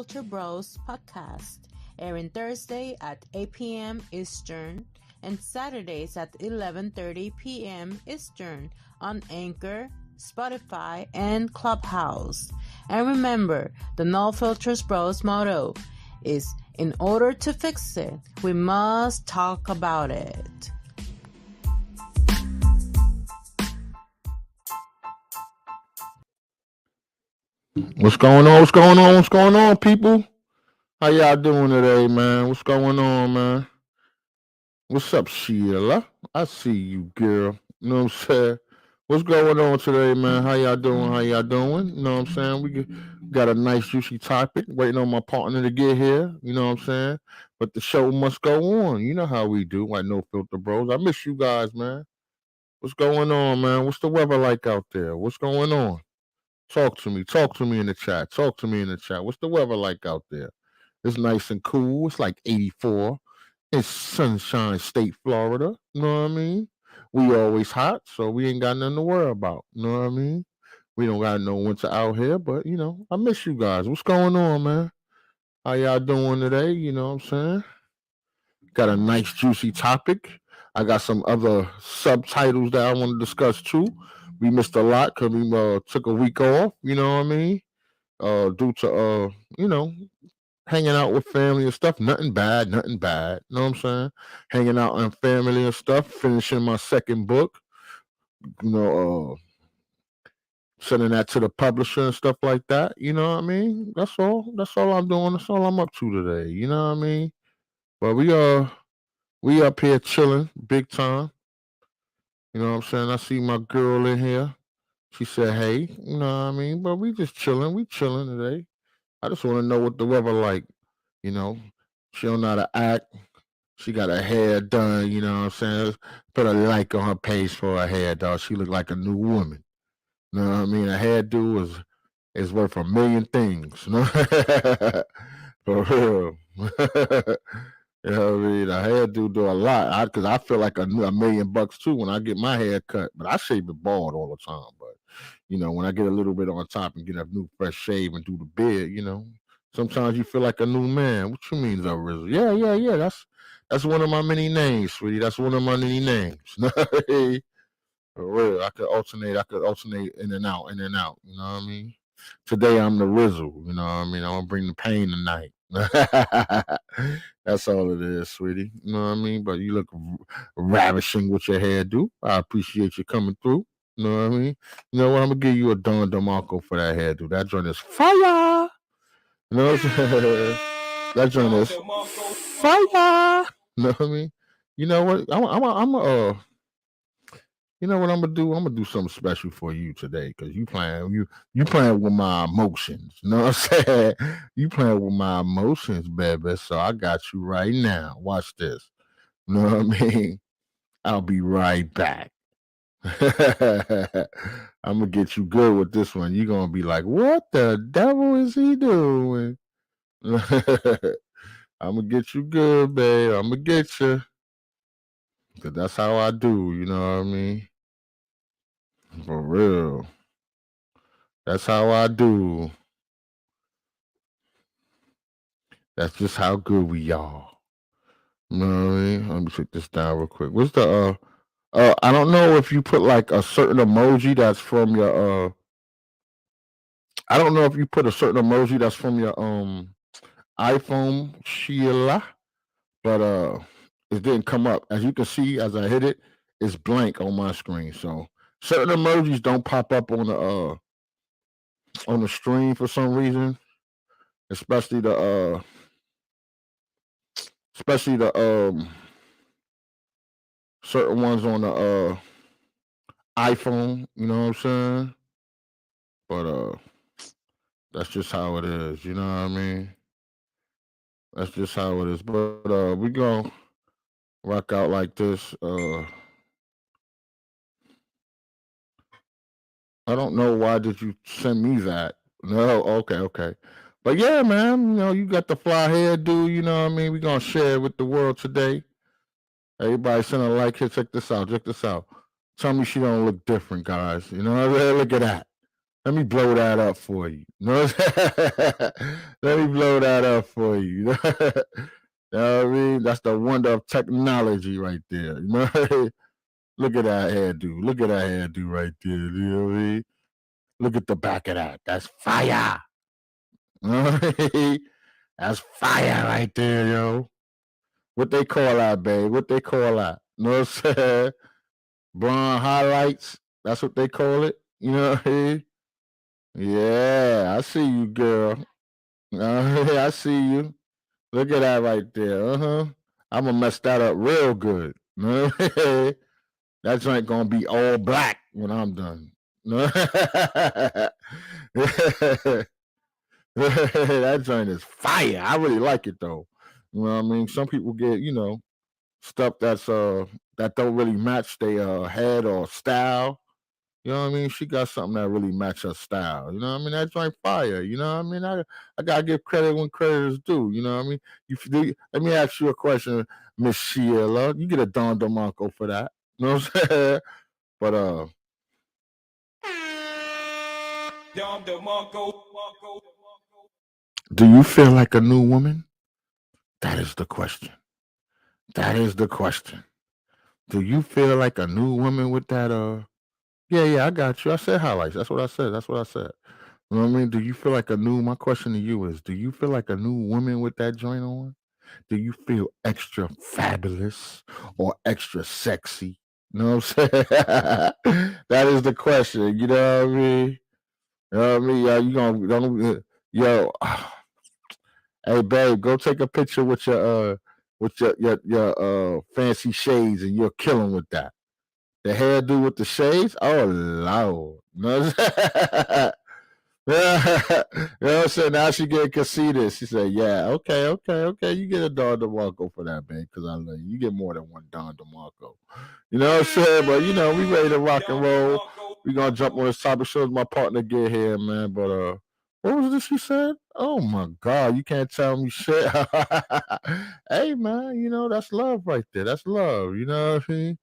Non-Filter Bros podcast, airing Thursday at 8 p.m. Eastern and Saturdays at 11:30 p.m. Eastern on Anchor, Spotify, and Clubhouse. And remember, the No Filters Bros motto is, in order to fix it, we must talk about it. What's going on? What's going on? What's going on, people? How y'all doing today, man? What's going on, man? What's up, Sheila? I see you, girl. You know what I'm saying? What's going on today, man? How y'all doing? How y'all doing? You know what I'm saying? We got a nice, juicy topic. Waiting on my partner to get here. You know what I'm saying? But the show must go on. You know how we do. Like No Filter Bros. I miss you guys, man. What's going on, man? What's the weather like out there? What's going on? Talk to me. Talk to me in the chat. Talk to me in the chat. What's the weather like out there? It's nice and cool. It's like 84. It's Sunshine State, Florida. You know what I mean? We always hot, so we ain't got nothing to worry about. You know what I mean? We don't got no winter out here, but I miss you guys. What's going on, man? How y'all doing today? You know what I'm saying? Got a nice juicy topic. I got some other subtitles that I want to discuss too. We missed a lot because we took a week off. You know what I mean? Due to hanging out with family and stuff. Nothing bad, nothing bad. You know what I'm saying? Hanging out and family and stuff. Finishing my second book. Sending that to the publisher and stuff like that. You know what I mean? That's all. That's all I'm doing. That's all I'm up to today. You know what I mean? But we up here chilling, big time. You know what I'm saying? I see my girl in here. She said, hey, you know what I mean? But we just chilling. We chilling today. I just want to know what the weather like. You know, she don't know how to act. She got her hair done, you know what I'm saying? Put a like on her page for her hair, dog. She look like a new woman. You know what I mean? A hairdo is worth a million things. You know? For real. You know what I mean? A hairdo do a lot. Because I feel like a $1,000,000 too when I get my hair cut. But I shave it bald all the time. But, when I get a little bit on top and get a new fresh shave and do the beard, sometimes you feel like a new man. What you mean, though, Rizzo? Yeah. That's one of my many names, sweetie. That's one of my many names. For real. I could alternate in and out. You know what I mean? Today I'm the Rizzle. You know what I mean? I'm gonna bring the pain tonight. That's all it is, sweetie. You know what I mean? But you look ravishing with your hairdo. I appreciate you coming through. You know what I mean? You know what? I'm gonna give you a Don DeMarco for that hairdo. That joint is fire. You know what I'm saying? That joint is fire. You know what I mean? You know what? You know what I'm gonna do? I'm gonna do something special for you today because you playing with my emotions. You know what I'm saying? You playing with my emotions, baby. So I got you right now. Watch this. You know what I mean? I'll be right back. I'm gonna get you good with this one. You're gonna be like, what the devil is he doing? I'm gonna get you good, babe. I'm gonna get you. Cause that's how I do, you know what I mean? For real. That's how I do. That's just how good we are. You know what I mean? Let me check this down real quick. What's the I don't know if you put like a certain emoji that's from your I don't know if you put a certain emoji that's from your iPhone, Sheila, but it didn't come up. As you can see, as I hit it, it's blank on my screen. So certain emojis don't pop up on the stream for some reason, especially the certain ones on the iPhone. You know what I'm saying? But that's just how it is. You know what I mean? That's just how it is. But we gonna rock out like this. I don't know why did you send me that. No, okay. But yeah, man, you got the fly hairdo, you know what I mean? We're gonna share it with the world today. Everybody send a like here. Check this out. Tell me she don't look different, guys. You know what I mean? Look at that. Let me blow that up for you. Let me blow that up for you. You know what I mean? That's the wonder of technology right there. You know, look at that hairdo. Look at that hairdo right there. You know what I mean? Look at the back of that. That's fire. That's fire right there, yo. What they call that, babe? What they call that? You know what I'm saying? Blonde highlights. That's what they call it. You know what I mean? Yeah, I see you, girl. I see you. Look at that right there. I'm gonna mess that up real good. That joint gonna be all black when I'm done. That joint is fire. I really like it though. You know what I mean? Some people get, stuff that's that don't really match their head or style. You know what I mean? She got something that really match her style. You know what I mean? That joint fire. You know what I mean? I gotta give credit when credit is due. You know what I mean? Let me ask you a question, Miss Sheila. You get a Don DeMarco for that. You know what I'm saying? But Don DeMarco. Do you feel like a new woman? That is the question. That is the question. Do you feel like a new woman with that? Yeah, I got you. I said highlights. That's what I said. You know what I mean? Do you feel like my question to you is, do you feel like a new woman with that joint on? Do you feel extra fabulous or extra sexy? You know what I'm saying? That is the question. You know what I mean? You know what I mean? Hey babe, go take a picture with your fancy shades and you're killing with that. The hairdo with the shades? Oh Lord. You know what I'm you know what I'm saying? Now she getting conceited. She said, yeah, okay. You get a Don DeMarco for that, babe, because I love you. You get more than one Don DeMarco. You know what I'm saying? But, we ready to rock and roll. We going to jump on this topic as soon as my partner get here, man. But, what was this you said? Oh, my God. You can't tell me shit. Hey, man, that's love right there. That's love. You know what I mean?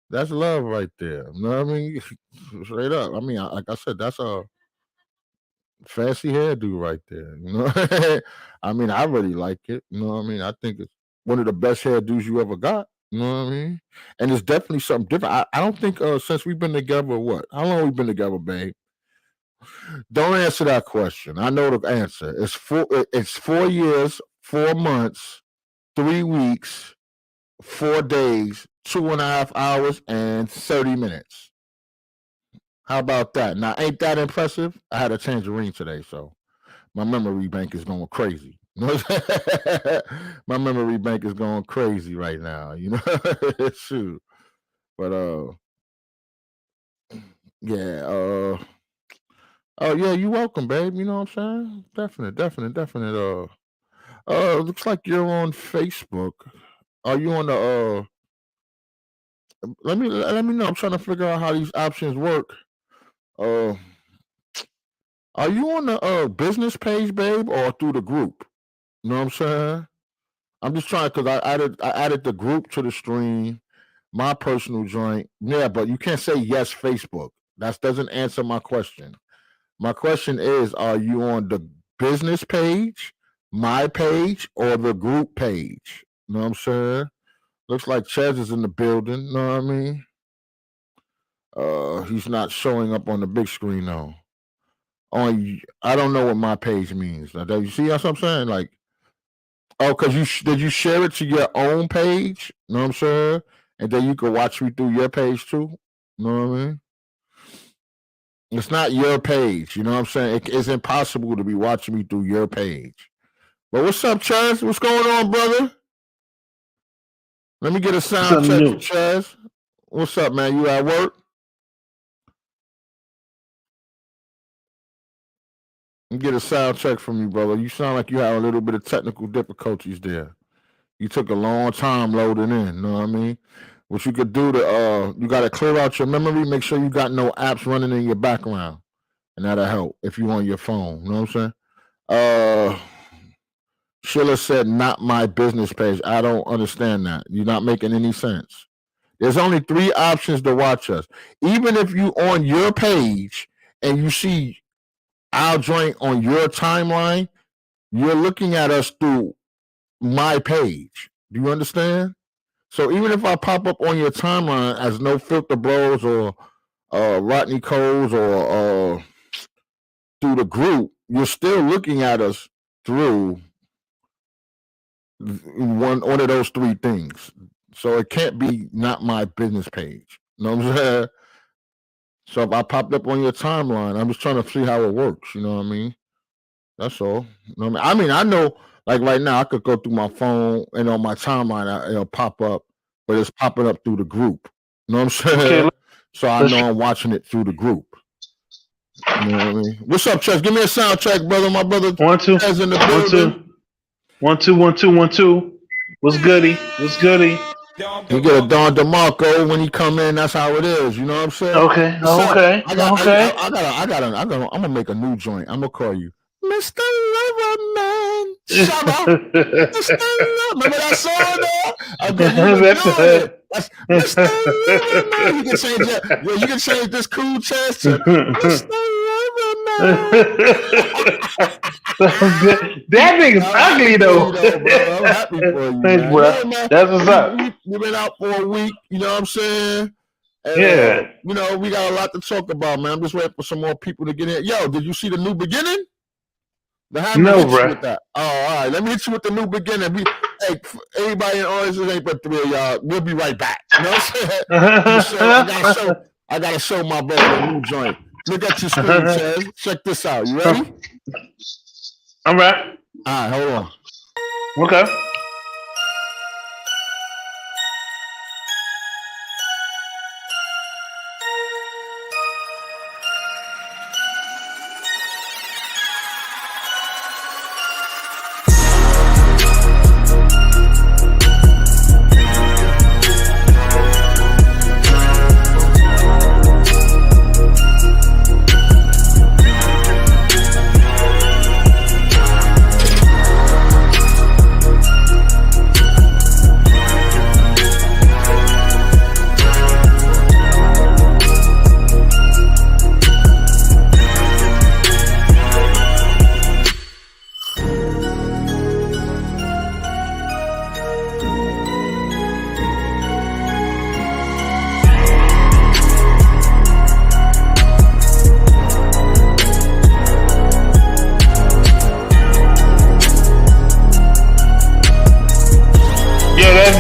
That's love right there. You know what I mean? Straight up. I mean, like I said, that's a fancy hairdo right there. You know, I mean, I really like it. You know what I mean? I think it's one of the best hairdos you ever got. You know what I mean? And it's definitely something different. I don't think since we've been together, what? How long we been together, babe? Don't answer that question. I know the answer. It's 4 years, 4 months, 3 weeks, 4 days, 2.5 hours, and 30 minutes. How about that? Now, ain't that impressive? I had a tangerine today, so my memory bank is going crazy. My memory bank is going crazy right now, Shoot. But yeah, oh yeah, you're welcome, babe. You know what I'm saying? Definite. Looks like you're on Facebook. Are you on the let me know. I'm trying to figure out how these options work. Are you on the business page, babe, or through the group? You know what I'm saying? I'm just trying because I added the group to the stream, my personal joint. Yeah, but you can't say yes, Facebook. That doesn't answer my question. My question is, are you on the business page, my page, or the group page? You know what I'm saying? Looks like Chez is in the building. You know what I mean? He's not showing up on the big screen though. I don't know what my page means. Now, you see what I'm saying? Like, oh, because did you share it to your own page? You know what I'm saying? And then you can watch me through your page too. You know what I mean? It's not your page. You know what I'm saying? It's impossible to be watching me through your page. But what's up, Chaz? What's going on, brother? Let me get a sound check from Chaz. What's up, man? You at work? Get a sound check from you, brother. You sound like you have a little bit of technical difficulties there. You took a long time loading in, you know what I mean? What you could do you got to clear out your memory, make sure you got no apps running in your background. And that'll help if you on your phone, you know what I'm saying? Sheila said, not my business page. I don't understand that. You're not making any sense. There's only 3 options to watch us. Even if you on your page and you see our joint on your timeline, you're looking at us through my page. Do you understand? So even if I pop up on your timeline as No Filter Bros or Rodney Coles or through the group, you're still looking at us through one of those three things. So it can't be not my business page. You know what I'm saying? So if I popped up on your timeline, I'm just trying to see how it works. You know what I mean? That's all. You know what I mean? I know, like right now, I could go through my phone and on my timeline, it'll pop up, but it's popping up through the group. You know what I'm saying? Okay, so I know I'm watching it through the group. You know what I mean? What's up, Chess? Give me a sound check, brother. My brother. 1 2 in the 1 2 1 2 1 2 1 2. What's goody? What's goody? You get a Don DeMarco when he come in. That's how it is. You know what I'm saying? Okay. Okay. I'm gonna make a new joint. I'm gonna call you Mr. Loverman. Mr. Lover. Remember that song though? That's Mr. Loverman. You can change that. Yeah, you can change this cool chest to Mr. Loverman. That nigga's ugly though. I'm happy for you. Thanks, bro. Man. That's what's up. We've been out for a week. You know what I'm saying? And, yeah. You know, we got a lot to talk about, man. I'm just waiting for some more people to get in. Yo, did you see the new beginning? No, bro. Oh, all right. Let me hit you with the new beginning. Hey, everybody in audience, it ain't but three of y'all. We'll be right back. You know what I'm saying? I gotta show my brother a new joint. Look at your screen, Chaz. Check this out. You ready? All right. All right, hold on. Okay.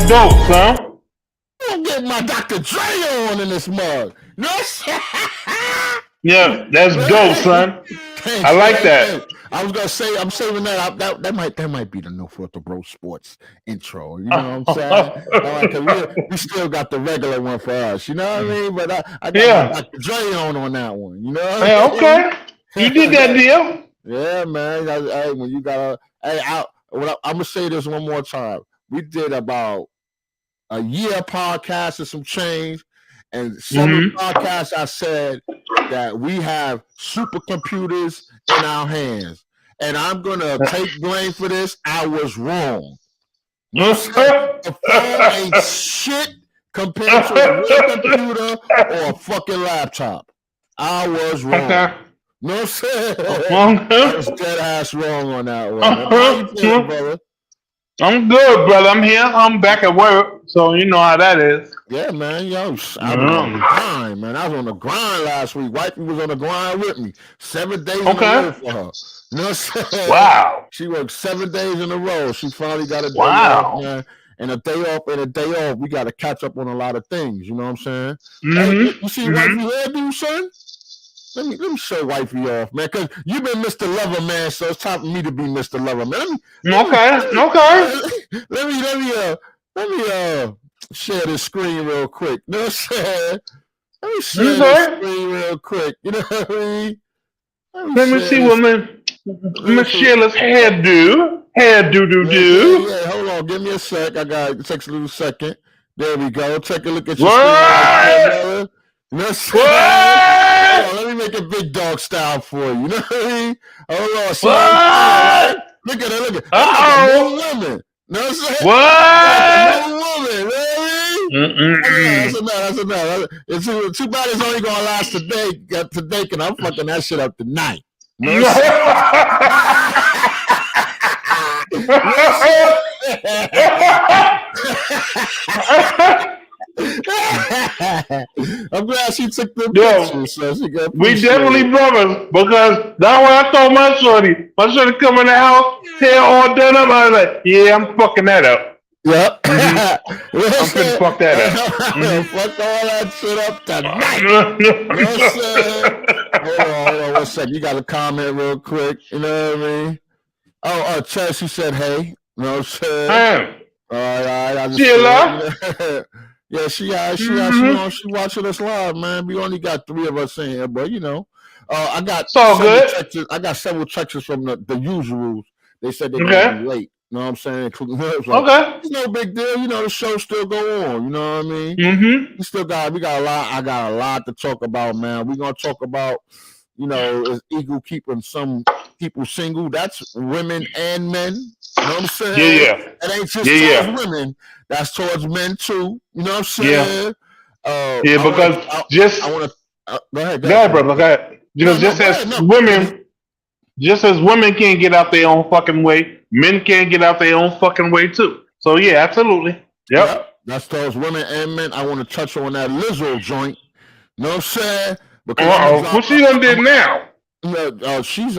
Dope, son. I'm getting my Dr. Dre on in this mug. No, yeah, that's dope, son. Thanks, I like that. I was gonna say, I'm saving that. That might be the No Filter Bro Sports intro. You know what I'm saying? All right, we still got the regular one for us. You know what I mean? But I got my Dr. Dre on that one. You know? Hey, okay. You did that deal. Yeah, man. Hey, when you got I'm gonna say this one more time. We did about a year podcast and some change, and several podcasts I said that we have supercomputers in our hands, and I'm gonna take blame for this. I was wrong. The phone ain't shit compared to a real computer or a fucking laptop. I was wrong. Okay. No, I'm saying? I was dead ass wrong on that one. How you feeling, brother? I'm good, brother. I'm here. I'm back at work, so you know how that is. Yeah, man. Yo, I was on the grind, man. I was on the grind last week. Wifey was on the grind with me. 7 days in a row for her. You know what I'm saying? Wow. She worked 7 days in a row. She finally got a day off, man. And a day off, we got to catch up on a lot of things. You know what I'm saying? Hey, you see wifey hairdo, son? Let me show wifey off, man, because you've been Mr. Lover, man, so it's time for me to be Mr. Lover, man. Let me share this screen real quick. You know what I'm saying? Let me share this screen real quick. You know what I mean? Let me see what Miss Sheila's hairdo. Yeah, hold on. Give me a sec. It takes a little second. There we go. Take a look at your screen. You know what? Let me make a big dog style for you. You know what I mean? Hold on. Look at her. No woman. You know what I'm saying? What? No woman. Really? That's enough. It's too bad it's only going to last today, because I'm fucking that shit up tonight. No, I'm glad she took the picture, so she got. We definitely brothers because that's what I told my shorty. My shorty come in the house, hair all done up. I was like, yeah, I'm fucking that up. Yep. I'm finna fuck that up. Fuck all that shit up tonight. You know what I'm saying? Hold on, 1 second. You got to comment real quick. You know what I mean? Oh, Chad, she said, hey. You know what I'm saying? All right. Sheila? Yeah, she watching us live, man. We only got 3 of us in here, but you know, I got several texts from the usuals. They said they're gonna be late. You know what I'm saying? Including her. So it's no big deal. You know, the show still go on. You know what I mean? We got a lot. I got a lot to talk about, man. We're gonna talk about, you know, is Eagle keeping some people single? That's women and men. You know what I'm saying? Yeah. It ain't just towards women. That's towards men too. You know what I'm saying? Because go ahead, brother. Go ahead. Just as women can't get out their own fucking way, men can't get out their own fucking way too. So yeah, absolutely. Yep. That's towards women and men. I want to touch on that Lizzo joint. You know what I'm saying? Because what she done did now? She's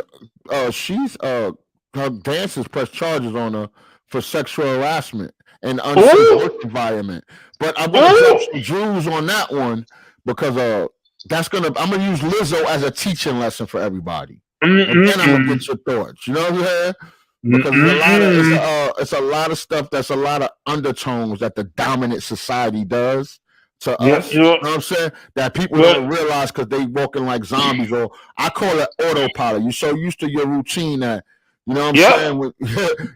her dancers press charges on her for sexual harassment and unsafe work environment. But I'm gonna drop some jewels on that one because I'm gonna use Lizzo as a teaching lesson for everybody. And then I'm gonna get your thoughts. You know what I'm saying? Because it's a lot of stuff that's a lot of undertones that the dominant society does to us. You know what I'm saying? That people don't realize because they walking like zombies, or I call it autopilot. You're so used to your routine that, you know what I'm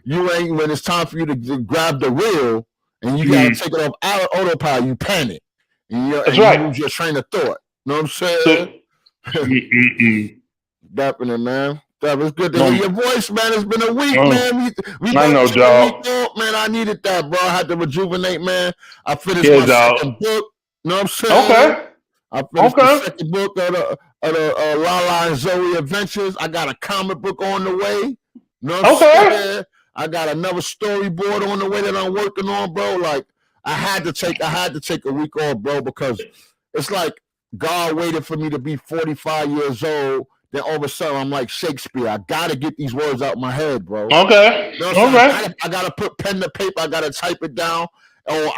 saying? When it's time for you to grab the wheel and you gotta take it off autopilot, you panic. And you lose your train of thought. You know what I'm saying? Definitely, man. It's good to hear your voice, man. It's been a week, man. I know, dog. Man, I needed that, bro. I had to rejuvenate, man. I finished my second book. You know what I'm saying? Okay. I finished the second book of the Lala and Zoe Adventures. I got a comic book on the way. You know what I'm saying? I got another storyboard on the way that I'm working on, bro. Like I had to take a week off, bro, because it's like God waited for me to be 45 years old. Then all of a sudden I'm like Shakespeare. I gotta get these words out my head, bro. Okay. You know I gotta put pen to paper. I gotta type it down. Oh,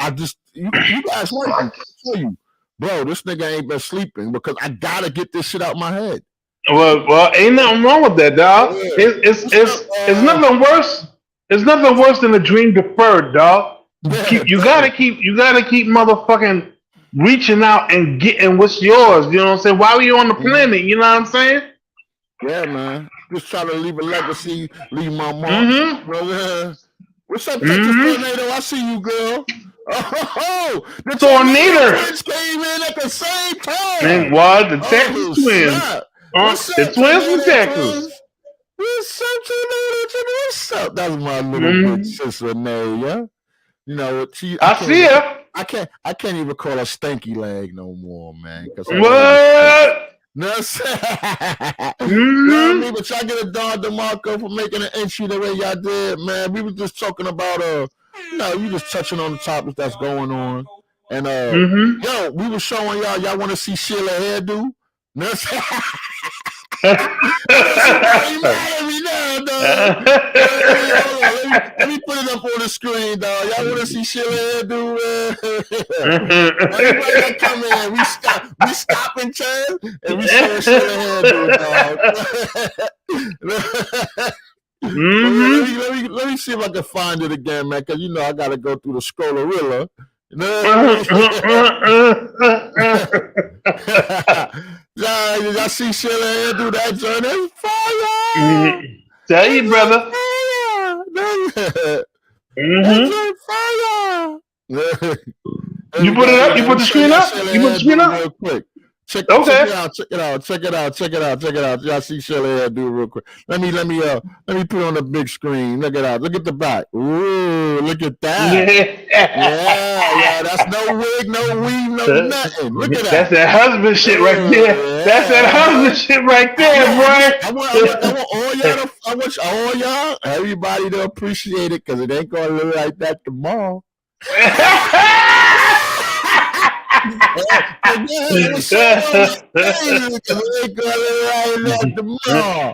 you guys like me. Bro, this nigga ain't been sleeping because I gotta get this shit out my head. Well, ain't nothing wrong with that, dog. Yeah. It's nothing worse. It's nothing worse than a dream deferred, dog. You gotta keep motherfucking reaching out and getting what's yours. You know what I'm saying? While you're on the planet, you know what I'm saying? Yeah, man. Just try to leave a legacy, leave my mark. What's up, Texas Tornado? I see you, girl. Oh, the Tornado twins came in at the same time. Man, what? The Texas twins. The twins from Texas. What's up? That was my little big sister, yeah. You know, I see her. I can't even call her Stanky Leg no more, man. What? No, you know what I mean? But y'all get a Don DeMarco for making an entry the way y'all did, man. We were just talking about you just touching on the topics that's going on. And yo, we were showing y'all want to see Sheila hairdo. No, let me put it up on the screen, dog. Y'all want to see Sheila hairdo, man? Everybody come in. We stop and turn, and we see Sheila hairdo, dog. Let me see if I can find it again, man. Because you know I gotta go through the Scrollerilla. You know? Y'all see Sheila here do that joint? It's fire! Tell you, brother. Fire! You put it up? You put the screen up? You put the screen up? Real quick. Check it Okay. out. Check it out. Y'all see Shelly here do it real quick. Let me put it on the big screen. Look it out. Look at the back. Ooh, look at that. Yeah. That's no wig, no weave, no nothing. Look at that. That's that husband shit right there. Yeah. That's that husband shit right there, boy. I want all y'all, everybody to appreciate it because it ain't gonna look like that tomorrow.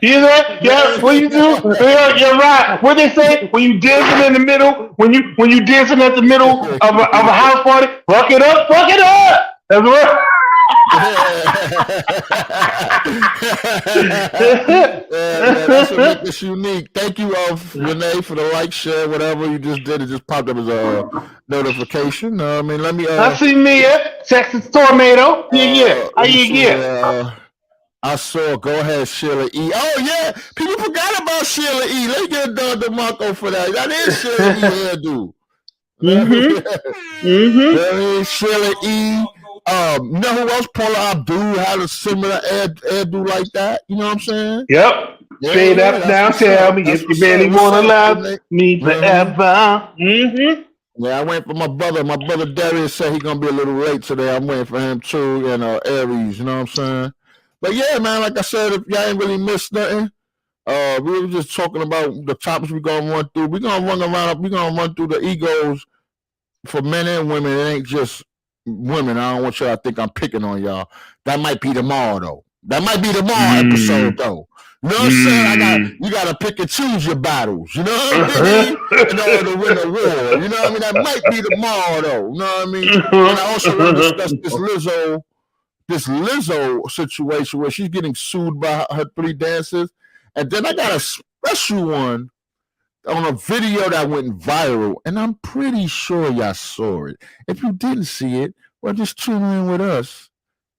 You know, yeah, what you do? You're right. What they say when you dancing in the middle, when you dancing at the middle of a house party, fuck it up. That's what. That's what makes this unique. Thank you, Renee, for the like, share, whatever you just did. It just popped up as a notification. I mean, let me. I see Mia, Texas Tornado. Yeah. How you get? I saw. Go ahead, Sheila E. Oh yeah, people forgot about Sheila E. Let's get Don DeMarco for that. That is Sheila E. hairdo. Sheila E. You know who else? Paula Abdul had a similar hairdo like that. You know what I'm saying? Yep. Straight up now, tell me if you really want to love me forever. Yeah, I went for my brother. My brother Darius said he's gonna be a little late today. I'm waiting for him too, and Aries. You know what I'm saying? But yeah, man, like I said, if y'all ain't really missed nothing, we were just talking about the topics we're gonna run through. We're gonna run through the egos for men and women. It ain't just women. I don't want y'all to think I'm picking on y'all. That might be tomorrow though. That might be tomorrow episode though. You know what I'm saying? You gotta pick and choose your battles. You know what I mean? In order to win a war. You know what I mean? That might be tomorrow though. You know what I mean? And I also want to discuss this Lizzo situation where she's getting sued by her 3 dancers. And then I got a special one on a video that went viral, and I'm pretty sure y'all saw it. If you didn't see it, well, just tune in with us,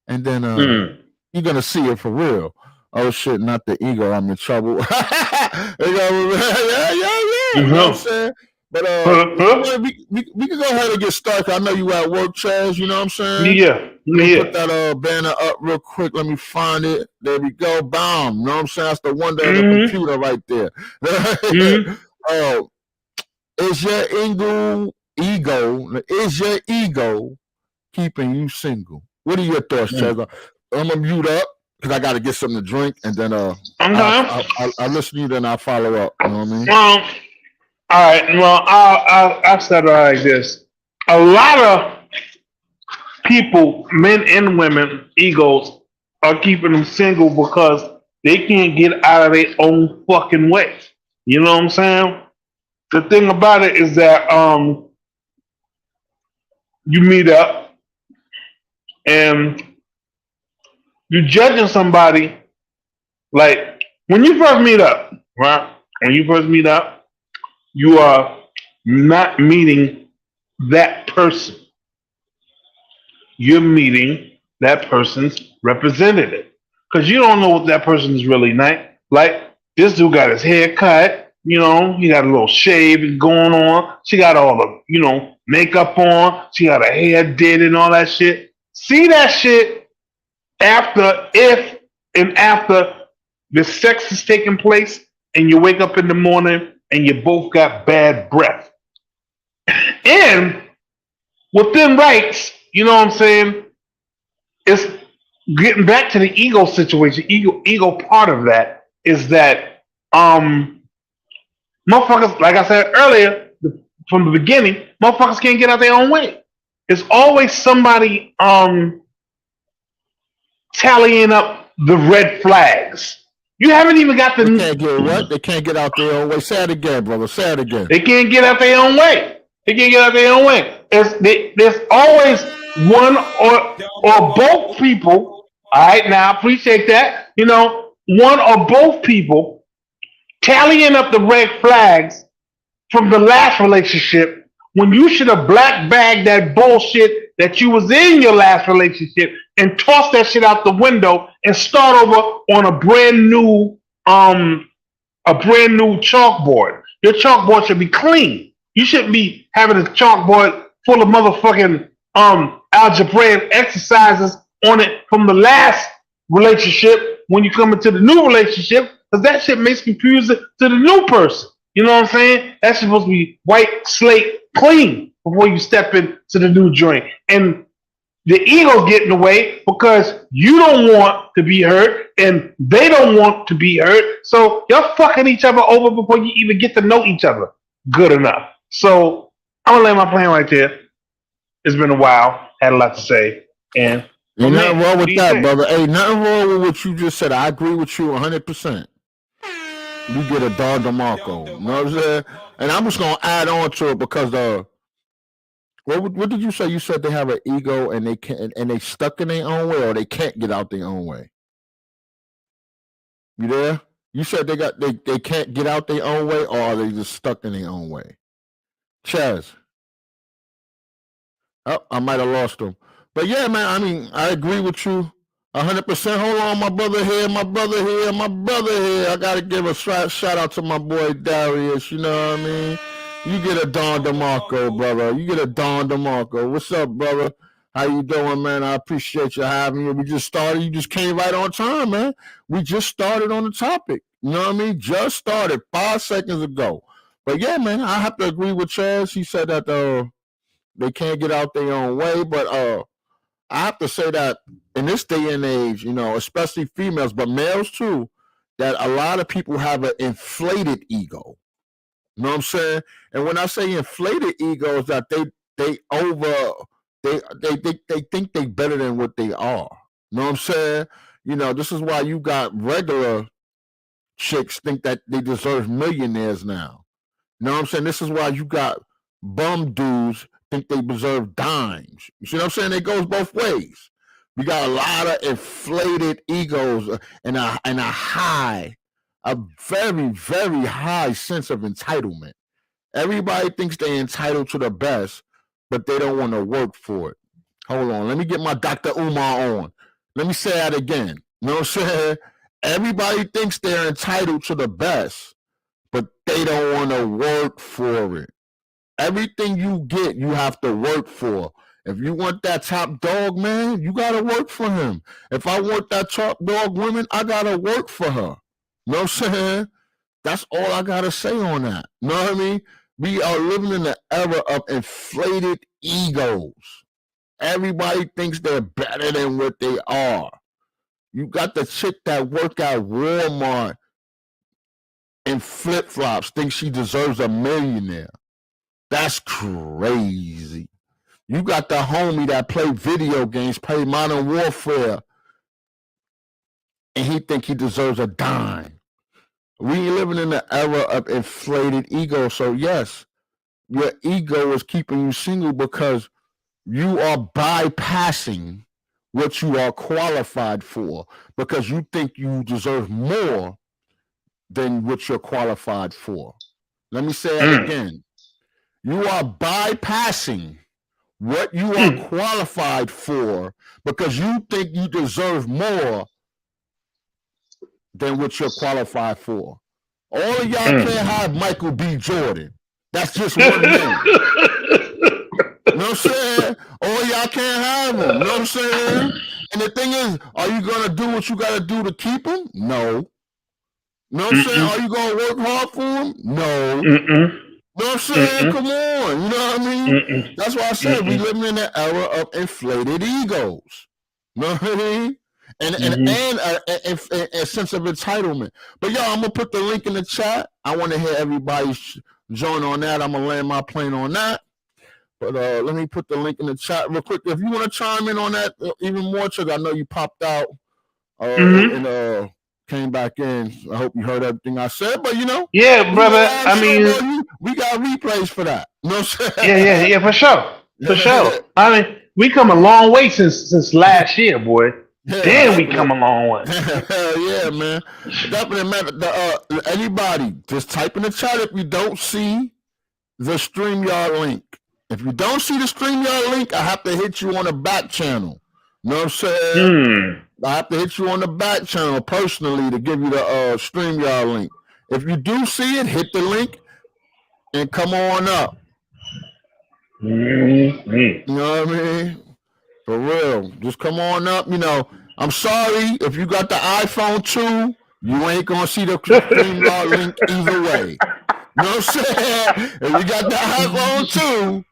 and then you're gonna see it for real. Oh shit, not the ego. I'm in trouble. Yeah. You know what I'm saying? But we can go ahead and get started. I know you at work, Chaz. You know what I'm saying? Yeah. Put that banner up real quick. Let me find it. There we go. Bam. You know what I'm saying? That's the wonder of the computer right there. Is your ego keeping you single? What are your thoughts, Chaz? I'm gonna mute up because I got to get something to drink, and then I'll listen to you. Then I'll follow up. You know what I mean? All right. Well, I'll start like this. A lot of people, men and women, egos are keeping them single because they can't get out of their own fucking way. You know what I'm saying? The thing about it is that you meet up and you're judging somebody. Like when you first meet up, right? When you first meet up, you are not meeting that person. You're meeting that person's representative. Because you don't know what that person is really like. Like, this dude got his hair cut, you know, he got a little shave going on. She got all the, makeup on. She got her hair did and all that shit. See that shit after the sex is taking place and you wake up in the morning and you both got bad breath. And within rights, you know what I'm saying? It's getting back to the ego situation. Ego part of that is that motherfuckers, like I said earlier, from the beginning, motherfuckers can't get out their own way. It's always somebody tallying up the red flags. You haven't even got the. They can't get what? They can't get out their own way. Say it again, brother. Say it again. They can't get out their own way. There's always one or both people. All right, now I appreciate that. One or both people tallying up the red flags from the last relationship when you should have black bagged that bullshit that you was in your last relationship and toss that shit out the window and start over on a brand new chalkboard. Your chalkboard should be clean. You shouldn't be having a chalkboard full of motherfucking algebraic exercises on it from the last relationship when you come into the new relationship, because that shit makes confusing to the new person. You know what I'm saying? That's supposed to be white slate clean before you step into the new joint. And the ego's get in the way because you don't want to be hurt and they don't want to be hurt. So y'all fucking each other over before you even get to know each other good enough. So I'm gonna lay my plan right there. It's been a while. Had a lot to say. And ain't nothing wrong with that, brother. Hey, nothing wrong with what you just said. I agree with you 100%. You get a Don DeMarco. You know what I'm saying? And I'm just gonna add on to it because what did you say? You said they have an ego and they can't, and they stuck in their own way, or they can't get out their own way. You there? You said they can't get out their own way, or are they just stuck in their own way? Chaz. Oh, I might have lost them. But yeah, man, I mean, I agree with you 100%. Hold on, my brother here. I got to give a shout out to my boy Darius. You know what I mean? You get a Don DeMarco, brother. What's up, brother? How you doing, man? I appreciate you having me. We just started. You just came right on time, man. We just started on the topic. You know what I mean? Just started 5 seconds ago. But yeah, man, I have to agree with Chaz. He said that they can't get out their own way. But I have to say that in this day and age, you know, especially females, but males too, that a lot of people have an inflated ego. You know what I'm saying? And when I say inflated ego, is that they think they better than what they are. You know what I'm saying? You know, this is why you got regular chicks think that they deserve millionaires now. You know what I'm saying? This is why you got bum dudes think they deserve dimes. You see what I'm saying? It goes both ways. We got a lot of inflated egos and a very, very high sense of entitlement. Everybody thinks they're entitled to the best, but they don't want to work for it. Hold on. Let me get my Dr. Umar on. Let me say that again. You know what I'm saying? Everybody thinks they're entitled to the best, but they don't want to work for it. Everything you get, you have to work for. If you want that top dog, man, you got to work for him. If I want that top dog woman, I got to work for her. You know what I'm saying? That's all I got to say on that. You know what I mean? We are living in the era of inflated egos. Everybody thinks they're better than what they are. You got the chick that work at Walmart in flip-flops, thinks she deserves a millionaire. That's crazy. You got the homie that play video games, play Modern Warfare, and he think he deserves a dime. We living in the era of inflated ego. So yes, your ego is keeping you single because you are bypassing what you are qualified for because you think you deserve more than what you're qualified for. Let me say that again. You are bypassing what you are qualified for because you think you deserve more than what you're qualified for. All of y'all can't have Michael B. Jordan. That's just one name. You know what I'm saying? All y'all can't have him. You know what I'm saying? And the thing is, are you going to do what you got to do to keep him? No. You know what I'm saying? Are you going to work hard for him? No. You know what I'm saying? Come on. You know what I mean? That's why I said we living in an era of inflated egos. You know what I mean? And a sense of entitlement. But y'all, I'm going to put the link in the chat. I want to hear everybody join on that. I'm going to land my plane on that. But let me put the link in the chat real quick. If you want to chime in on that even more, Chuck, I know you popped out and came back in. I hope you heard everything I said. But, you know. Yeah, brother. I mean. We got replays for that. You know what I'm saying? Yeah, for sure. For sure. I mean, we come a long way since last year, boy. Damn, we come a long way. Hell yeah, man. Definitely, man. Anybody, just type in the chat if you don't see the StreamYard link. If you don't see the StreamYard link, I have to hit you on the back channel. You know what I'm saying? I have to hit you on the back channel personally to give you the StreamYard link. If you do see it, hit the link and come on up. You know what I mean? For real. Just come on up. You know, I'm sorry if you got the iPhone 2, you ain't gonna see the StreamYard link either way. You know what I'm saying? If you got the iPhone 2,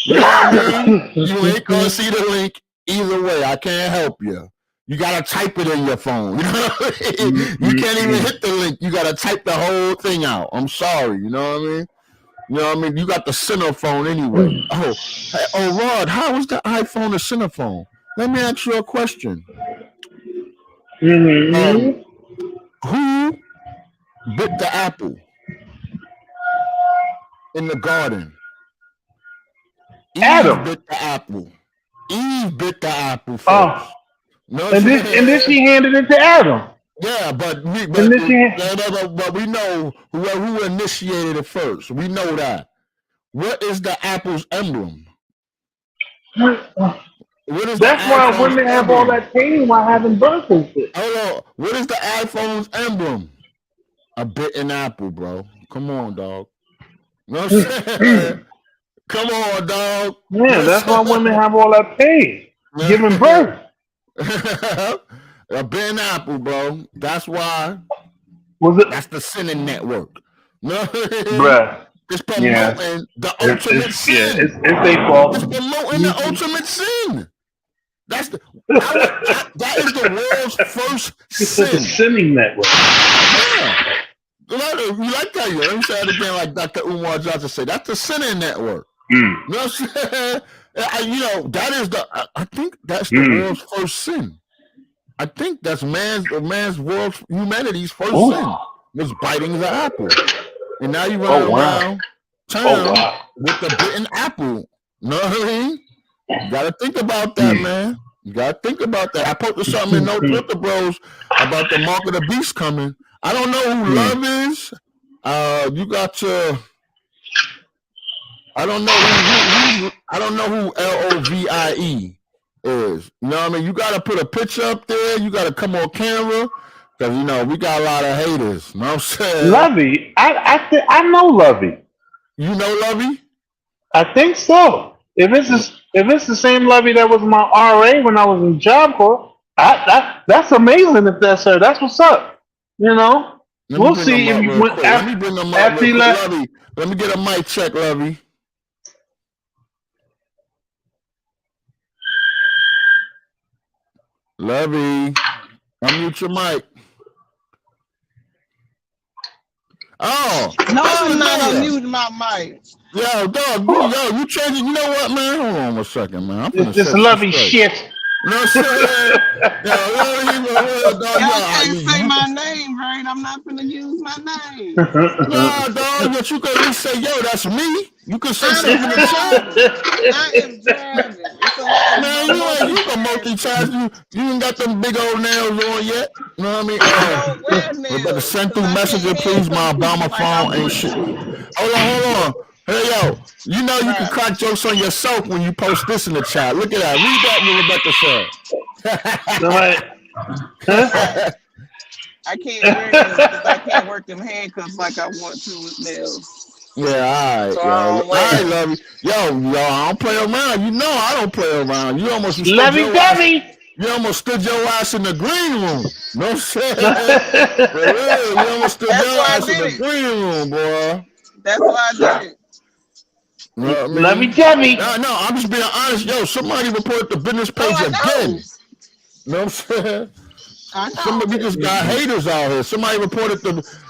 you know what I mean? You ain't gonna see the link either way. I can't help you. You gotta type it in your phone. You know what I mean? You can't even hit the link. You gotta type the whole thing out. I'm sorry. You know what I mean? You know what I mean? You got the center phone anyway. Oh, Rod, how is the iPhone a center phone? Let me ask you a question. Mm-hmm. Who bit the apple in the garden? Adam. Eve bit the apple. Eve bit the apple first. Oh. No, And then she handed it to Adam. yeah, but we know who initiated it first. We know that. What is the apple's emblem? What is That's why women have all that pain while having birth and shit. Hold on. What is the iPhone's emblem? A bitten apple, bro. Come on, dog. You know what I'm saying? Come on, dog. Yeah, that's why women have all that pain giving birth. A bitten apple, bro. That's why. That's the sinning network. No, bruh. It's promoting the ultimate sin. Yeah, it's their fault. It's promoting the ultimate sin. That's that is the world's first sin. It's a sinning network. Yeah. You like that? Let me say it again, like Dr. Umar Johnson said. That's the sinning network. You know what I'm saying? You know, that is I think that's the world's first sin. I think that's humanity's first sin was biting the apple. And now you run around town with the bitten apple. You know what I mean? You gotta think about that, man. You gotta think about that. I posted something in No Filter Bros about the Mark of the Beast coming. I don't know who Love is. You got your. I don't know who LOVIE is. You know what I mean? You gotta put a picture up there. You gotta come on camera. Because, you know, we got a lot of haters. You know what I'm saying? Lovey. I know Lovey. You know Lovey? I think so. If it's the same Lovey that was my RA when I was in Job Corps, that's amazing if that's her. That's what's up. You know? We'll see if you went after he left. Lovey, let me get a mic check, Lovey. Lovey, unmute your mic. Oh no, I'm not unmuting my mic. Yo, dog, you changing? You know what, man? Hold on 1 second, man. This Lovey shit. You know what I'm saying? Y'all can't say my name, right? I'm not gonna use my name. Nah, dog, but you can at least say, yo, that's me. You can say something in the chat. I am driving. Man, you can multitask. You ain't got them big old nails on yet. You know what I mean? We better send through messenger, please. My Obama phone ain't shit. Hold on. Hey, yo, you know you can crack jokes on yourself when you post this in the chat. Look at that. Read that what Rebecca said. I can't wear them because I can't work them handcuffs like I want to with nails. Yeah, all right, Lovey. Yo, I don't play around. You know I don't play around. You almost You almost stood your ass in the green room. No shit. For real, you almost stood your ass in the green room, boy. That's why I did it. You know what I mean? No, I'm just being honest. Yo, somebody reported the business page again. You know what I'm saying? We just got haters out here. Somebody reported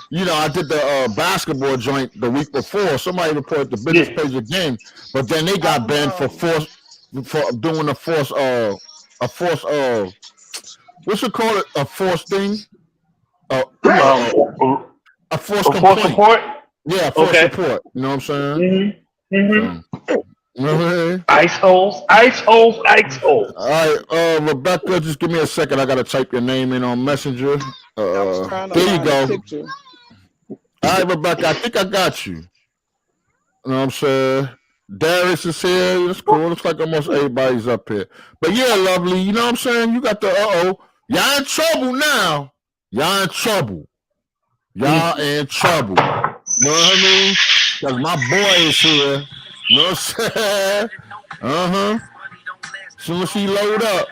I did the basketball joint the week before. Somebody reported the business page again, but then they got banned for doing a force what's it called? A force thing? A force support? Yeah, force support. You know what I'm saying? Mm-hmm. You know what I mean? Ice holes. All right, Rebecca, just give me a second. I gotta type your name in on Messenger. There you go. All right, Rebecca, I think I got you. You know what I'm saying? Darius is here. It's cool. Looks like almost everybody's up here. But yeah, lovely. You know what I'm saying? You got the Y'all in trouble now. Y'all in trouble. You know what I mean? Because my boy is here. You know what I'm saying? Soon as she load up,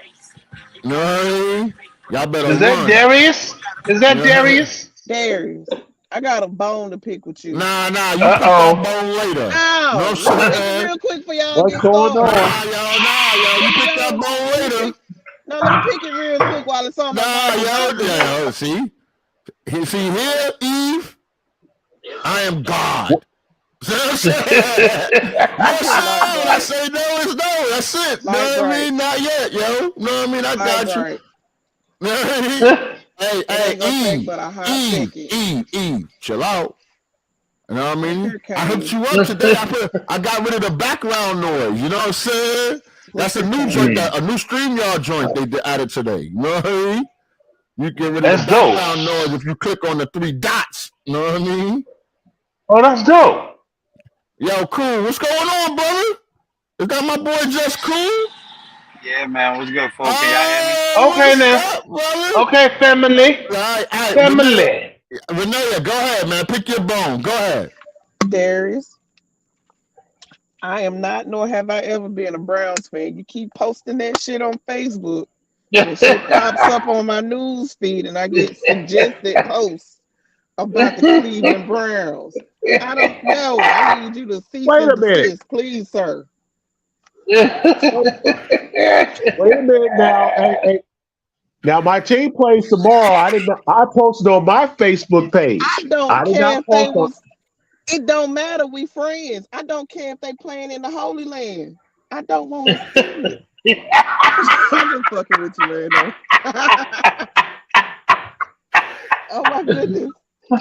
you know what I mean? Y'all better Is that run. Darius? Is that Darius? Darius, I got a bone to pick with you. Nah, you pick Uh that oh. bone later. Ow! No Let me pick it saying. real quick for y'all What's get going started. on? Nah, you pick that bone Let me later. pick. No, let me pick it real quick while it's on my mind. See here, Eve, I am God. See what I'm saying? No sound. I say no is no. That's it. Know what I mean? Not yet, yo. Know what I mean? I got you. Know what I mean? Hey, Eve, chill out. You know what I mean? I hooked you up today. I got rid of the background noise. You know what I'm saying? That's a new joint, a new StreamYard joint they added today. You know what I mean? You get rid of the background noise if you click on the 3 dots. You know what I mean? Oh, that's dope. Yo, Cool. What's going on, brother? Is that my boy Just Cool? Yeah, man. What's good, folks? Can y'all hear me? Okay, now. Brother? Okay, family. All right. Family. Renee, go ahead, man. Pick your bone. Go ahead. Darius, I am not, nor have I ever been a Browns fan. You keep posting that shit on Facebook. And shit pops up on my news feed, and I get suggested posts about the Cleveland Browns. I don't know. I need you to cease and desist, please, sir. Wait a minute now. Hey. Now my team plays tomorrow. I posted on my Facebook page. I don't care if they was. It don't matter. We friends. I don't care if they playing in the Holy Land. I don't want to see it. I'm just fucking with you, man. Oh my goodness.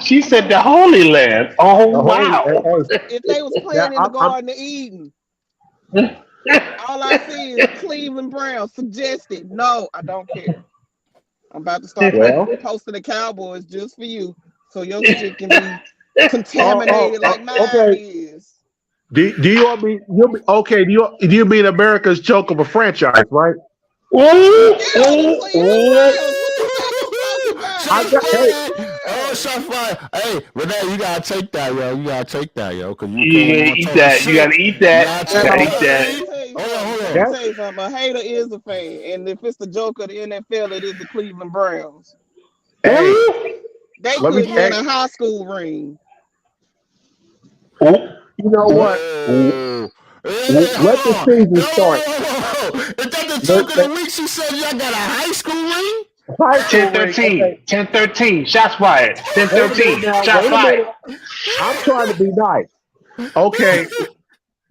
She said the Holy Land. Oh, wow. If they was playing in the Garden of Eden, all I see is Cleveland Browns suggested. No, I don't care. I'm about to start posting the Cowboys just for you, so your shit can be contaminated like mine is. Do you want me? Do you mean America's joke of a franchise, right? Hey, Renee, you gotta take that, yo. You gotta cause you gotta eat that. You gotta eat that. Hold on. Let me tell you something. A hater is a fan, and if it's the joke of the NFL, it is the Cleveland Browns. Hey, they could win a high school ring. You know what? Let the season start. Is that the joke of the week? She said y'all got a high school ring? 10-13. 10-13. Shots fired. 10-13. Shots fired. I'm trying to be nice. Okay.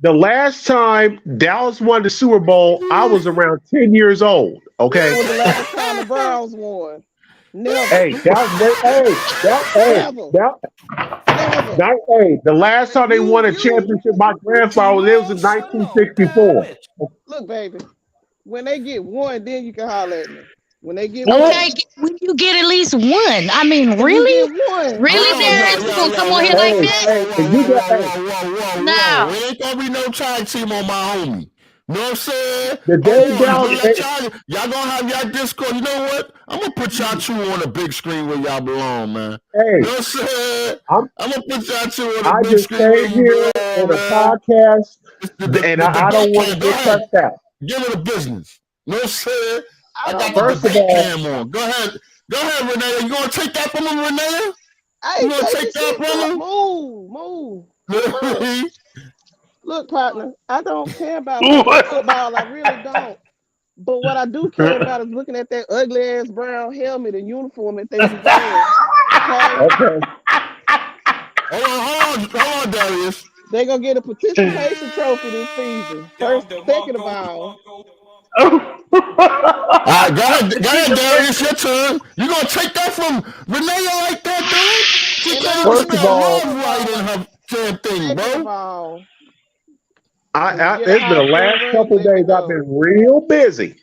The last time Dallas won the Super Bowl, I was around 10 years old. Okay. When was the last time the Browns won? Never. The last time they won a championship, my grandfather, it was in 1964. Look, baby, when they get one, then you can holler at me. When they get when you get at least one. I mean, really? Really, Darius? You gonna come on here like that? No. It ain't gonna be no tag team on my homie. Know what I'm saying? Y'all gonna have y'all Discord. You know what? I'm gonna put y'all two on the big screen where y'all belong, man. Hey, you know what I'm saying? I'm gonna put y'all two on the big screen where you belong, on the podcast, and I don't want to get cussed out. Give it a business. You know what I'm saying? I got the cam on. Go ahead, Renee. You gonna take that from him, Renee? You gonna take that from him? Move. Look, partner, I don't care about football. I really don't. But what I do care about is looking at that ugly ass brown helmet and uniform that they be wearing. Okay. Hold on, Darius. They gonna get a participation trophy this season. Second of all. All right, go ahead, Darius, your turn. You gonna take that from Renee like that, dude? She can't even spell love right in her damn thing, bro. It's been the last couple of days. I've been real busy.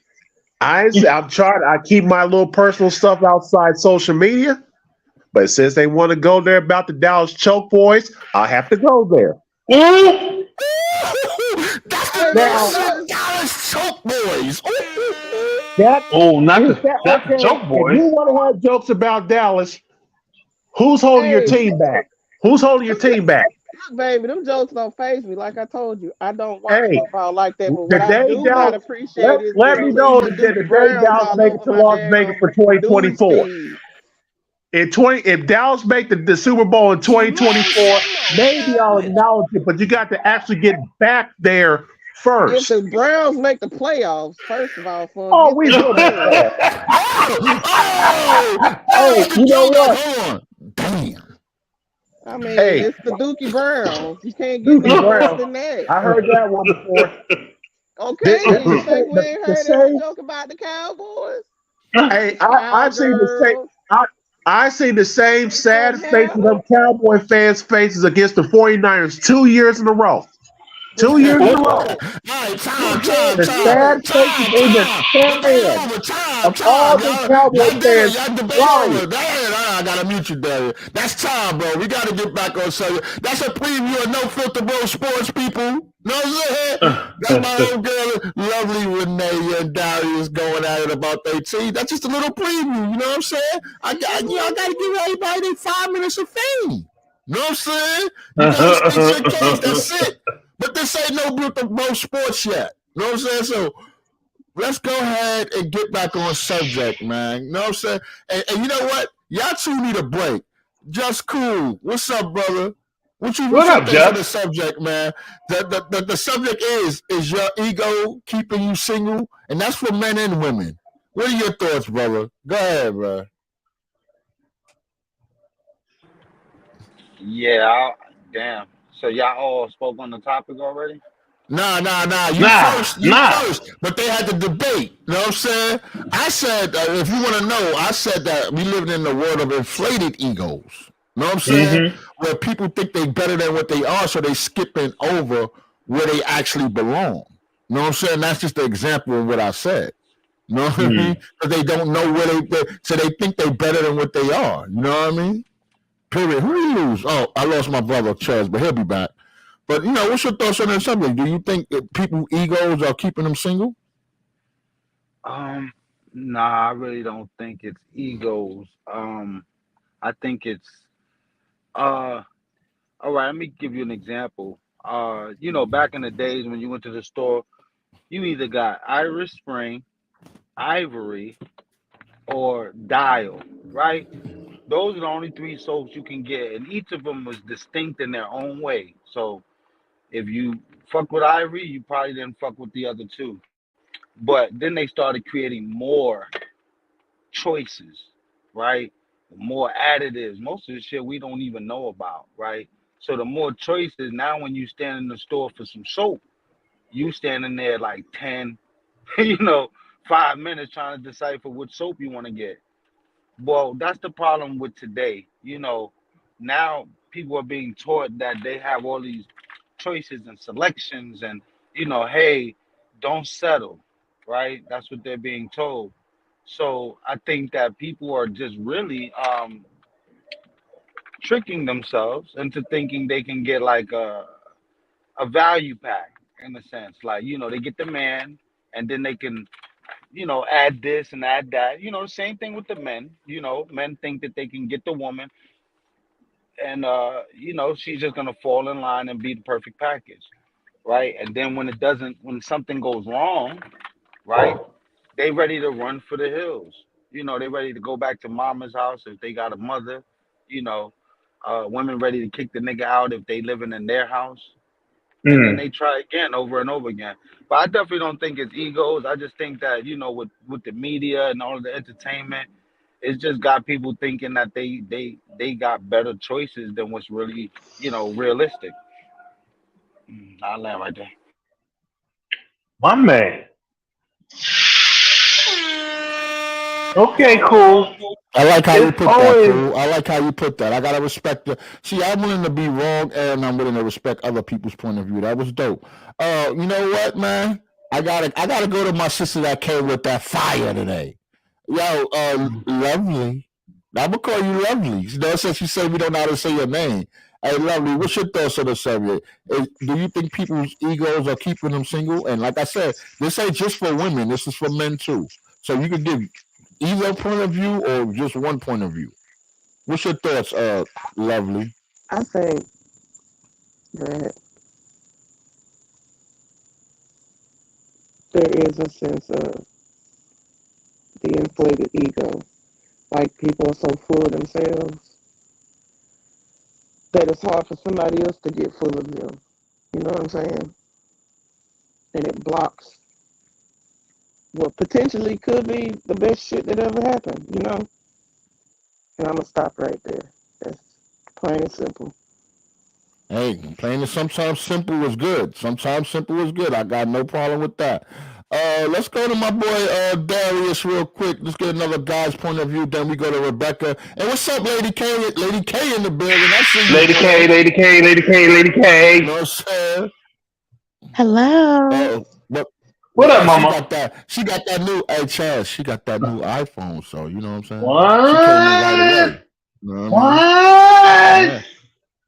I'm trying. I keep my little personal stuff outside social media, but since they want to go there about the Dallas Choke Boys, I have to go there. That's the Dallas Choke Boys. Not the Choke Boys. If you want to have jokes about Dallas, who's holding your team back? Who's holding your team back? Look, baby, them jokes don't faze me. Like I told you, I don't watch Hey, football like that. But the what I day do not Dallas, appreciate is let the me putting know the that the Dookie day Browns Dallas all make it over to my Las Vegas damn for news 2024. feed. If Dallas make the Super Bowl in 2024, maybe I'll acknowledge it. But you got to actually get back there If first. the Browns make the playoffs, first of all, for Oh, get we them will make wins. that. Hey, The you know joke what? is on. Damn. I mean, Hey, it's the Dookie Browns. You can't get Dookie no worse Brown. than that. I heard that one before. Okay, you think we ain't The heard every same. joke about the Cowboys? Hey, I've seen the same. Cowgirls, I see the same they sad couldn't faces of handle. them Cowboy fans' faces against the 49ers 2 years in a row. 2 years in a All row. right, time, Good The sad Lord. faces in the Debate stand over. Time, of all time. the Y'all Cowboy did it. fans Y'all debate crying. over. Damn, I gotta mute you, Darius. That's time, bro. We gotta get back on subject. That's a preview of No Filter Bro Sports, people. Know what I'm saying? That's my old girl, lovely Renee and Darius going at it about their team. That's just a little preview. You know what I'm saying? I gotta give everybody their 5 minutes of fame. You know what I'm saying? You gotta state your case. That's it. But this ain't No Filter Bro Sports yet. You know what I'm saying? So let's go ahead and get back on subject, man. You know what I'm saying? And you know what? Y'all two need a break. Just cool. What's up, brother? What's your up, thoughts on the Jeff? subject, man? The subject is your ego keeping you single? And that's for men and women. What are your thoughts, brother? Go ahead, bro. Yeah, damn. So y'all all spoke on the topic already? Nah. You Nah, nah. first. But they had to debate. You know what I'm saying? I said, if you want to know, I said that we live in the world of inflated egos. You know what I'm saying? Mm-hmm. Where people think they're better than what they are, so they skipping over where they actually belong. You know what I'm saying? That's just the example of what I said. You know what I mean? Because they don't know where so they think they're better than what they are. You know what I mean? Period. Who you lose? Oh, I lost my brother, Chaz, but he'll be back. But you know, what's your thoughts on that subject? Do you think that people egos are keeping them single? Um, nah, I really don't think it's egos. I think it's uh all right, let me give you an example. Back in the days when you went to the store, you either got Irish Spring, Ivory, or Dial, right? Those are the only three soaps you can get, and each of them was distinct in their own way. So if you fuck with Ivory, you probably didn't fuck with the other two. But then they started creating more choices, right? More additives. Most of the shit we don't even know about, right? So the more choices, now when you stand in the store for some soap, you standing there like 10, you know, 5 minutes trying to decipher what soap you want to get. Well, that's the problem with today. Now people are being taught that they have all these choices and selections and, hey, don't settle, right? That's what they're being told. So I think that people are just really tricking themselves into thinking they can get like a value pack in a sense. Like, they get the man and then they can, add this and add that. The same thing with the men. Men think that they can get the woman and she's just gonna fall in line and be the perfect package, right? And then when something goes wrong, right? They ready to run for the hills. They ready to go back to mama's house if they got a mother. You know, Women ready to kick the nigga out if they living in their house, and then Mm. they try again over and over again. But I definitely don't think it's egos. I just think that with the media and all of the entertainment, it's just got people thinking that they got better choices than what's really realistic. I land right there. My man. Okay, cool. I like how you It's put that, always fool. I like how you put that. I gotta respect the. See, I'm willing to be wrong, and I'm willing to respect other people's point of view. That was dope. You know what, man? I gotta go to my sister that came with that fire today. Yo, lovely. I'm gonna call you lovely. Since you said we don't know how to say your name. Hey, lovely. What's your thoughts on the subject? Do you think people's egos are keeping them single? And like I said, this ain't just for women. This is for men too. So you can give either point of view or just one point of view. What's your thoughts, lovely? I think that there is a sense of the inflated ego. Like people are so full of themselves that it's hard for somebody else to get full of them. You know what I'm saying? And it blocks what potentially could be the best shit that ever happened, you know? And I'm going to stop right there. That's plain and simple. Hey, plain and sometimes simple is good. Sometimes simple is good. I got no problem with that. Let's go to my boy Darius real quick. Let's get another guy's point of view. Then we go to Rebecca. And what's up, Lady K? Lady K in the building. I see you. Lady K, Lady K, Lady K, Lady K. You know what I'm saying? Hello. What up, mama? She got that new. Hey, Chaz, she got that new iPhone. So you know what I'm saying? What? She came in right away. You know what? Yeah.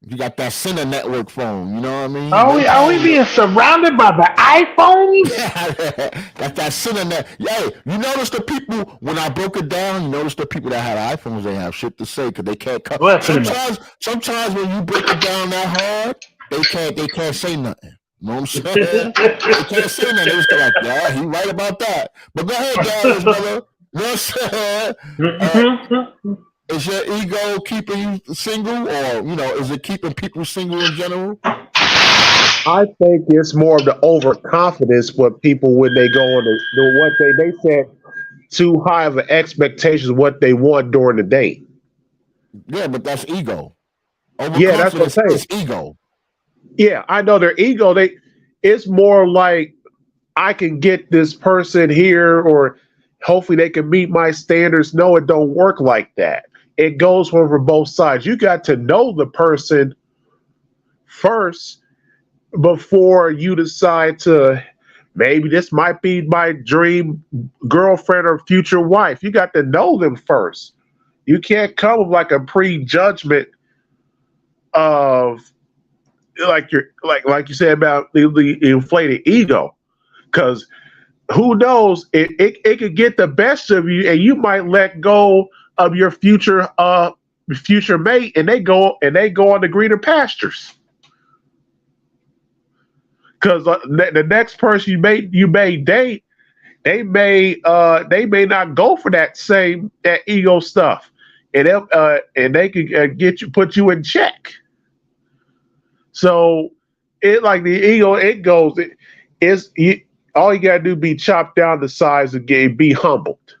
You got that Center Network phone. You know what I mean? Are we being surrounded by the iPhones? Got that Center Net. Hey, you notice the people when I broke it down. You notice the people that had iPhones. They have shit to say because they can't come. Sometimes when you break it down that hard, they can't say nothing. You know what I'm saying? They can't say nothing. They just like, yeah, he right about that. But go ahead, guys, brother. You know what I'm saying? Is your ego keeping you single, or is it keeping people single in general? I think it's more of the overconfidence with people when they go on what they set too high of an expectations of what they want during the day. Yeah, but that's ego. Yeah, that's what I'm saying. It's ego. Yeah, I know their ego. It's more like I can get this person here, or hopefully they can meet my standards. No, it don't work like that. It goes for both sides. You got to know the person first before you decide to maybe this might be my dream girlfriend or future wife. You got to know them first. You can't come with like a prejudgment of like you said about the inflated ego, because who knows, it could get the best of you and you might let go of your future mate and they go on the greener pastures. Because the next person you may date, they may not go for that ego stuff, and they could put you in check. So it like the ego, all you gotta do be chopped down the size of game, be humbled.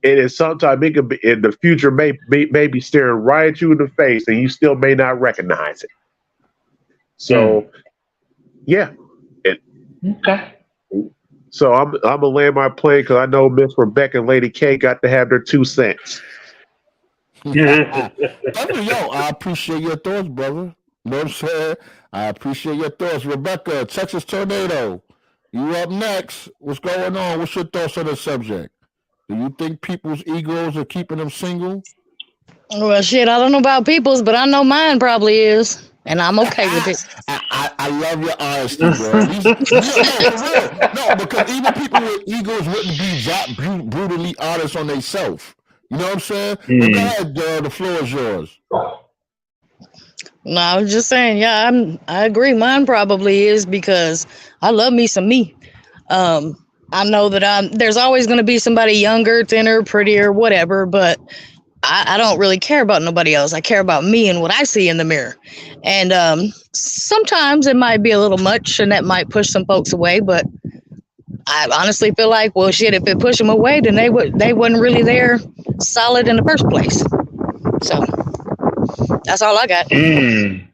It is sometimes it could be in the future may be staring right at you in the face and you still may not recognize it. So yeah. Okay. So I'm gonna land my plane because I know Miss Rebecca and Lady K got to have their 2 cents. Yo, I appreciate your thoughts, brother. You know what I'm saying? I appreciate your thoughts. Rebecca, Texas Tornado, you up next. What's going on? What's your thoughts on the subject? Do you think people's egos are keeping them single? Well, shit, I don't know about people's, but I know mine probably is. And I'm okay with it. I love your honesty, bro. No, because even people with egos wouldn't be that brutally honest on themselves. You know what I'm saying? Well, go ahead, the floor is yours. No, I was just saying, yeah, I agree. Mine probably is because I love me some me. I know that there's always going to be somebody younger, thinner, prettier, whatever, but I don't really care about nobody else. I care about me and what I see in the mirror. And sometimes it might be a little much and that might push some folks away, but I honestly feel like, well, shit, if it pushed them away, then they wasn't really there solid in the first place. So that's all I got. Okay.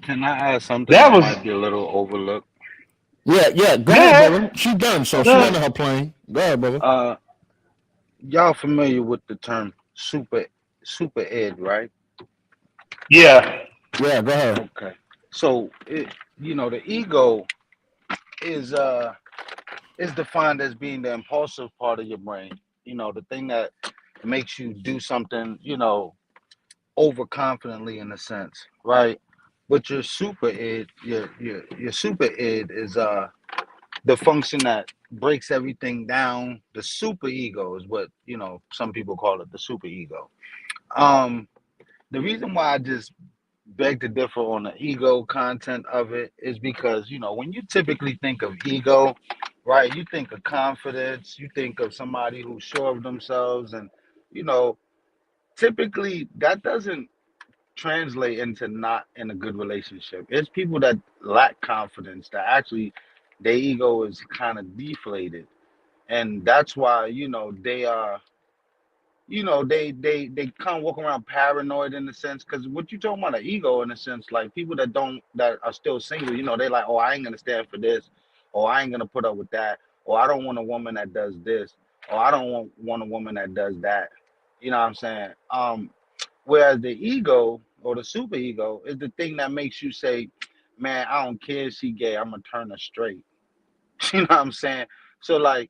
Can I add something that might be a little overlooked? Yeah. Go ahead, brother. She's done, so she's under her plane. Go ahead, brother. Y'all familiar with the term super ed, right? Yeah. Yeah, go ahead. Okay. So the ego is defined as being the impulsive part of your brain. The thing that makes you do something, overconfidently in a sense, right? But your super id, your super id is the function that breaks everything down. The super ego is what some people call it, the super ego. The reason why I just beg to differ on the ego content of it is because, when you typically think of ego, right, you think of confidence, you think of somebody who's sure of themselves, and, you know, typically that doesn't translate into not in a good relationship. It's people that lack confidence that actually their ego is kind of deflated. And that's why, they are they kind of walk around paranoid in a sense, because what you talking about, an ego in a sense, like people that are still single, they like, oh, I ain't gonna stand for this, or I ain't gonna put up with that, or I don't want a woman that does this, or I don't want a woman that does that. You know what I'm saying? Whereas the ego or the super ego is the thing that makes you say, man, I don't care if she gay, I'm gonna turn her straight. You know what I'm saying? So like,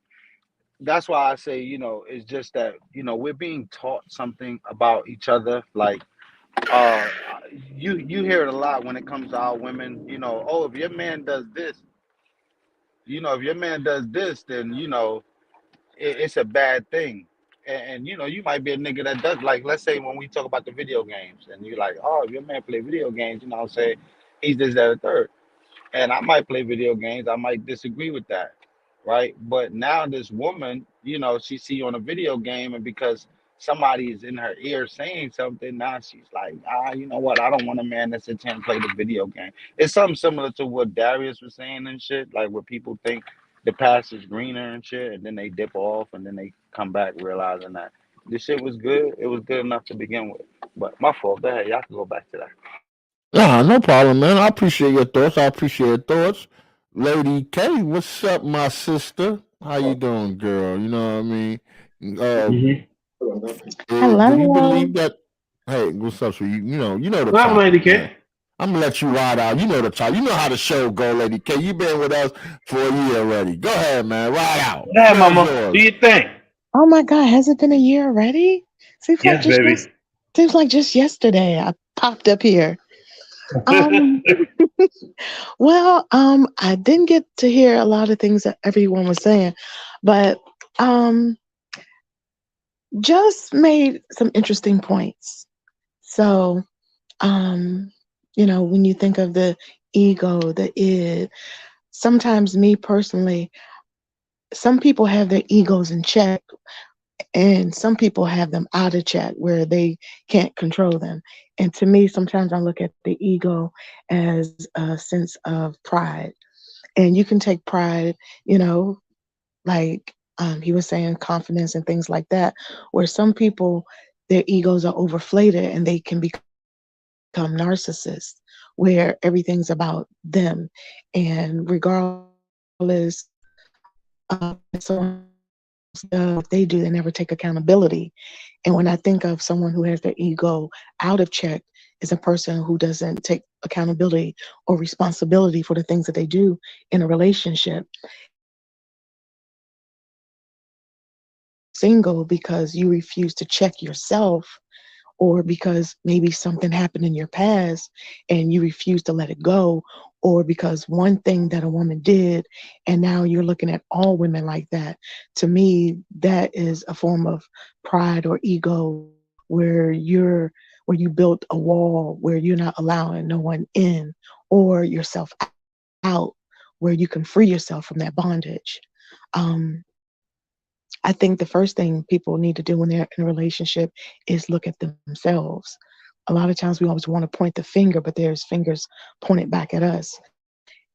that's why I say, it's just that, we're being taught something about each other. Like, uh, you hear it a lot when it comes to our women. Oh, if your man does this, then it's a bad thing. And you might be a nigga that does, like, let's say when we talk about the video games, and you're like, oh, if your man play video games, what I'm saying, he's this, that, or third. And I might play video games. I might disagree with that, right? But now this woman, she see you on a video game, and because somebody is in her ear saying something, now she's like, you know what? I don't want a man that sits here and play the video game. It's something similar to what Darius was saying and shit, like where people think the pass is greener and shit, and then they dip off, and then they come back realizing that this shit was good. It was good enough to begin with. But my fault. Go ahead. Y'all can go back to that. Nah, no problem, man. I appreciate your thoughts. I appreciate your thoughts. Lady K, what's up, my sister? How you doing, girl? You know what I mean? Mm-hmm. Do you Hello. believe that? Hey, what's up, sweetie? You know the Well, topic, Lady man. K. I'm gonna let you ride out. You know the topic. You know how the show go, Lady K. You been with us for a year already. Go ahead, man. Ride out. Yeah, Floor's Mama. yours. Do you think? Oh my God, has it been a year already? Seems like Yes, just baby. yes, seems like just yesterday I popped up here. Um, I didn't get to hear a lot of things that everyone was saying, but um, just made some interesting points. So, um, when you think of the ego, the id, sometimes me personally, some people have their egos in check and some people have them out of check where they can't control them. And to me, sometimes I look at the ego as a sense of pride. And you can take pride, like he was saying, confidence and things like that, where some people, their egos are overflated and they can become narcissists, where everything's about them. And regardless of someone what they do, they never take accountability. And when I think of someone who has their ego out of check, is a person who doesn't take accountability or responsibility for the things that they do in a relationship. Single because you refuse to check yourself, or because maybe something happened in your past and you refuse to let it go, or because one thing that a woman did and now you're looking at all women like that. To me, that is a form of pride or ego where you built a wall where you're not allowing no one in, or yourself out where you can free yourself from that bondage. Um, I think the first thing people need to do when they're in a relationship is look at themselves. A lot of times we always want to point the finger, but there's fingers pointed back at us.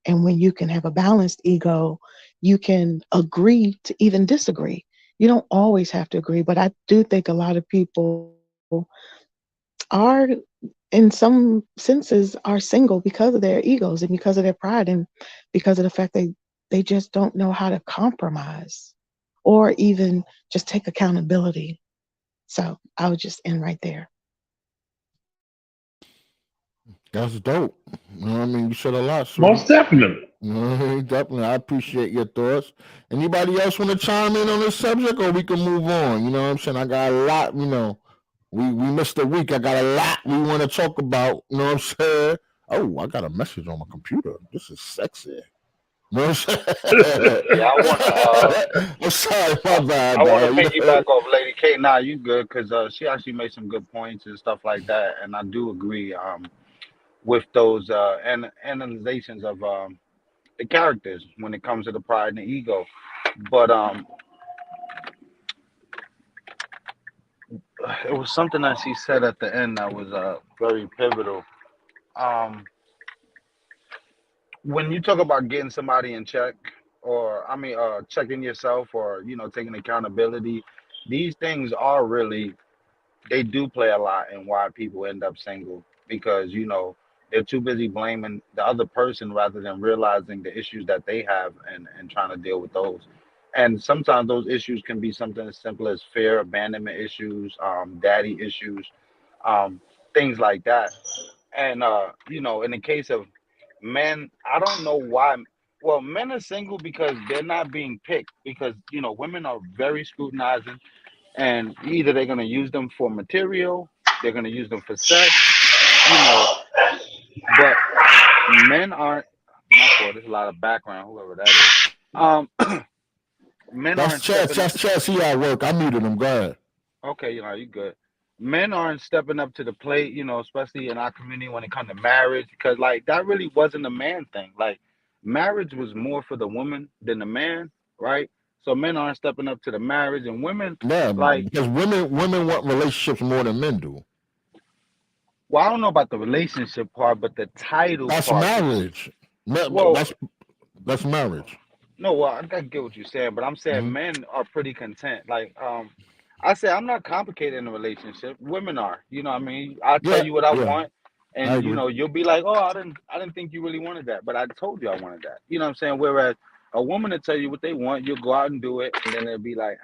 And when you can have a balanced ego, you can agree to even disagree. You don't always have to agree, but I do think a lot of people are, in some senses, are single because of their egos and because of their pride and because of the fact they just don't know how to compromise or even just take accountability. So I would just end right there. That's dope. You know what I mean? You said a lot, Most sweetie. definitely. Definitely. I appreciate your thoughts. Anybody else want to chime in on this subject, or we can move on? You know what I'm saying? I got a lot, we missed a week. I got a lot we want to talk about. You know what I'm saying? Oh, I got a message on my computer. This is sexy. know what I'm saying? Yeah, I wanna I'm sorry, my bad, I want to dog. You know? piggyback off Lady K. Nah, you good? Cause she actually made some good points and stuff like that, and I do agree with those analyzations of the characters when it comes to the pride and the ego. But it was something that she said at the end that was very pivotal. Um, when you talk about getting somebody in check, or I mean, checking yourself, or taking accountability, these things are really they do play a lot in why people end up single because they're too busy blaming the other person rather than realizing the issues that they have and trying to deal with those. And sometimes those issues can be something as simple as fear, abandonment issues, daddy issues, um, things like that. And in the case of men, I don't know why. Well, men are single because they're not being picked because women are very scrutinizing, and either they're gonna use them for material, they're gonna use them for sex, you know. But men aren't. My fault. There's a lot of background, whoever that is. Um, men That's aren't Chess. stepping up. That's Chess. He at work. I muted him. Go ahead. Okay, you good. Men aren't stepping up to the plate, especially in our community when it comes to marriage, because like that really wasn't a man thing. Like marriage was more for the woman than the man, right? So men aren't stepping up to the marriage, and women Yeah, like, because women want relationships more than men do. well, I don't know about the relationship part, but the title That's part. marriage. Well, That's marriage. no, well, I get what you're saying, but I'm saying Mhm. men are pretty content. Like, I say I'm not complicated in a relationship. Women are, what I mean. I tell Yeah, you what I yeah, want, I and agree. you'll be like, oh, I didn't think you really wanted that, but I told you I wanted that. You know what I'm saying? Whereas a woman will tell you what they want, you'll go out and do it, and then they'll be like,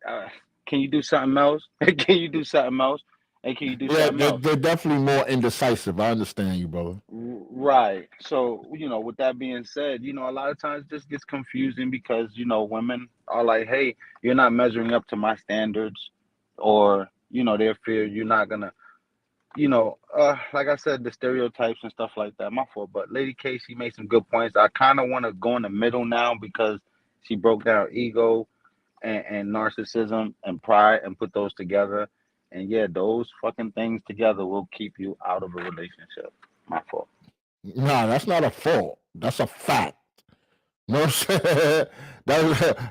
uh, can you do something else? Can you do something else? And can you do Yeah, something else? they're definitely more indecisive. I understand you, brother. Right. So, with that being said, a lot of times this gets confusing because, women are like, hey, you're not measuring up to my standards, or, they fear you're not gonna, like I said, the stereotypes and stuff like that. My fault. But Lady K, she made some good points. I kind of want to go in the middle now because she broke down ego and narcissism and pride and put those together. And yeah, those fucking things together will keep you out of a relationship. My fault. Nah, that's not a fault. That's a fact. You know what I'm saying?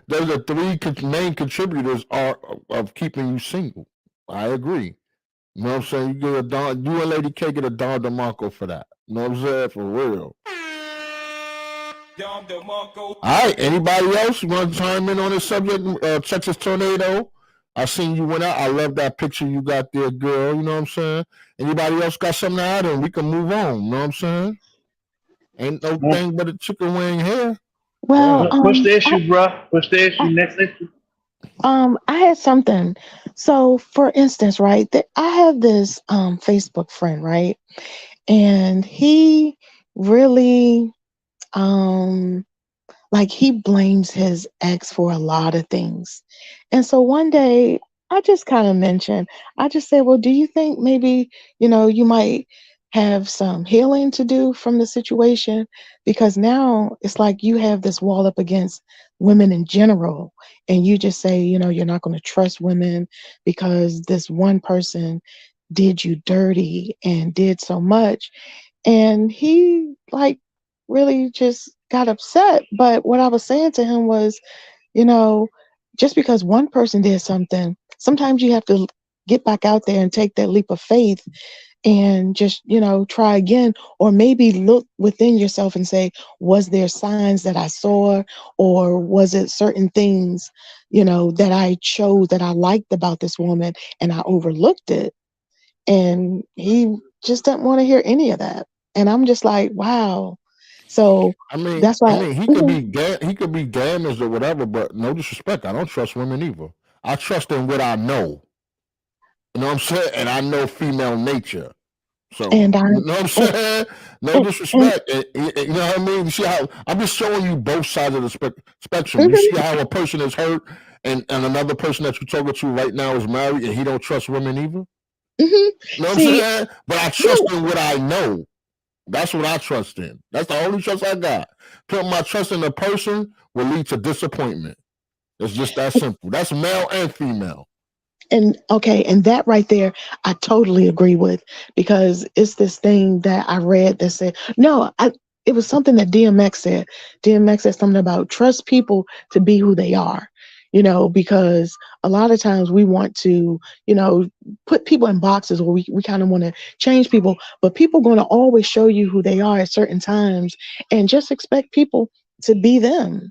Those are three main contributors of keeping you single. I agree. You know what I'm saying? You get you and Lady K get a Don DeMarco for that. You know what I'm saying? For real. All right. Anybody else want to chime in on this subject? Texas tornado. I seen you went out. I love that picture you got there, girl. You know what I'm saying? Anybody else got something to add, and we can move on. You know what I'm saying? Ain't no thing but a chicken wing here. Well, What's the issue, bro? What's the issue? Next issue. I had something. So, for instance, right, I have this Facebook friend, right, and he really like he blames his ex for a lot of things. And so one day I just kind of mentioned, I just said, well, do you think maybe, you might have some healing to do from the situation? Because now it's like you have this wall up against women in general. And you just say, you're not going to trust women because this one person did you dirty and did so much. And he like really just got upset. But what I was saying to him was, you know, just because one person did something, sometimes you have to get back out there and take that leap of faith and just, try again, or maybe look within yourself and say, was there signs that I saw, or was it certain things, that I chose that I liked about this woman and I overlooked it? And he just didn't want to hear any of that. And I'm just like, wow. So that's why. He could be damaged or whatever, but no disrespect. I don't trust women either. I trust in what I know. You know what I'm saying? And I know female nature. So you know what I'm saying? No disrespect. You know what I mean? You see how I'm just showing you both sides of the spectrum. You see how a person is hurt and another person that you're talking to right now is married and he don't trust women either? You know what I'm saying? But I trust in what I know. That's what I trust in. That's the only trust I got. Putting my trust in a person will lead to disappointment. It's just that simple. That's male and female. And okay, and that right there, I totally agree with, because it's this thing that I read that said, no, it was something that DMX said. DMX said something about trust people to be who they are, because a lot of times we want to, put people in boxes, or we kind of want to change people, but people are going to always show you who they are at certain times, and just expect people to be them,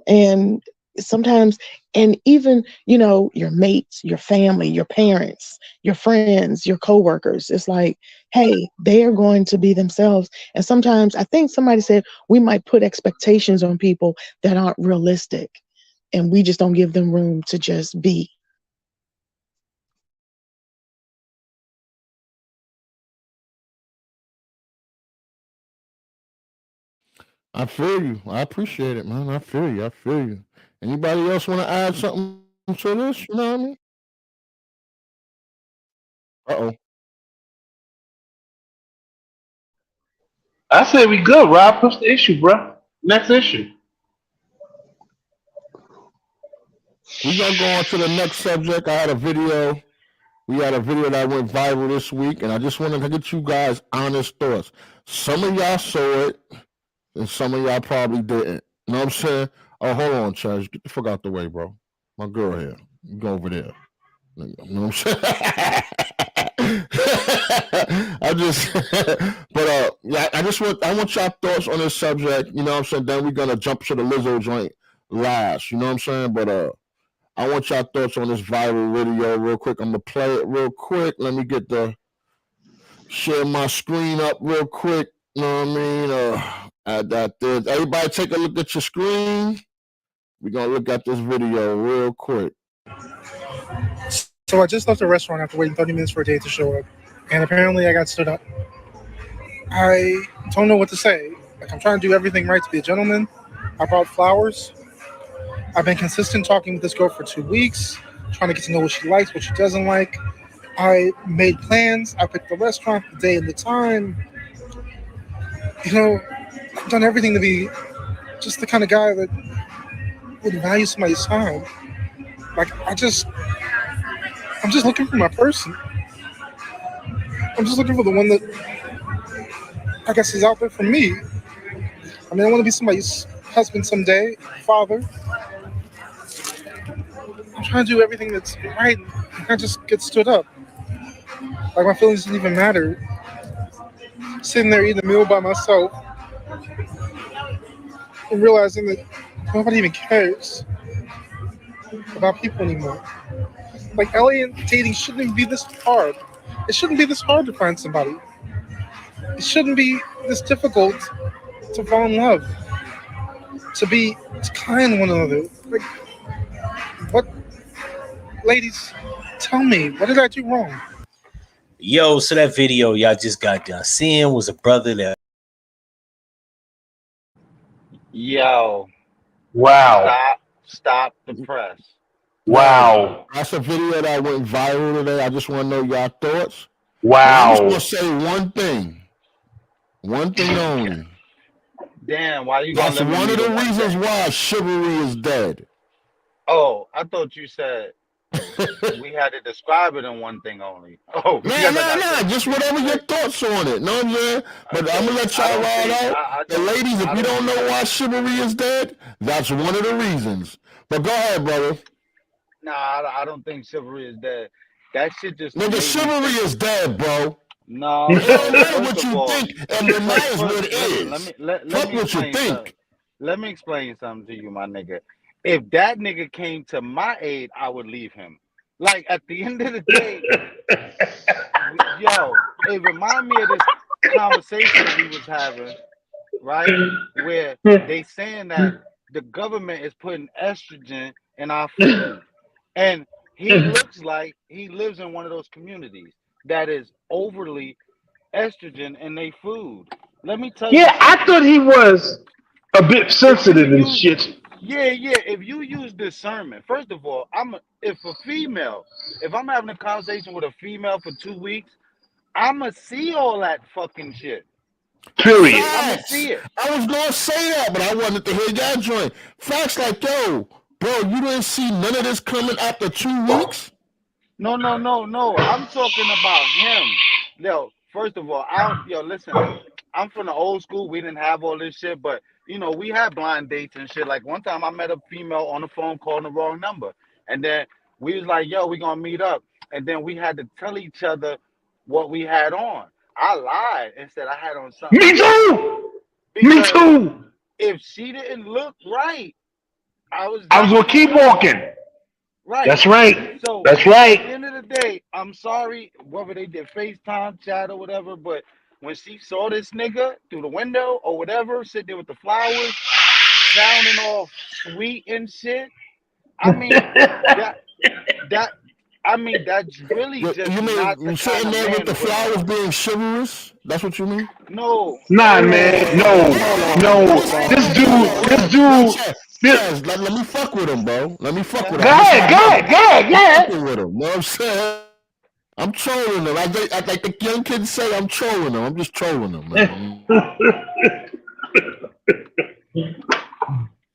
and sometimes, and even, your mates, your family, your parents, your friends, your coworkers, it's like, hey, they are going to be themselves. And sometimes I think somebody said we might put expectations on people that aren't realistic, and we just don't give them room to just be. I feel you. I appreciate it, man. I feel you. I feel you. Anybody else want to add something to this? You know what I mean? Uh-oh. I say we good, Rob. Push the issue, bro. Next issue. We're going to go on to the next subject. I had a video. We had a video that went viral this week, and I just wanted to get you guys honest thoughts. Some of y'all saw it, and some of y'all probably didn't. You know what I'm saying? Oh, hold on, Charles. Get the fuck out the way, bro. My girl here. You go over there. You know what I'm saying? I just, but yeah, I want y'all thoughts on this subject. You know what I'm saying? Then we're gonna jump to the Lizzo joint last. You know what I'm saying? But I want y'all thoughts on this viral video real quick. I'm gonna play it real quick. Let me share my screen up real quick. You know what I mean? Add that there. Everybody take a look at your screen. We're gonna look at this video real quick. So I just left the restaurant after waiting 30 minutes for a date to show up, and apparently I got stood up. I don't know what to say. Like, I'm trying to do everything right to be a gentleman. I brought flowers. I've been consistent talking with this girl for 2 weeks, trying to get to know what she likes, what she doesn't like. I made plans. I picked the restaurant, the day and the time. I've done everything to be just the kind of guy that would value somebody's time. Like, I'm just looking for my person. I'm just looking for the one that I guess is out there for me. I mean, I want to be somebody's husband someday, father. I'm trying to do everything that's right. I just get stood up. Like, my feelings didn't even matter. Sitting there eating a meal by myself and realizing that nobody even cares about people anymore. Like, alien dating shouldn't even be this hard. It shouldn't be this hard to find somebody. It shouldn't be this difficult to fall in love, to be kind to one another. Like, what, ladies, tell me, what did I do wrong? Yo, so that video y'all just got done seeing was a brother that. Yo. Wow. Stop the press. Wow. That's a video that went viral today. I just want to know y'all thoughts. Wow. I'm just going to say one thing. One thing only. Damn, why you gonna That's one of the reasons why chivalry is dead. Oh, I thought you said we had to describe it in one thing only. Oh, nah. Just whatever your thoughts on it. Know what I'm saying? But I'm gonna let y'all ride out. The ladies, if you don't know why chivalry is dead, that's one of the reasons. But go ahead, brother. Nah, I don't think chivalry is dead. That shit just. Nigga, chivalry is dead, bro. No, it don't matter what you think, and it matters what it is. Let me what you think. Let me explain something to you, my nigga. If that nigga came to my aid, I would leave him. Like, at the end of the day, yo, it remind me of this conversation we was having, right? Where they saying that the government is putting estrogen in our food, and he looks like he lives in one of those communities that is overly estrogen in their food. Let me tell you. Yeah, I thought he was a bit sensitive and shit. Yeah. If you use discernment, first of all, if I'm having a conversation with a female for 2 weeks, I'ma see all that fucking shit. Period. I'ma Facts. see it. I was gonna say that, but I wanted to hear y'all join. Facts like, yo, bro, you didn't see none of this coming after 2 weeks? No. I'm talking about him. Yo, first of all, listen. I'm from the old school. We didn't have all this shit, but we had blind dates and shit. Like one time, I met a female on the phone calling the wrong number, and then we was like, "Yo, we gonna meet up," and then we had to tell each other what we had on. I lied and said I had on something. Me too. Me Because too. if she didn't look right, I was gonna keep walking. right. That's right. So That's at the right. end of the day, I'm sorry whether they did FaceTime, chat, or whatever, but when she saw this nigga through the window or whatever, sitting there with the flowers, sounding all sweet and shit, I mean that's really You just you not mean the you kind sitting of there man with the for me. flowers being chivalrous? That's what you mean? No, Nah, no, man. no, No. no, No. no, This no, dude. no. This Yo, dude. Chaz, let me fuck with him, bro. Let me fuck with Go him. This ahead. my Go brother. ahead. Go ahead. Go I'm ahead. fucking with him. You know what I'm saying? I'm trolling him. I like the young kids say, I'm trolling him. I'm just trolling him, man.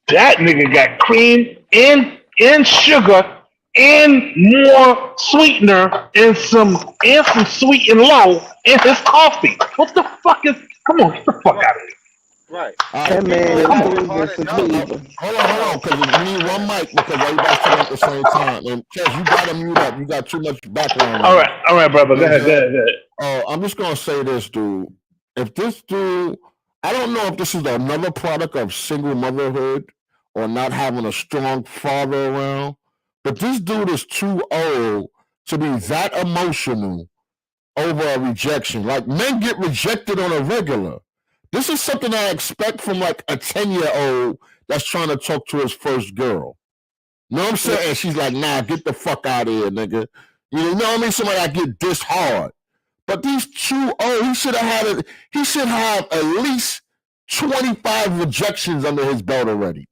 That nigga got cream and sugar and more sweetener and some sweet and low in his coffee. What the fuck is? Come on, get the fuck out of here. Right. All That right. man Come on. is moving sativa. Hold on, because we need one mic because everybody's talking at the same time. And Chaz, you gotta mute up. You got too much background All noise. right, brother. You Go know what I'm ahead. Go saying? ahead. Go ahead. Oh, I'm just gonna say this, dude. If this dude, I don't know if this is another product of single motherhood or not having a strong father around, but this dude is too old to be that emotional over a rejection. Like men get rejected on a regular. This is something I expect from like a 10-year-old that's trying to talk to his first girl. You know what I'm saying? And she's like, nah, get the fuck out of here, nigga. You know what I mean? Somebody that get this hard. But these too old, he should have at least 25 rejections under his belt already.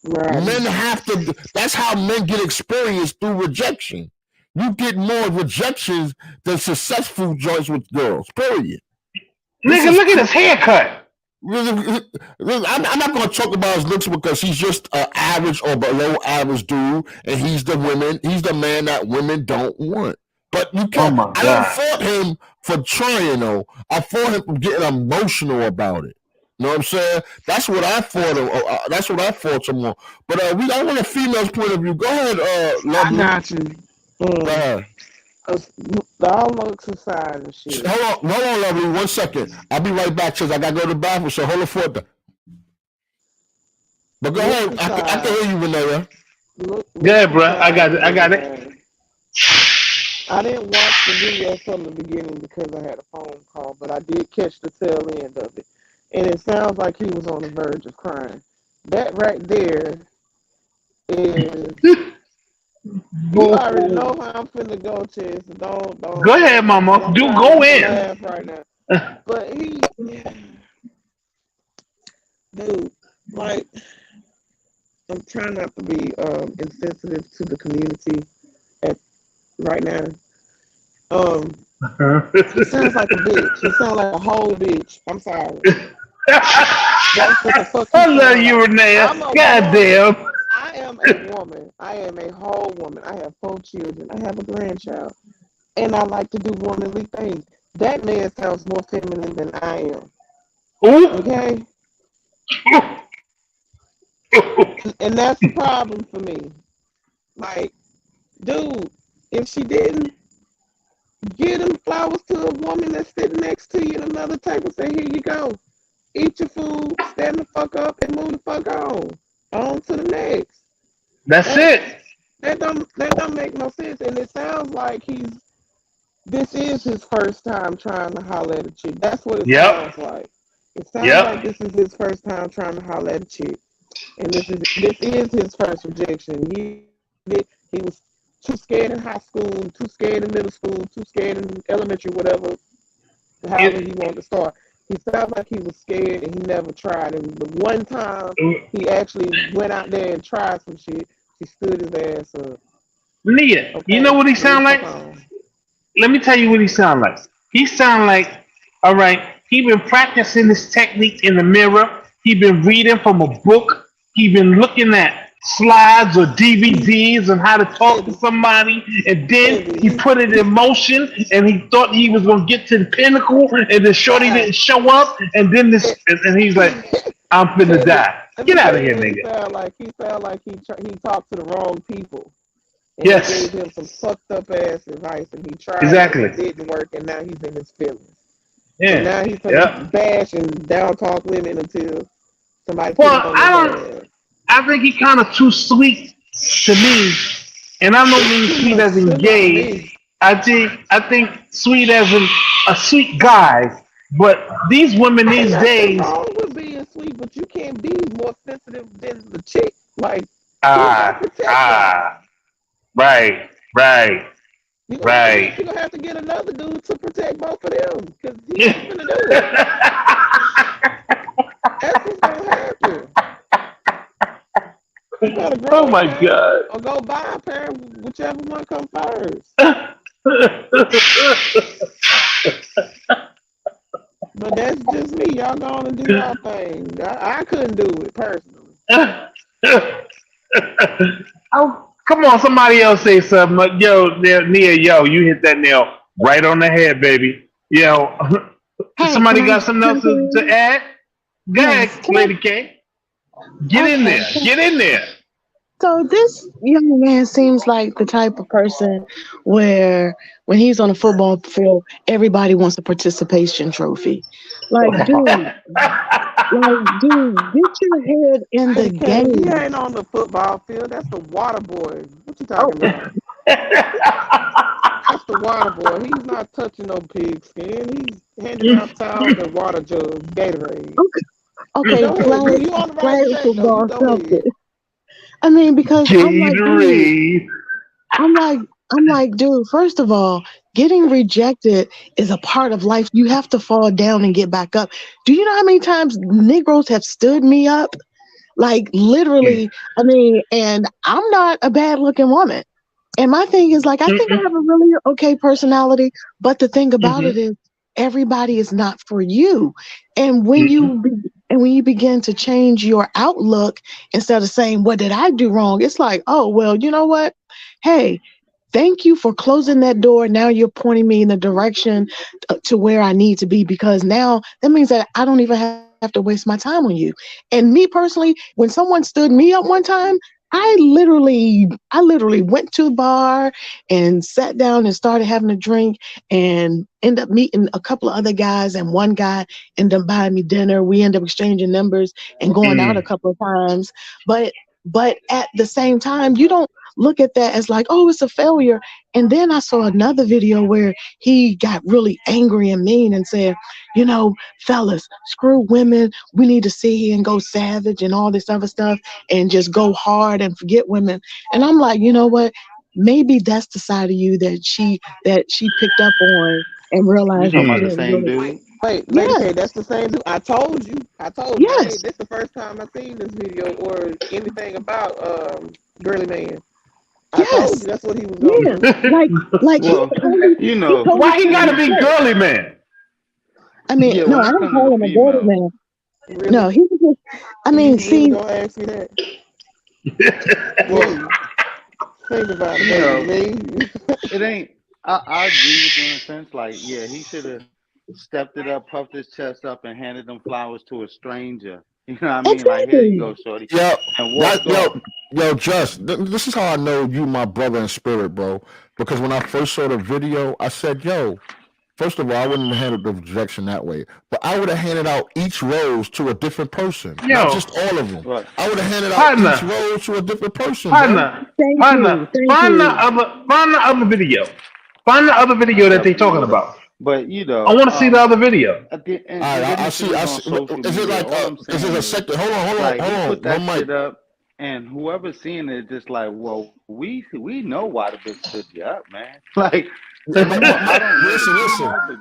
Right. Men have to, that's how men get experience through rejection. You get more rejections than successful joints with girls, period. Nigga, look at his haircut. I'm not going to talk about his looks because he's just an average or below average dude, and he's the man that women don't want. But you can't. Oh my I don't God. fault him for trying though. I fault him for getting emotional about it. You know what I'm saying? That's what I fought him. That's what I fought him on. But I want a female's point of view. Go ahead, I Lovely. got you. Go ahead. All looks aside and shit. Hold on, Lovely. 1 second. I'll be right back because I gotta go to the bathroom. So hold it for that. But go ahead. I can hear you, Renee. Go ahead, bro. I got it. I didn't watch the video from the beginning because I had a phone call, but I did catch the tail end of it. And it sounds like he was on the verge of crying. That right there is... You already know how I'm finna go, Chase. Don't. Go ahead, mama. Go in. Laugh right now. But dude, like, I'm trying not to be insensitive to the community right now. He sounds like a bitch. He sounds like a whole bitch. I'm sorry. That's what the fuck I love you, Renee. Goddamn. I am a woman. I am a whole woman. I have 4 children. I have a grandchild. And I like to do womanly things. That man sounds more feminine than I am. Ooh. Okay? And that's the problem for me. Like, dude, if she didn't, give them flowers to a woman that's sitting next to you at another table. Say, here you go. Eat your food, stand the fuck up, and move the fuck on. On to the next. That's it. That don't make no sense. And it sounds like this is his first time trying to holler at a chick. That's what it sounds like. It sounds like this is his first time trying to holler at a chick. And this is his first rejection. He was too scared in high school, too scared in middle school, too scared in elementary, whatever, however he wanted to start. He sounds like he was scared and he never tried. And the one time he actually went out there and tried some shit, he stood his ass up. Nia, Okay, you know what he sound like? Let me tell you what he sound like. He sound like, all right, He been practicing this technique in the mirror. He been reading from a book. He been looking at slides or DVDs on how to talk to somebody, and then he put it in motion, and he thought he was gonna get to the pinnacle, and then Shorty didn't show up, and then this, and he's like, "I'm finna die. Get out of here, nigga." He sound like he talked to the wrong people. And Yes. he gave him some fucked up ass advice, and he tried Exactly. it, it didn't work, and now he's in his feelings. Yeah. And now he's gonna bash and down talk women until somebody. Well, I think he kind of too sweet to me, and I don't mean sweet as in gay. I think sweet as in a sweet guy. But these women these days. Nothing wrong with being sweet, but you can't be more sensitive than the chick. Like Right. You're gonna have to get another dude to protect both of them, because he's not gonna do it. That's what's gonna happen. You gotta grow Oh my God. or go buy a pair, whichever one comes first. But that's just me. Y'all go on and do y'all thing. I couldn't do it personally. Oh, come on, somebody else say something. Yo, Nia, you hit that nail right on the head, baby. Yo, somebody got something else to add? Go ahead, Lady K. Get in there. Get in there. So this young man seems like the type of person where when he's on a football field, everybody wants a participation trophy. Like, dude, get your head in the game. He ain't on the football field. That's the water boy. What you talking about? That's the water boy. He's not touching no pig skin. He's handing out towels and water jugs, Gatorade. Okay, flag football something. I mean, because I'm like, dude, first of all, getting rejected is a part of life. You have to fall down and get back up. Do you know how many times Negroes have stood me up? Like, literally, I mean, and I'm not a bad looking woman. And my thing is, like, I think I have a really okay personality, but the thing about it is everybody is not for you. And when you begin to change your outlook, instead of saying, what did I do wrong? It's like, oh, well, you know what? Hey, thank you for closing that door. Now you're pointing me in the direction to where I need to be, because now that means that I don't even have to waste my time on you. And me personally, when someone stood me up one time, I literally went to the bar and sat down and started having a drink and ended up meeting a couple of other guys, and one guy ended up buying me dinner. We ended up exchanging numbers and going out a couple of times. But at the same time, you don't look at that as like, oh, it's a failure. And then I saw another video where he got really angry and mean and said, you know, fellas, screw women. We need to sit here and go savage and all this other stuff and just go hard and forget women. And I'm like, you know what? Maybe that's the side of you that she picked up on and realized. You talking about the same dude? Wait, okay, that's the same dude. I told you. Yes. Hey, this is the first time I've seen this video or anything about Girly Man. I told you that's what he was doing. Like well, you know, why he gotta be Girly Man? I mean, no, I don't call him a Girly Man. Really? No, he was just. I mean, see. Don't ask me that. Well, think about it. It ain't. I agree with you in a sense. Like, yeah, he should have stepped it up, puffed his chest up, and handed them flowers to a stranger. You know what I mean? Exactly. Like, here you go, shorty. Yo, Just, this is how I know you my brother in spirit, bro. Because when I first saw the video, I said, yo, first of all, I wouldn't have handled the rejection that way. But I would have handed out each rose to a different person. Not just all of them. Right. I would have handed out each rose to a different person. Find the other video. Find the other video that they're talking about. But you know, I want to see the other video. I see. Is it like? Is it a second? Hold on. Put that shit up, and whoever's seeing it, just like, well, we know why the bitch put you up, man. Like, listen.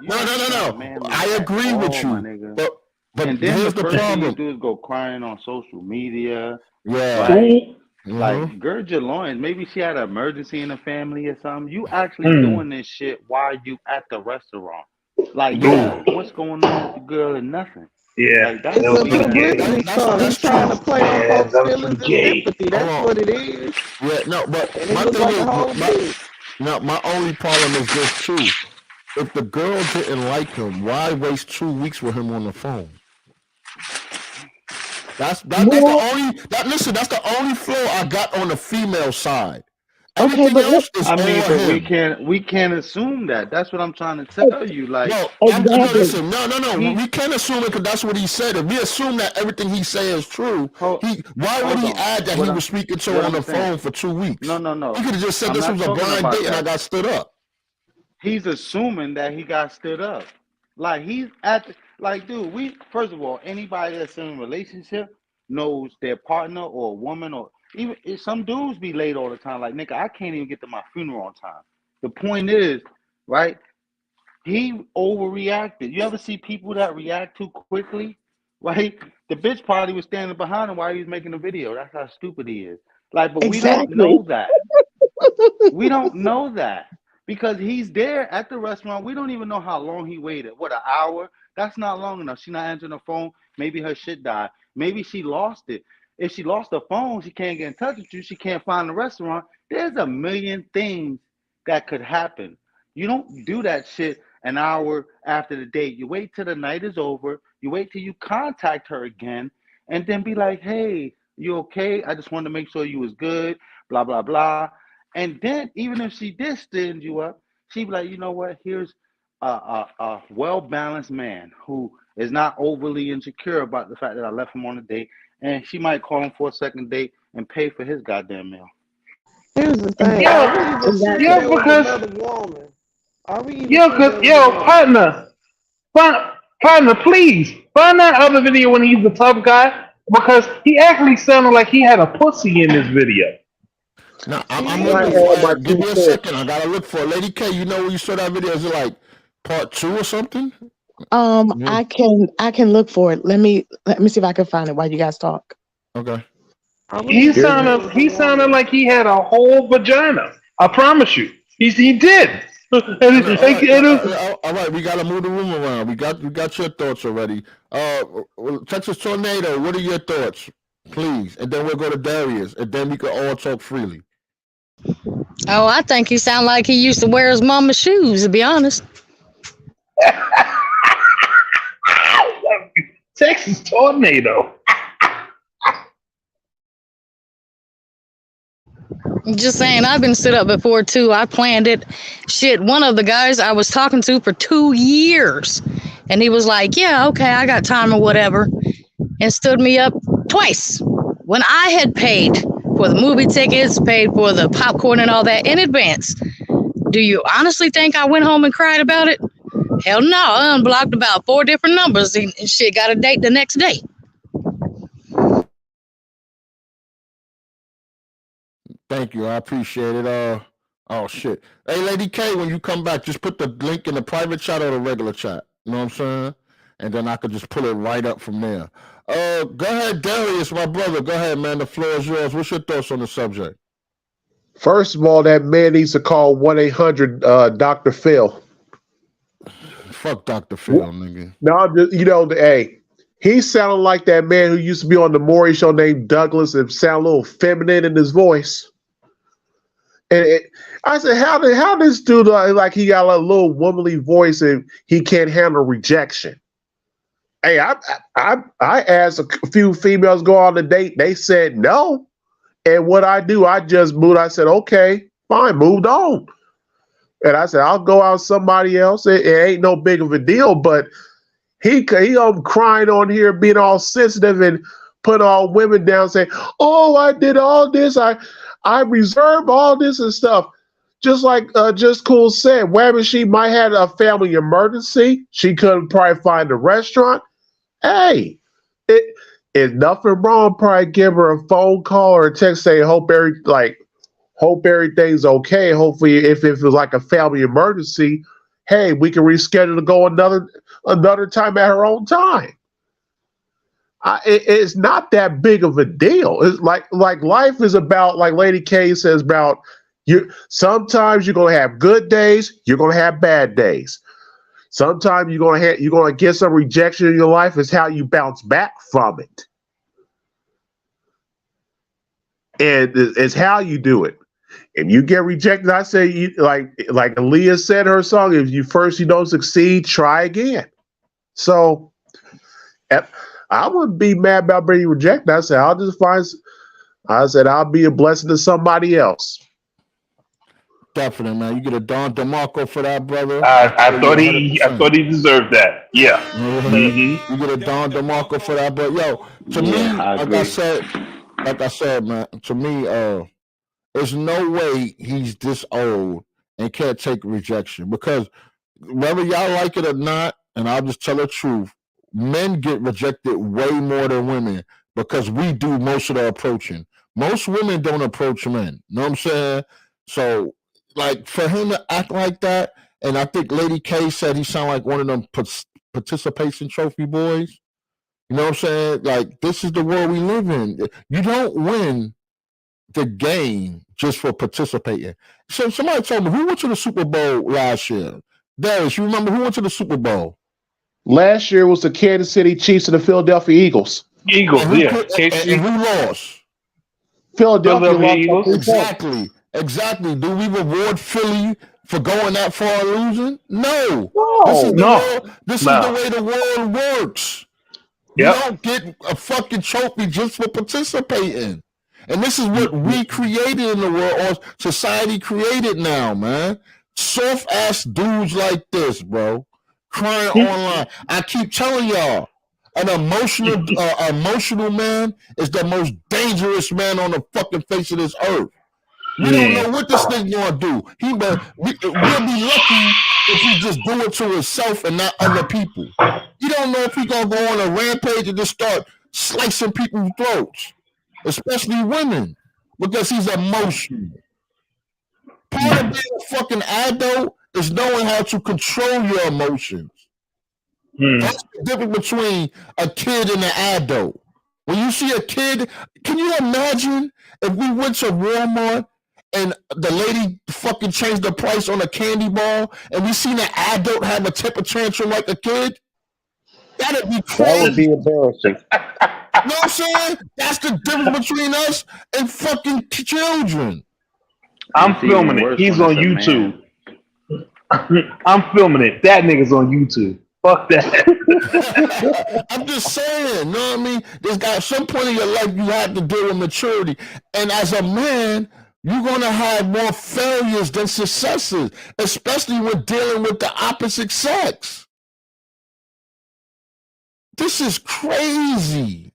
No. Man, I agree with you, but and then here's the the first thing you problem. do is go crying on social media. Yeah. Like, gird your loins. Maybe she had an emergency in the family or something. You actually doing this shit while you at the restaurant. Like, yeah, what's going on with the girl and nothing. Yeah, Like, that's It's that a was what some we gay. publicity stunt. He's trying to play on Yeah, folks' that was feelings some and gay. sympathy. That's what it is. Yeah, no, but And it my looks thing like is, a whole bit. my only problem is this too. If the girl didn't like him, why waste 2 weeks with him on the phone? That's the only that's the only flaw I got on the female side. Everything else is I mean, all but him. we can't assume that. That's what I'm trying to tell you. Like, No, listen, no. We can't assume it because that's what he said. If we assume that everything he said is true, why would he add that he was speaking to her on the phone for 2 weeks? No. He could have just said I'm this not was a talking blind about date and I that. got stood up. He's assuming that he got stood up. Like, he's like, dude, first of all, anybody that's in a relationship knows their partner or a woman, or even if some dudes be late all the time. Like, nigga, I can't even get to my funeral on time. The point is, right? He overreacted. You ever see people that react too quickly? Right? The bitch probably was standing behind him while he was making the video. That's how stupid he is. Like, but we don't know that. We don't know that. Because he's there at the restaurant. We don't even know how long he waited. What, an hour? That's not long enough. She's not answering her phone. Maybe her shit died. Maybe she lost it. If she lost her phone, she can't get in touch with you. She can't find the restaurant. There's a million things that could happen. You don't do that shit an hour after the date. You wait till the night is over. You wait till you contact her again and then be like, hey, you okay? I just wanted to make sure you was good, blah, blah, blah. And then even if she did stand you up, she'd be like, you know what? Here's a well-balanced man who is not overly insecure about the fact that I left him on a date. And she might call him for a second date and pay for his goddamn meal. Here's the thing. Partner, please find that other video when he's the tough guy, because he actually sounded like he had a pussy in this video. No, I'm looking for it. Give me a second. I gotta look for it. Lady K, you know where you saw that video? Is it like part 2 or something? I can look for it. Let me see if I can find it while you guys talk. Okay. He sounded like he had a whole vagina. I promise you, he did. All right, we gotta move the room around. We got your thoughts already. Texas Tornado, what are your thoughts, please? And then we'll go to Darius, and then we can all talk freely. Oh, I think he sound like he used to wear his mama's shoes, to be honest. Texas Tornado. Just saying, I've been stood up before too. I planned it. Shit, one of the guys I was talking to for 2 years, and he was like, yeah, okay, I got time or whatever, and stood me up twice when I had paid for the movie tickets, paid for the popcorn and all that in advance. Do you honestly think I went home and cried about it? Hell no, I unblocked about 4 different numbers and shit, got a date the next day. Thank you. I appreciate it. Oh shit. Hey, Lady K, when you come back, just put the link in the private chat or the regular chat. You know what I'm saying? And then I could just pull it right up from there. Go ahead, Darius, my brother. Go ahead, man. The floor is yours. What's your thoughts on the subject? First of all, that man needs to call 1-800 Dr. Phil. Fuck Dr. Phil, nigga. No, hey, he sounded like that man who used to be on the Maury show named Douglas and sound a little feminine in his voice. And I said, how this dude like he got a little womanly voice and he can't handle rejection? Hey, I asked a few females go on a date. They said no. And what I do, I just moved. I said, okay, fine, moved on. And I said, I'll go out with somebody else. It ain't no big of a deal. But he crying on here, being all sensitive and putting all women down, saying, oh, I did all this. I reserved all this and stuff. Just like Just Cool said, whether she might have a family emergency, she couldn't probably find a restaurant. Hey, it's nothing wrong. Probably give her a phone call or a text saying, hope everything's okay. Hopefully, if it was like a family emergency, hey, we can reschedule to go another time at her own time. It's not that big of a deal. It's like life is about, like Lady K says, about you. Sometimes you're gonna have good days, you're gonna have bad days. Sometimes you're gonna get some rejection in your life. It's how you bounce back from it, and it's how you do it. If you get rejected, I say, like Aaliyah said in her song, if you don't succeed, try again. So I wouldn't be mad about being rejected. I said I'll be a blessing to somebody else. Definitely, man. You get a Don DeMarco for that, brother. I thought he deserved that. Yeah. You get a Don DeMarco for that, but yo, to me, like I said, man, to me, there's no way he's this old and can't take rejection, because whether y'all like it or not, and I'll just tell the truth, men get rejected way more than women because we do most of the approaching. Most women don't approach men. Know what I'm saying? So, like, for him to act like that, and I think Lady K said he sounded like one of them participation trophy boys. You know what I'm saying? Like, this is the world we live in. You don't win the game just for participating. So somebody told me, who went to the Super Bowl last year? Darius, you remember who went to the Super Bowl? Last year was the Kansas City Chiefs and the Philadelphia Eagles. And who lost? Philadelphia Eagles. Exactly. Do we reward Philly for going that far and losing? No. This is the way the world works. You don't get a fucking trophy just for participating. And this is what we created in the world, or society created now, man. Soft ass dudes like this, bro, crying online. I keep telling y'all, an emotional man is the most dangerous man on the fucking face of this earth. We don't know what this thing gonna do. We'll be lucky if he just do it to himself and not other people. You don't know if he gonna go on a rampage and just start slicing people's throats, especially women, because he's emotional. Part of being a fucking adult is knowing how to control your emotions. That's the difference between a kid and an adult. When you see a kid, can you imagine if we went to Walmart and the lady fucking changed the price on a candy bar and we seen an adult have a temper tantrum like a kid? That'd be crazy. That would be embarrassing. You know what I'm saying? That's the difference between us and fucking children. I'm filming it. He's on YouTube. I'm filming it. That nigga's on YouTube. Fuck that. I'm just saying, you know what I mean? There's got some point in your life you have to deal with maturity. And as a man, you're going to have more failures than successes, especially when dealing with the opposite sex. This is crazy.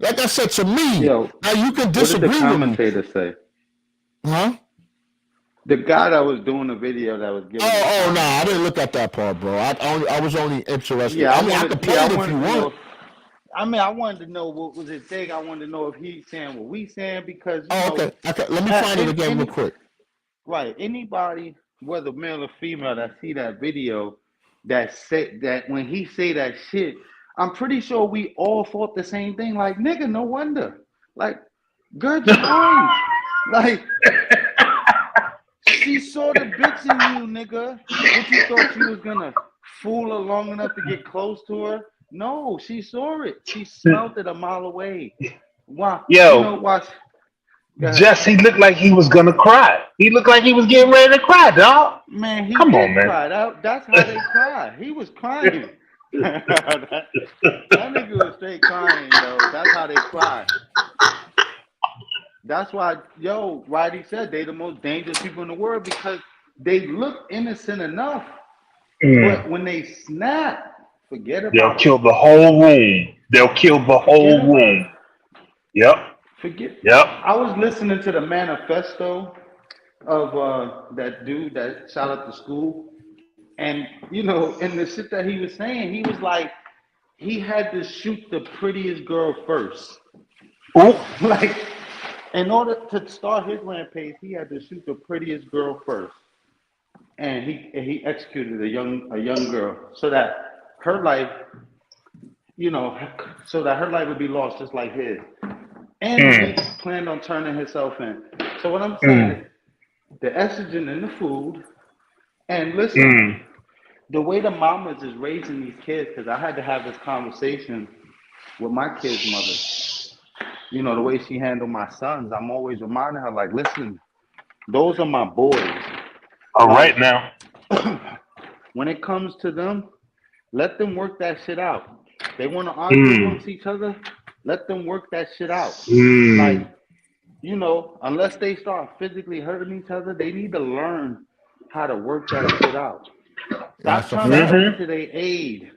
Like I said, to me, now you can disagree with me. What did the commentator say? Huh? The guy that was doing the video that was giving. Oh no, I didn't look at that part, bro. I was only interested. Yeah, I could play it if you want. I wanted to know what was his thing. I wanted to know if he's saying what we saying, because okay. Let me find it again real quick. Right. Anybody, whether male or female, that see that video, that say that when he say that shit, I'm pretty sure we all thought the same thing. Like, nigga, no wonder. Like, gird your loins. Like, she saw the bitch in you, nigga. What, you thought you was gonna fool her long enough to get close to her? No, she saw it. She smelled it a mile away. Wow. Yo, Jesse looked like he was gonna cry. He looked like he was getting ready to cry, dog. Man, he Come did on, man. cry. That's how they cry. He was crying. that nigga was straight crying, yo. That's how they cry. That's why, Roddy said they the most dangerous people in the world, because they look innocent enough, but when they snap, forget about it. They'll kill the whole room. They'll kill the whole room. Yep. I was listening to the manifesto of that dude that shot up the school, and in the shit that he was saying, he was like, he had to shoot the prettiest girl first. Like, in order to start his rampage, he had to shoot the prettiest girl first, and he executed a young girl so that her life, would be lost just like his. And he planned on turning himself in. So what I'm saying is, the estrogen in the food, and listen, the way the mamas is raising these kids, because I had to have this conversation with my kid's mother. You know, the way she handled my sons, I'm always reminding her, like, listen, those are my boys. All right Like, now. when it comes to them, let them work that shit out. They want to argue amongst each other, let them work that shit out. Like, you know, unless they start physically hurting each other, they need to learn how to work that shit out. Stop That's a trying to fact. run to their aid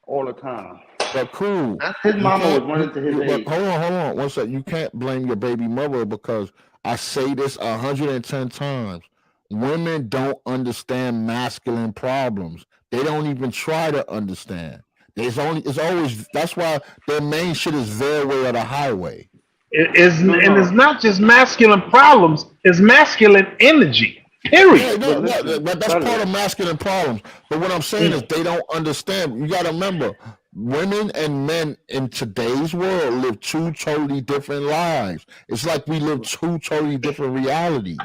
all the time. But cool. His You mama was can't. running to his But aid. hold on. One second. You can't blame your baby mother because I say this 110 times. Women don't understand masculine problems. They don't even try to understand. It's always that's why their main shit is their way or the highway. And it's not just masculine problems, it's masculine energy. Period. Yeah, but that's part of masculine problems. But what I'm saying is they don't understand. You got to remember, women and men in today's world live two totally different lives. It's like we live two totally different realities.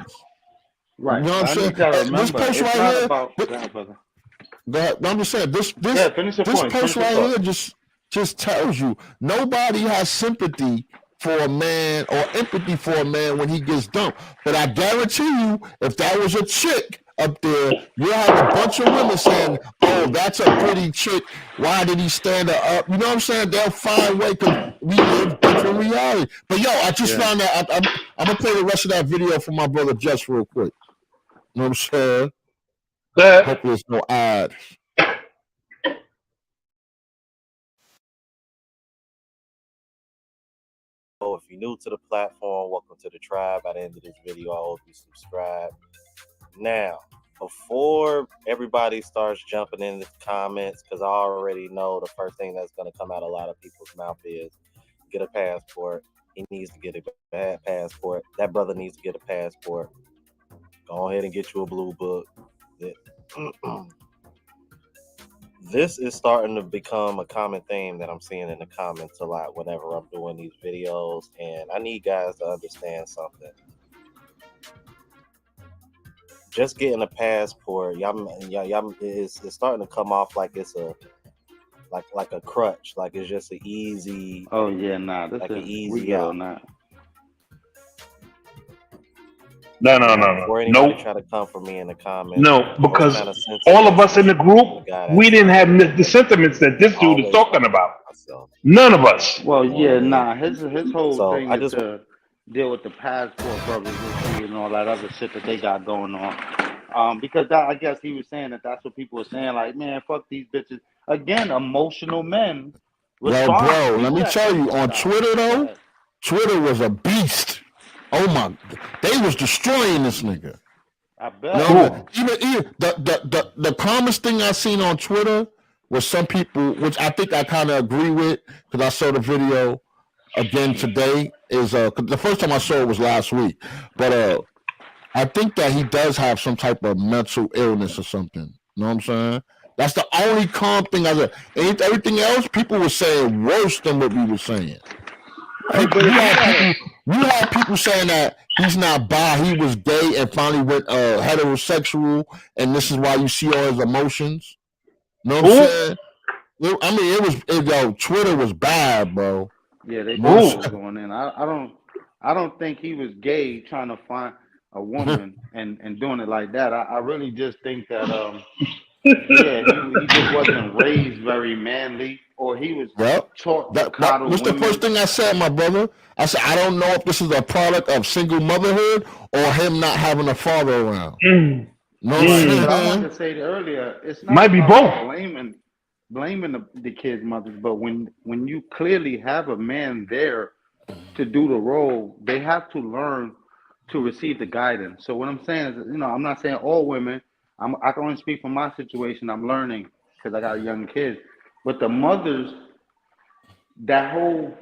Right. You know what I'm saying? You gotta remember, This post it's right not here. about brother. I'm just saying this finish your point. post Finish your right thought. here just tells you nobody has sympathy for a man or empathy for a man when he gets dumped. But I guarantee you, if that was a chick up there, you'll have a bunch of women saying, "Oh, that's a pretty chick. Why did he stand her up?" You know what I'm saying? They'll find a way because we live different reality. But yo, I just found out. I'm gonna play the rest of that video for my brother Jess real quick. You know what I'm saying? Hopefully there's no ads. If you're new to the platform, welcome to the tribe. By the end of this video, I hope you subscribe. Now, before everybody starts jumping in the comments, because I already know the first thing that's going to come out of a lot of people's mouth is get a passport. He needs to get a bad passport. That brother needs to get a passport. Go ahead and get you a blue book. This is starting to become a common theme that I'm seeing in the comments a lot whenever I'm doing these videos, and I need guys to understand something. Just getting a passport, y'all it's starting to come off like it's a like a crutch, like it's just an easy. Oh yeah, nah, this like is an easy real, out. nah. No. Before anybody try to come for me in the comments. No, because all of us in the group, we didn't have the sentiments that this dude is talking about. None of us. Well, yeah, nah. His whole So, thing I is just- to deal with the passport brothers and all that other shit that they got going on. Because I guess he was saying that's what people were saying. Like, man, fuck these bitches. Again, emotional men. Well, bro, let me tell you, on Twitter though, Twitter was a beast. Oh my, they was destroying this nigga. I bet. No, even the calmest thing I seen on Twitter was some people, which I think I kind of agree with, because I saw the video again today. Is the first time I saw it was last week, but I think that he does have some type of mental illness or something. You know what I'm saying? That's the only calm thing I said. Everything else, people were saying worse than what we were saying. You had people saying that he's not bi, he was gay and finally went heterosexual, and this is why you see all his emotions. You know what I'm saying? I mean, Twitter was bad, bro. Yeah, they was going in. I don't think he was gay trying to find a woman and doing it like that. I really just think that he just wasn't raised very manly, or he was taught to coddle What's the women. first thing I said, my brother? I said, I don't know if this is a product of single motherhood or him not having a father around. You know what I'm saying? But I wanted to say earlier, it's not Might be about both. blaming the kids' mothers, but when you clearly have a man there to do the role, they have to learn to receive the guidance. So what I'm saying is, I'm not saying all women. I can only speak from my situation. I'm learning because I got young kids. But the mothers, that whole,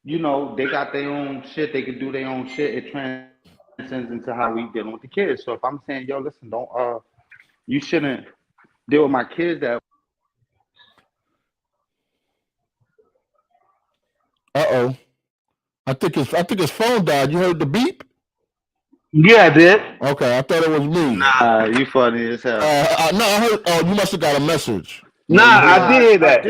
they got their own shit. They can do their own shit. It transcends into how we dealing with the kids. So if I'm saying, yo, listen, you shouldn't deal with my kids that. I think his phone died. You heard the beep? Yeah, I did. Okay, I thought it was me. Nah, you funny as hell. No, I heard. Oh, you must have got a message. Nah, I did hear that.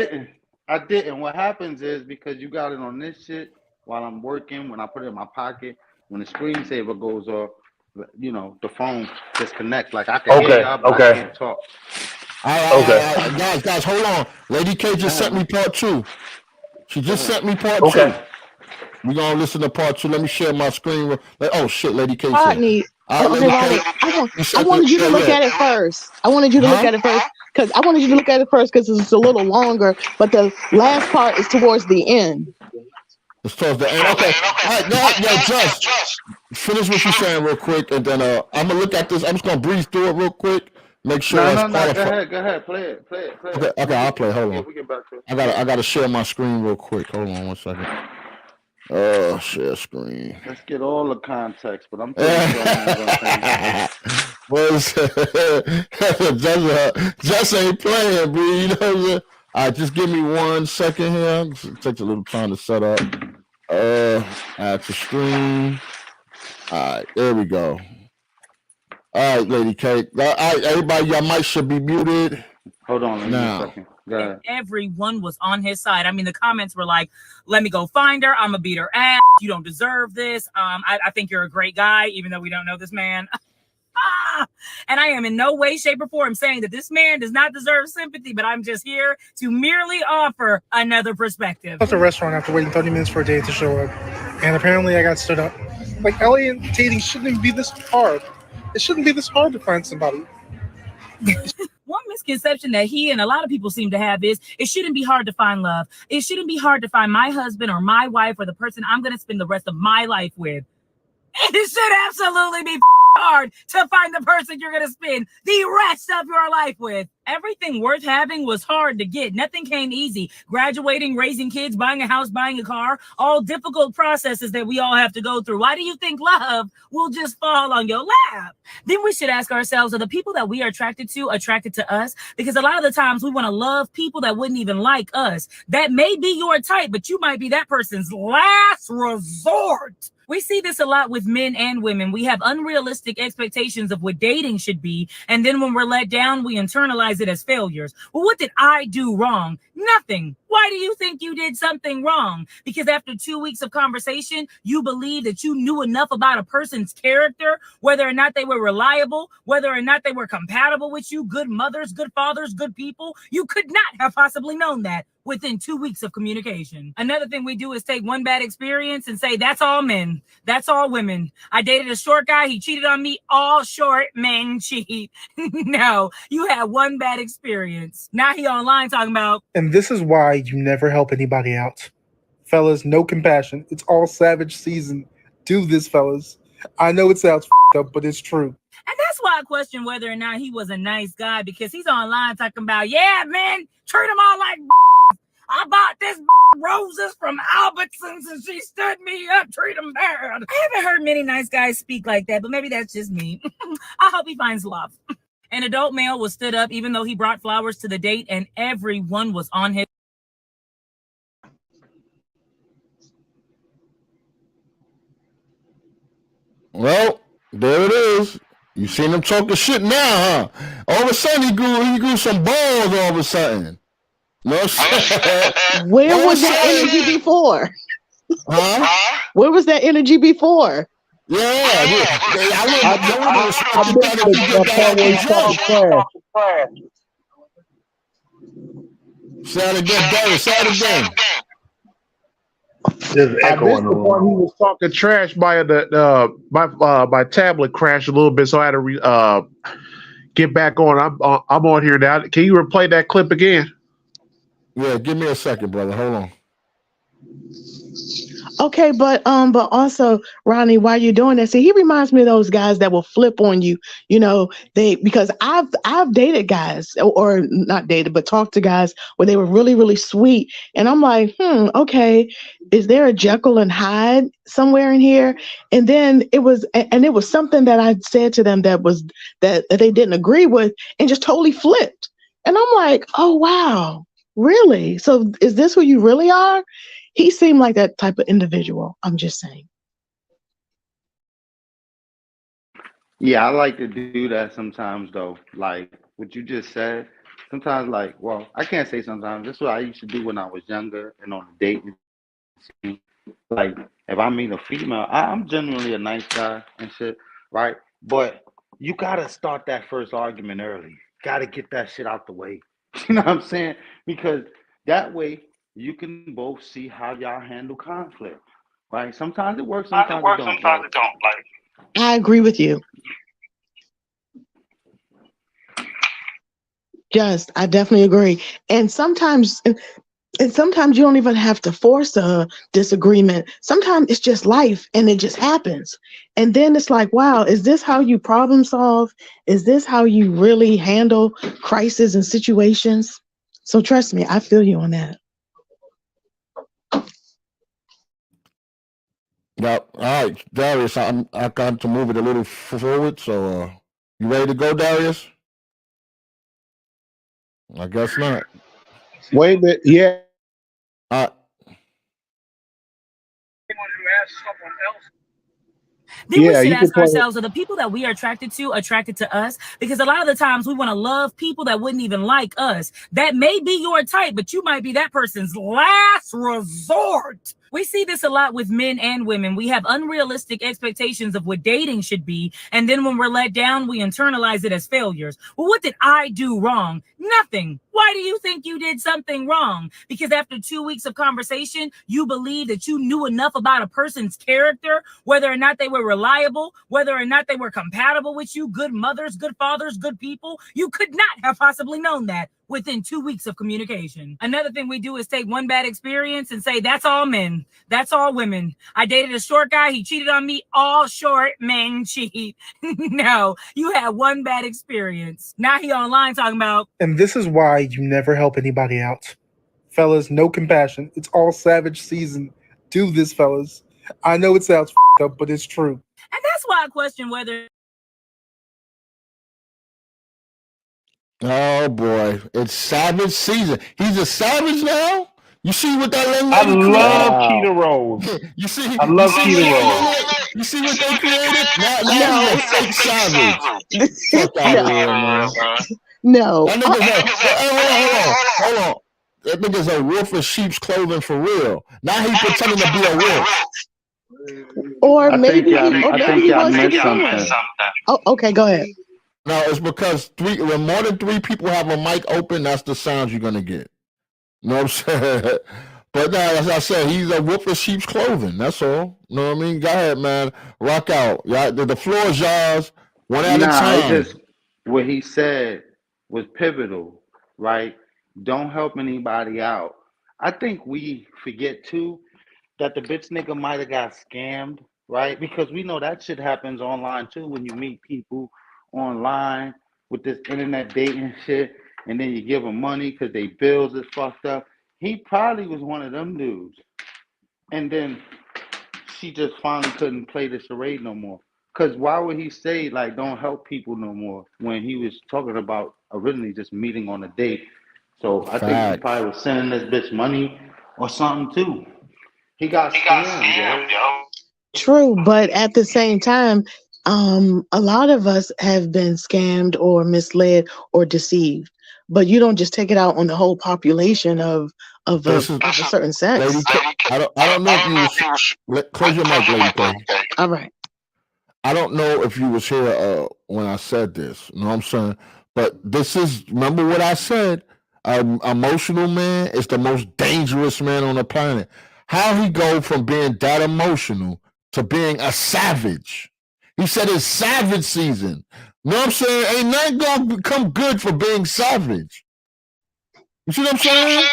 I didn't. What happens is because you got it on this shit while I'm working, when I put it in my pocket, when the screensaver goes off, you know, the phone disconnects. Like I can hear y'all, but I can't talk. All right, guys, hold on. Lady K just sent me part 2. She just sent me part 2. We're gonna listen to part 2. Let me share my screen. Oh shit, Lady K. Rodney, I wanted you to look at it first. I wanted you to look at it first because it's a little longer, but the last part is towards the end. It's towards the end. Okay. All right, just finish what you're saying real quick, and then I'm gonna look at this. I'm just gonna breeze through it real quick. Make sure. No. Go ahead. Play it. Okay, I'll play. Hold on. We get back to it. I gotta share my screen real quick. Hold on 1 second. Share screen. Let's get all the context, but I'm just ain't playing, bro. You know what I'm saying? All right, just give me 1 second here. It takes a little time to set up. Add to screen. All right, there we go. All right, Lady K. All right, everybody, your mic should be muted. Hold on now. a second. Go ahead. Everyone was on his side. I mean, the comments were like, let me go find her. I'm gonna beat her ass. You don't deserve this. I think you're a great guy, even though we don't know this man. And I am in no way, shape, or form saying that this man does not deserve sympathy, but I'm just here to merely offer another perspective. I left the restaurant after waiting 30 minutes for a date to show up, and apparently I got stood up. Like, alien dating shouldn't even be this hard. It shouldn't be this hard to find somebody. One misconception that he and a lot of people seem to have is it shouldn't be hard to find love. It shouldn't be hard to find my husband or my wife or the person I'm going to spend the rest of my life with. It should absolutely be hard to find the person you're going to spend the rest of your life with. Everything worth having was hard to get. Nothing came easy. Graduating, raising kids, buying a house, buying a car, all difficult processes that we all have to go through. Why do you think love will just fall on your lap? Then we should ask ourselves, are the people that we are attracted to us? Because a lot of the times we want to love people that wouldn't even like us. That may be your type, but you might be that person's last resort. We see this a lot with men and women. We have unrealistic expectations of what dating should be. And then when we're let down, we internalize it as failures. Well, what did I do wrong? Nothing. Why do you think you did something wrong? Because after 2 weeks of conversation, you believe that you knew enough about a person's character, whether or not they were reliable, whether or not they were compatible with you, good mothers, good fathers, good people. You could not have possibly known that within 2 weeks of communication. Another thing we do is take one bad experience and say, that's all men. That's all women. I dated a short guy. He cheated on me. All short men cheat. No, you had one bad experience. Now he online talking about. And this is why you never help anybody out. Fellas, no compassion. It's all savage season. Do this, fellas. I know it sounds up, but it's true. And that's why I question whether or not he was a nice guy, because he's online talking about, yeah, man, treat him all like I bought this roses from Albertsons and she stood me up, treat him bad. I haven't heard many nice guys speak like that, but maybe that's just me. I hope he finds love. An adult male was stood up even though he brought flowers to the date, and everyone was on his. Well, there it is. You seen him talking shit now, huh? All of a sudden he grew some balls all of a sudden. No, where was that energy before? Huh? Where was that energy before? Yeah, Say it again. There's I echo missed in the the part he room. was talking trash by my tablet crashed a little bit, so I had to get back on. I'm on here now. Can you replay that clip again? Yeah, give me a second, brother. Hold on. Okay, but also, Ronnie, while you're doing that, see, he reminds me of those guys that will flip on you. You know, because I've dated guys, or not dated, but talked to guys where they were really, really sweet, and I'm like, okay, is there a Jekyll and Hyde somewhere in here? And then it was something that I said to them that they didn't agree with, and just totally flipped. And I'm like, oh wow, really? So is this who you really are? He seemed like that type of individual. I'm just saying. Yeah, I like to do that sometimes though. Like what you just said. Sometimes, like, well, I can't say sometimes. This is what I used to do when I was younger and on a date. Like, if I meet a female, I'm genuinely a nice guy and shit, right? But you gotta start that first argument early. Gotta get that shit out the way. You know what I'm saying? Because that way you can both see how y'all handle conflict, right? Sometimes it works, sometimes it don't. Like, I agree with you. Yes, I definitely agree. And sometimes you don't even have to force a disagreement. Sometimes it's just life and it just happens. And then it's like, wow, is this how you problem solve? Is this how you really handle crises and situations? So trust me, I feel you on that. Yeah. All right, Darius, I got to move it a little forward. So, you ready to go, Darius? I guess not. Wait a minute. Yeah. Then we Yeah, should you can ask play it. ourselves, are the people that we are attracted to us? Because a lot of the times we want to love people that wouldn't even like us. That may be your type, but you might be that person's last resort. We see this a lot with men and women. We have unrealistic expectations of what dating should be. And then when we're let down, we internalize it as failures. Well, what did I do wrong? Nothing. Why do you think you did something wrong? Because after 2 weeks of conversation, you believe that you knew enough about a person's character, whether or not they were reliable, whether or not they were compatible with you, good mothers, good fathers, good people. You could not have possibly known that within 2 weeks of communication. Another thing we do is take one bad experience and say, that's all men. That's all women. I dated a short guy. He cheated on me. All short men cheat. No, you had one bad experience. Now he online talking about. And this is why you never help anybody out. Fellas, no compassion. It's all savage season. Do this, fellas. I know it sounds up, but it's true. And that's why I question whether. Oh boy, it's savage season. He's a savage now. You see what that lady I created? love Keita Rose. You see? I love you see Keita what, Rose. You see what they created? Now he's a fake savage. Fuck out of here, man. No. That nigga's hold on. That nigga's a wolf in sheep's clothing for real. Now he's pretending to be a wolf. Or I maybe think y'all he missed was. something. Oh, okay, go ahead. No, it's because when more than 3 people have a mic open, that's the sound you're gonna get. You know what I'm saying? But no, as I said, he's a wolf in sheep's clothing. That's all. You know what I mean? Go ahead, man. Rock out. Yeah, the floor is yours. One at a time. It just what he said was pivotal, right? Don't help anybody out. I think we forget too that the bitch nigga might have got scammed, right? Because we know that shit happens online too when you meet people online with this internet dating shit, and then you give them money because they bills is fucked up. He probably was one of them dudes, and then she just finally couldn't play the charade no more. Cause why would he say like don't help people no more when he was talking about originally just meeting on a date? So I think he probably was sending this bitch money or something too. He got scammed, yo. True, but at the same time, a lot of us have been scammed or misled or deceived. But you don't just take it out on the whole population of a certain sex. Lady, I don't know if you was close your mic, Lady K. All right. I don't know if you was here when I said this. You know what I'm saying? But this is, remember what I said? Emotional man is the most dangerous man on the planet. How he go from being that emotional to being a savage? He said it's savage season. You know what I'm saying? Ain't nothing gonna become good for being savage. You see what I'm saying?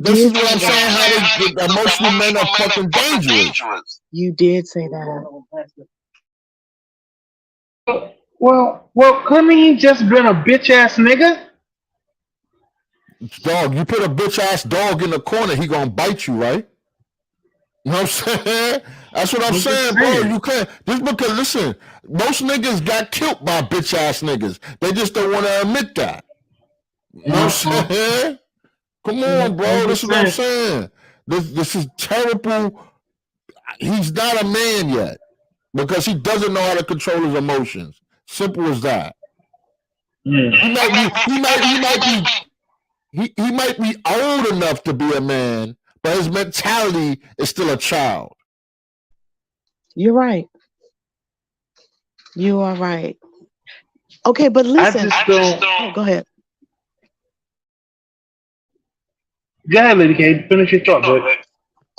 This is what I'm saying, how the emotional men are fucking dangerous. You did say that. Well, couldn't he just been a bitch ass nigga? Dog, you put a bitch ass dog in the corner, he gonna bite you, right? You know what I'm saying? That's what I'm saying, bro. You can't just because listen, most niggas got killed by bitch ass niggas. They just don't want to admit that. You know what I'm saying? Come on, bro. This is what I'm saying. This is terrible. He's not a man yet because he doesn't know how to control his emotions. Simple as that. Mm. He might be old enough to be a man, but his mentality is still a child. You're right. You are right. Okay, but I listen. just don't. Oh, go ahead. Go ahead, Lady K. Finish your thought, but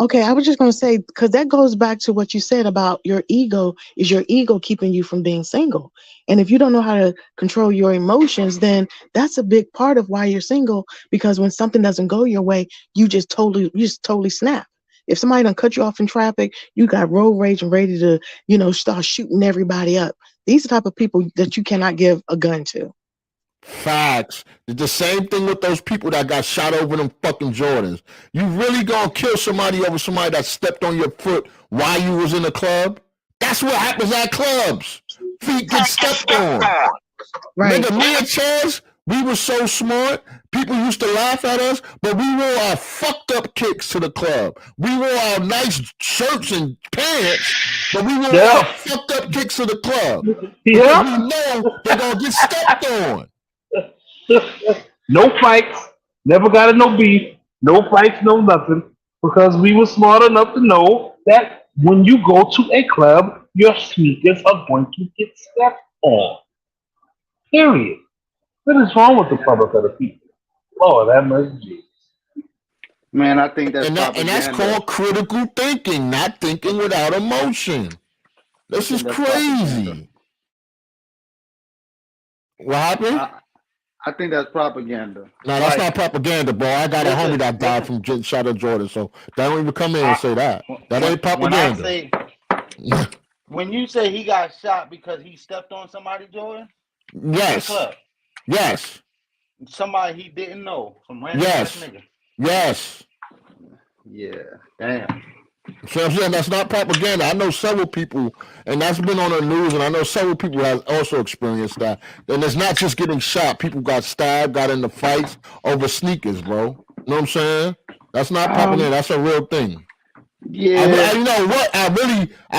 Okay, I was just going to say, because that goes back to what you said about your ego. Is your ego keeping you from being single? And if you don't know how to control your emotions, then that's a big part of why you're single. Because when something doesn't go your way, you just totally snap. If somebody done cut you off in traffic, you got road rage and ready to, start shooting everybody up. These are the type of people that you cannot give a gun to. Facts. It's the same thing with those people that got shot over them fucking Jordans. You really gonna kill somebody over somebody that stepped on your foot while you was in the club? That's what happens at clubs. Feet get stepped on. Right. Nigga, me and Chaz, we were so smart. People used to laugh at us, but we wore our fucked up kicks to the club. We wore our nice shirts and pants, but we wore our fucked up kicks to the club. Yeah. We know they're gonna get stepped on. No fights. Never got in no beef. No fights, no nothing. Because we were smart enough to know that when you go to a club, your sneakers are going to get stepped on. Period. What is wrong with the public of the people? Oh, that must be. Man, I think that's And that's propaganda. called critical thinking, not thinking without emotion. This is crazy. What happened? I think that's propaganda. No, that's not propaganda, bro. I got a homie that died from getting shot at Jordan, so don't even come in and say that. That ain't propaganda. When you say he got shot because he stepped on somebody, Jordan? Yes. Yes. Somebody he didn't know. Some random Yes. nigga. Yes. Yeah. Damn. So I'm saying that's not propaganda. I know several people, and that's been on the news, and I know several people have also experienced that. And it's not just getting shot. People got stabbed, got into fights over sneakers, bro. You know what I'm saying? That's not propaganda. That's a real thing. Yeah. You know what? I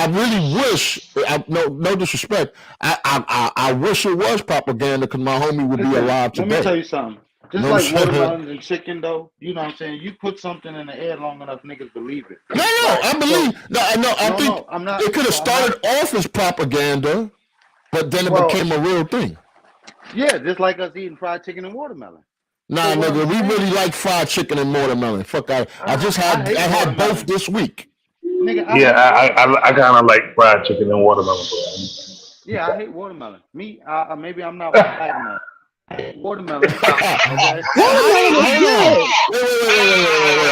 really wish. No disrespect. I wish it was propaganda because my homie would be alive today. Let me tell you something. Just You know like what I'm saying? watermelons and chicken, though, you know what I'm saying? You put something in the air long enough, niggas believe it. No, I believe. I think I'm not. it could have started off as propaganda, but then it became a real thing. Yeah, just like us eating fried chicken and watermelon. Nah, So what nigga, I'm we saying- really like fried chicken and watermelon. Fuck, I had both this week. Nigga, Yeah, I kind of like fried chicken and watermelon. Yeah, I hate watermelon. Me, maybe I'm not white enough. I hate watermelon. Okay? Wait.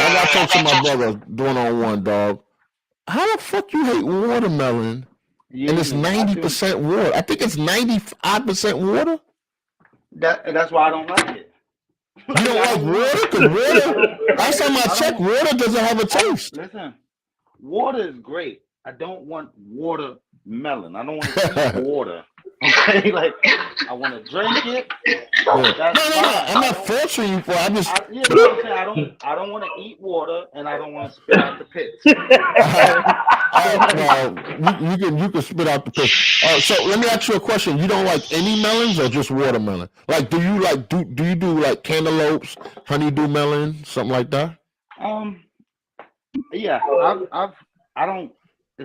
I gotta talk to my brother doing on one, dog. How the fuck you hate watermelon? Yeah, And it's nigga, 90% water. I think it's 95% water. That's why I don't like it. You don't like water? Because water, last time I checked, water doesn't have a taste. Listen, water is great. I don't want watermelon. I don't want to eat water. Okay, like I want to drink it. No, That's fine. I'm not forcing you for it. You know what I'm saying? I don't want to eat water, and I don't want to spit out the pits. You can spit out the pit. So let me ask you a question. You don't like any melons or just watermelon? Like, do you like do you do like cantaloupes, honeydew melon, something like that? Yeah, I don't.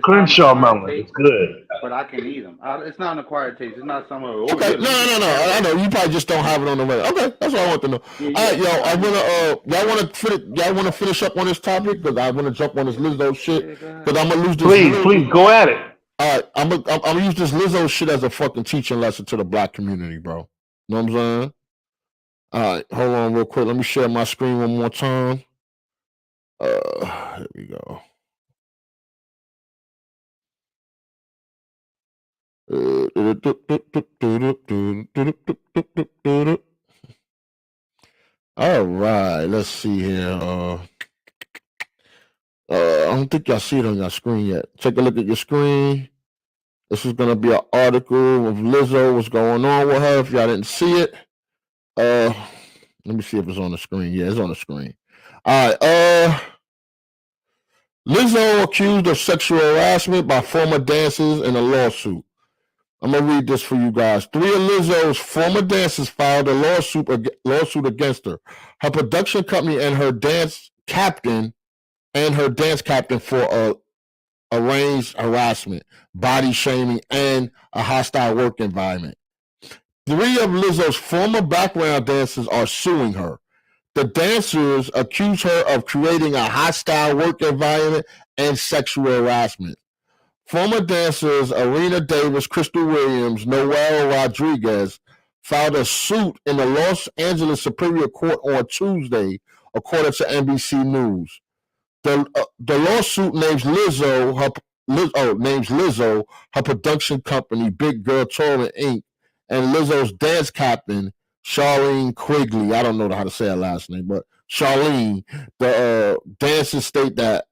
Crenshaw melon is good, but I can eat them. It's not an acquired taste. It's not somewhere. Okay, no. I know you probably just don't have it on the radar. Okay, that's all I want to know. Yeah, all right, yo, y'all want to finish up on this topic because I want to jump on this Lizzo shit because I'm gonna lose this. Please go at it. All right, I'm gonna use this Lizzo shit as a fucking teaching lesson to the black community, bro. Know what I'm saying? All right, hold on real quick. Let me share my screen one more time. Here we go. All right, let's see here. I don't think y'all see it on your screen yet. Take a look at your screen. This is gonna be an article of Lizzo, what's going on with her. If y'all didn't see it, let me see if it's on the screen. Yeah, it's on the screen. All right, Lizzo accused of sexual harassment by former dancers in a lawsuit. I'm gonna read this for you guys. 3 of Lizzo's former dancers filed a lawsuit against her. Her production company and her dance captain for arranged harassment, body shaming, and a hostile work environment. 3 of Lizzo's former background dancers are suing her. The dancers accuse her of creating a hostile work environment and sexual harassment. Former dancers Arena Davis, Crystal Williams, Noel Rodriguez filed a suit in the Los Angeles Superior Court on Tuesday, according to NBC News. The lawsuit names Lizzo, her production company, Big Girl Touring Inc., and Lizzo's dance captain, Charlene Quigley. I don't know how to say her last name, but Charlene. The dancers state that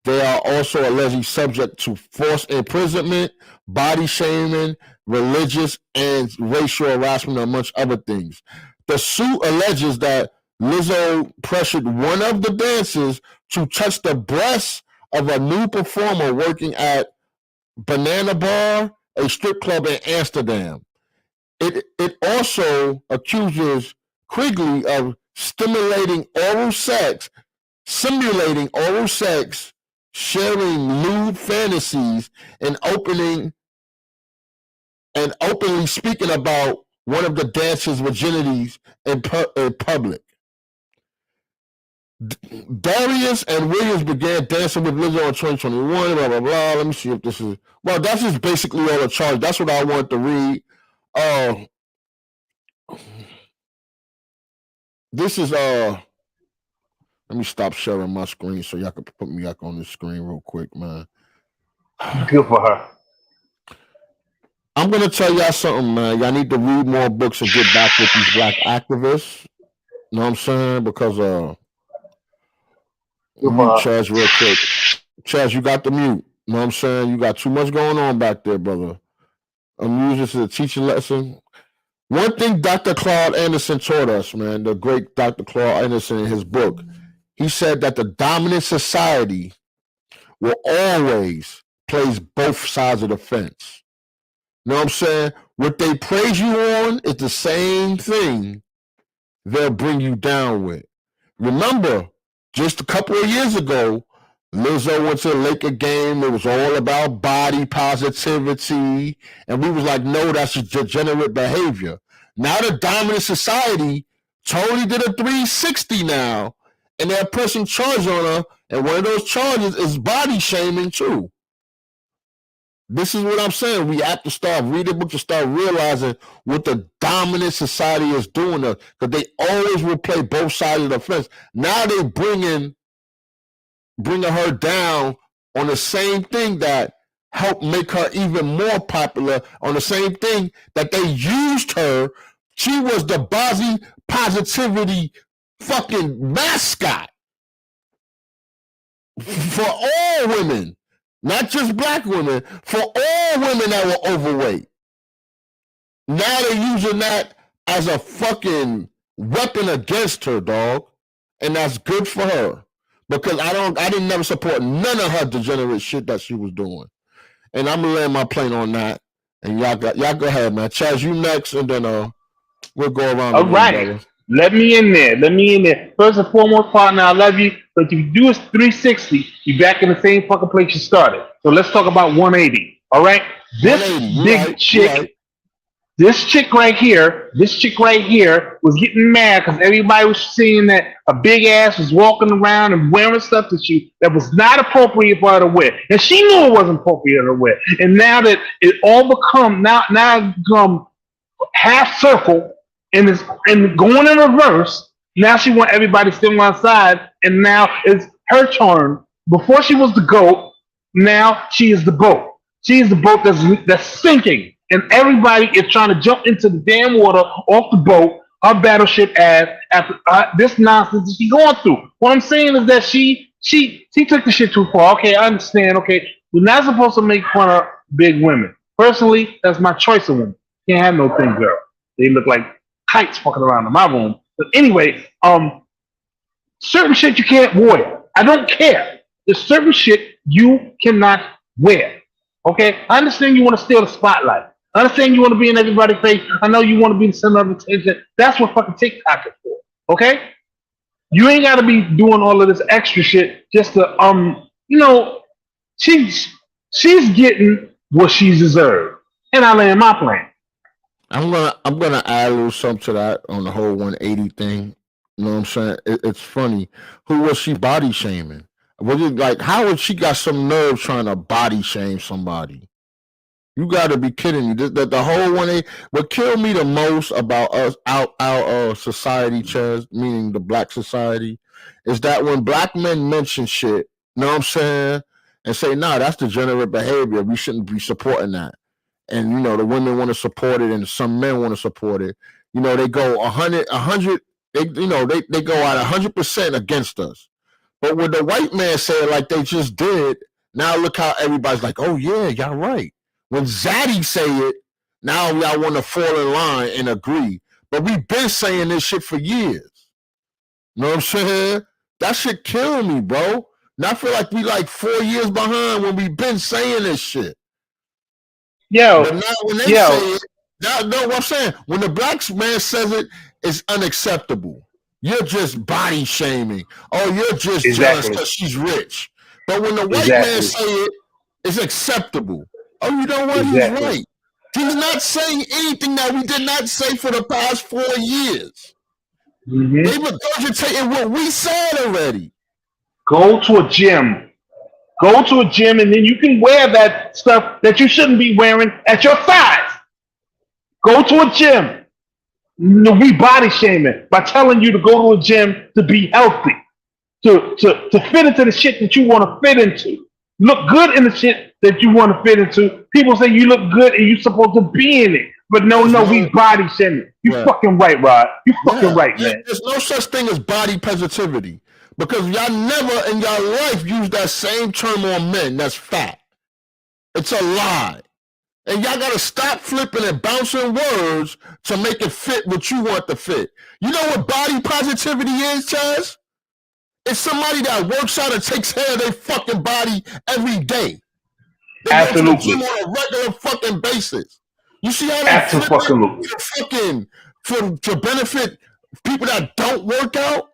they are also allegedly subject to forced imprisonment, body shaming, religious and racial harassment, amongst other things. The suit alleges that Lizzo pressured one of the dancers to touch the breasts of a new performer working at Banana Bar, a strip club in Amsterdam. It also accuses Quigley of simulating oral sex, sharing lewd fantasies, and openly speaking about one of the dancers' virginities in public. Darius and Williams began dancing with Lizzo in 2021, blah, blah, blah. Let me see if this is... Well, that's just basically all the charge. That's what I want to read. This is... Let me stop sharing my screen so y'all can put me back on the screen real quick, man. Good for her. I'm going to tell y'all something, man. Y'all need to read more books and get back with these black activists. You know what I'm saying? Because... mute Chaz real quick. Chaz, you got the mute. You know what I'm saying? You got too much going on back there, brother. Music is a teaching lesson. One thing Dr. Claude Anderson taught us, man, the great Dr. Claude Anderson in his book, he said that the dominant society will always plays both sides of the fence. You know what I'm saying? What they praise you on is the same thing they'll bring you down with. Remember, just a couple of years ago, Lizzo went to the Laker game. It was all about body positivity. And we was like, no, that's degenerate behavior. Now the dominant society totally did a 360 now. And they're pressing charge on her. And one of those charges is body shaming too. This is what I'm saying. We have to start reading books to start realizing what the dominant society is doing. Because they always will play both sides of the fence. Now they bringing her down on the same thing that helped make her even more popular, on the same thing that they used her. She was the body positivity fucking mascot for all women. Not just black women, for all women that were overweight. Now they're using that as a fucking weapon against her, dog. And that's good for her. Because I didn't never support none of her degenerate shit that she was doing. And I'm gonna land my plane on that. And y'all go ahead, man. Chaz, you next, and then we'll go around. All right. Let me in there. First and foremost, partner, I love you. But if you do a 360, you're back in the same fucking place you started. So let's talk about 180. All right? This big chick, this chick right here was getting mad because everybody was seeing that a big ass was walking around and wearing stuff that was not appropriate for her to wear. And she knew it wasn't appropriate to wear. And now that it all become half circle, and going in reverse. Now she want everybody sitting outside, and now it's her turn. Before she was the goat, now she is the boat. She is the boat that's sinking, and everybody is trying to jump into the damn water off the boat. Her battleship ass after this nonsense that she's going through. What I'm saying is that she took the shit too far. Okay, I understand. Okay, we're not supposed to make fun of big women. Personally, that's my choice of women. Can't have no thin girl. They look like kites fucking around in my room. But anyway, certain shit you can't wear. I don't care. There's certain shit you cannot wear. Okay? I understand you want to steal the spotlight. I understand you want to be in everybody's face. I know you want to be the center of attention. That's what fucking TikTok is for. Okay? You ain't gotta be doing all of this extra shit just to she's getting what she's deserved. And I land my plane. I'm gonna add a little something to that on the whole 180 thing. You know what I'm saying? It's funny. Who was she body shaming? Was it like how would she got some nerve trying to body shame somebody? You got to be kidding me. The whole 180. What killed me the most about our society, Chaz, meaning the black society, is that when black men mention shit, you know what I'm saying, and say, nah, that's degenerate behavior. We shouldn't be supporting that. And the women want to support it, and some men want to support it. They go 100. They go out 100% against us. But when the white man say it like they just did, now look how everybody's like, oh yeah, y'all right. When Zaddy say it, now y'all want to fall in line and agree. But we've been saying this shit for years. You know what I'm saying? That shit killed me, bro. Now I feel like we like 4 years behind when we've been saying this shit. But now when they say it, what I'm saying, when the black man says it, it's unacceptable. You're just body shaming. Oh, you're just jealous because she's rich. But when the white man say it, it's acceptable. Oh, you know what? He's right. He's not saying anything that we did not say for the past 4 years. Mm-hmm. They regurgitating what we said already. Go to a gym. Go to a gym, and then you can wear that stuff that you shouldn't be wearing at your size. Go to a gym. We body shaming by telling you to go to a gym to be healthy, to fit into the shit that you want to fit into. Look good in the shit that you want to fit into. People say you look good and you're supposed to be in it. But no, we body shaming. You fucking right, Rod. You fucking right, man. There's no such thing as body positivity. Because y'all never in your life use that same term on men that's fat. It's a lie. And y'all got to stop flipping and bouncing words to make it fit what you want to fit. You know what body positivity is, Chaz? It's somebody that works out and takes care of their fucking body every day. They Absolutely. go to the gym on a regular fucking basis. You see how they fucking to benefit people that don't work out?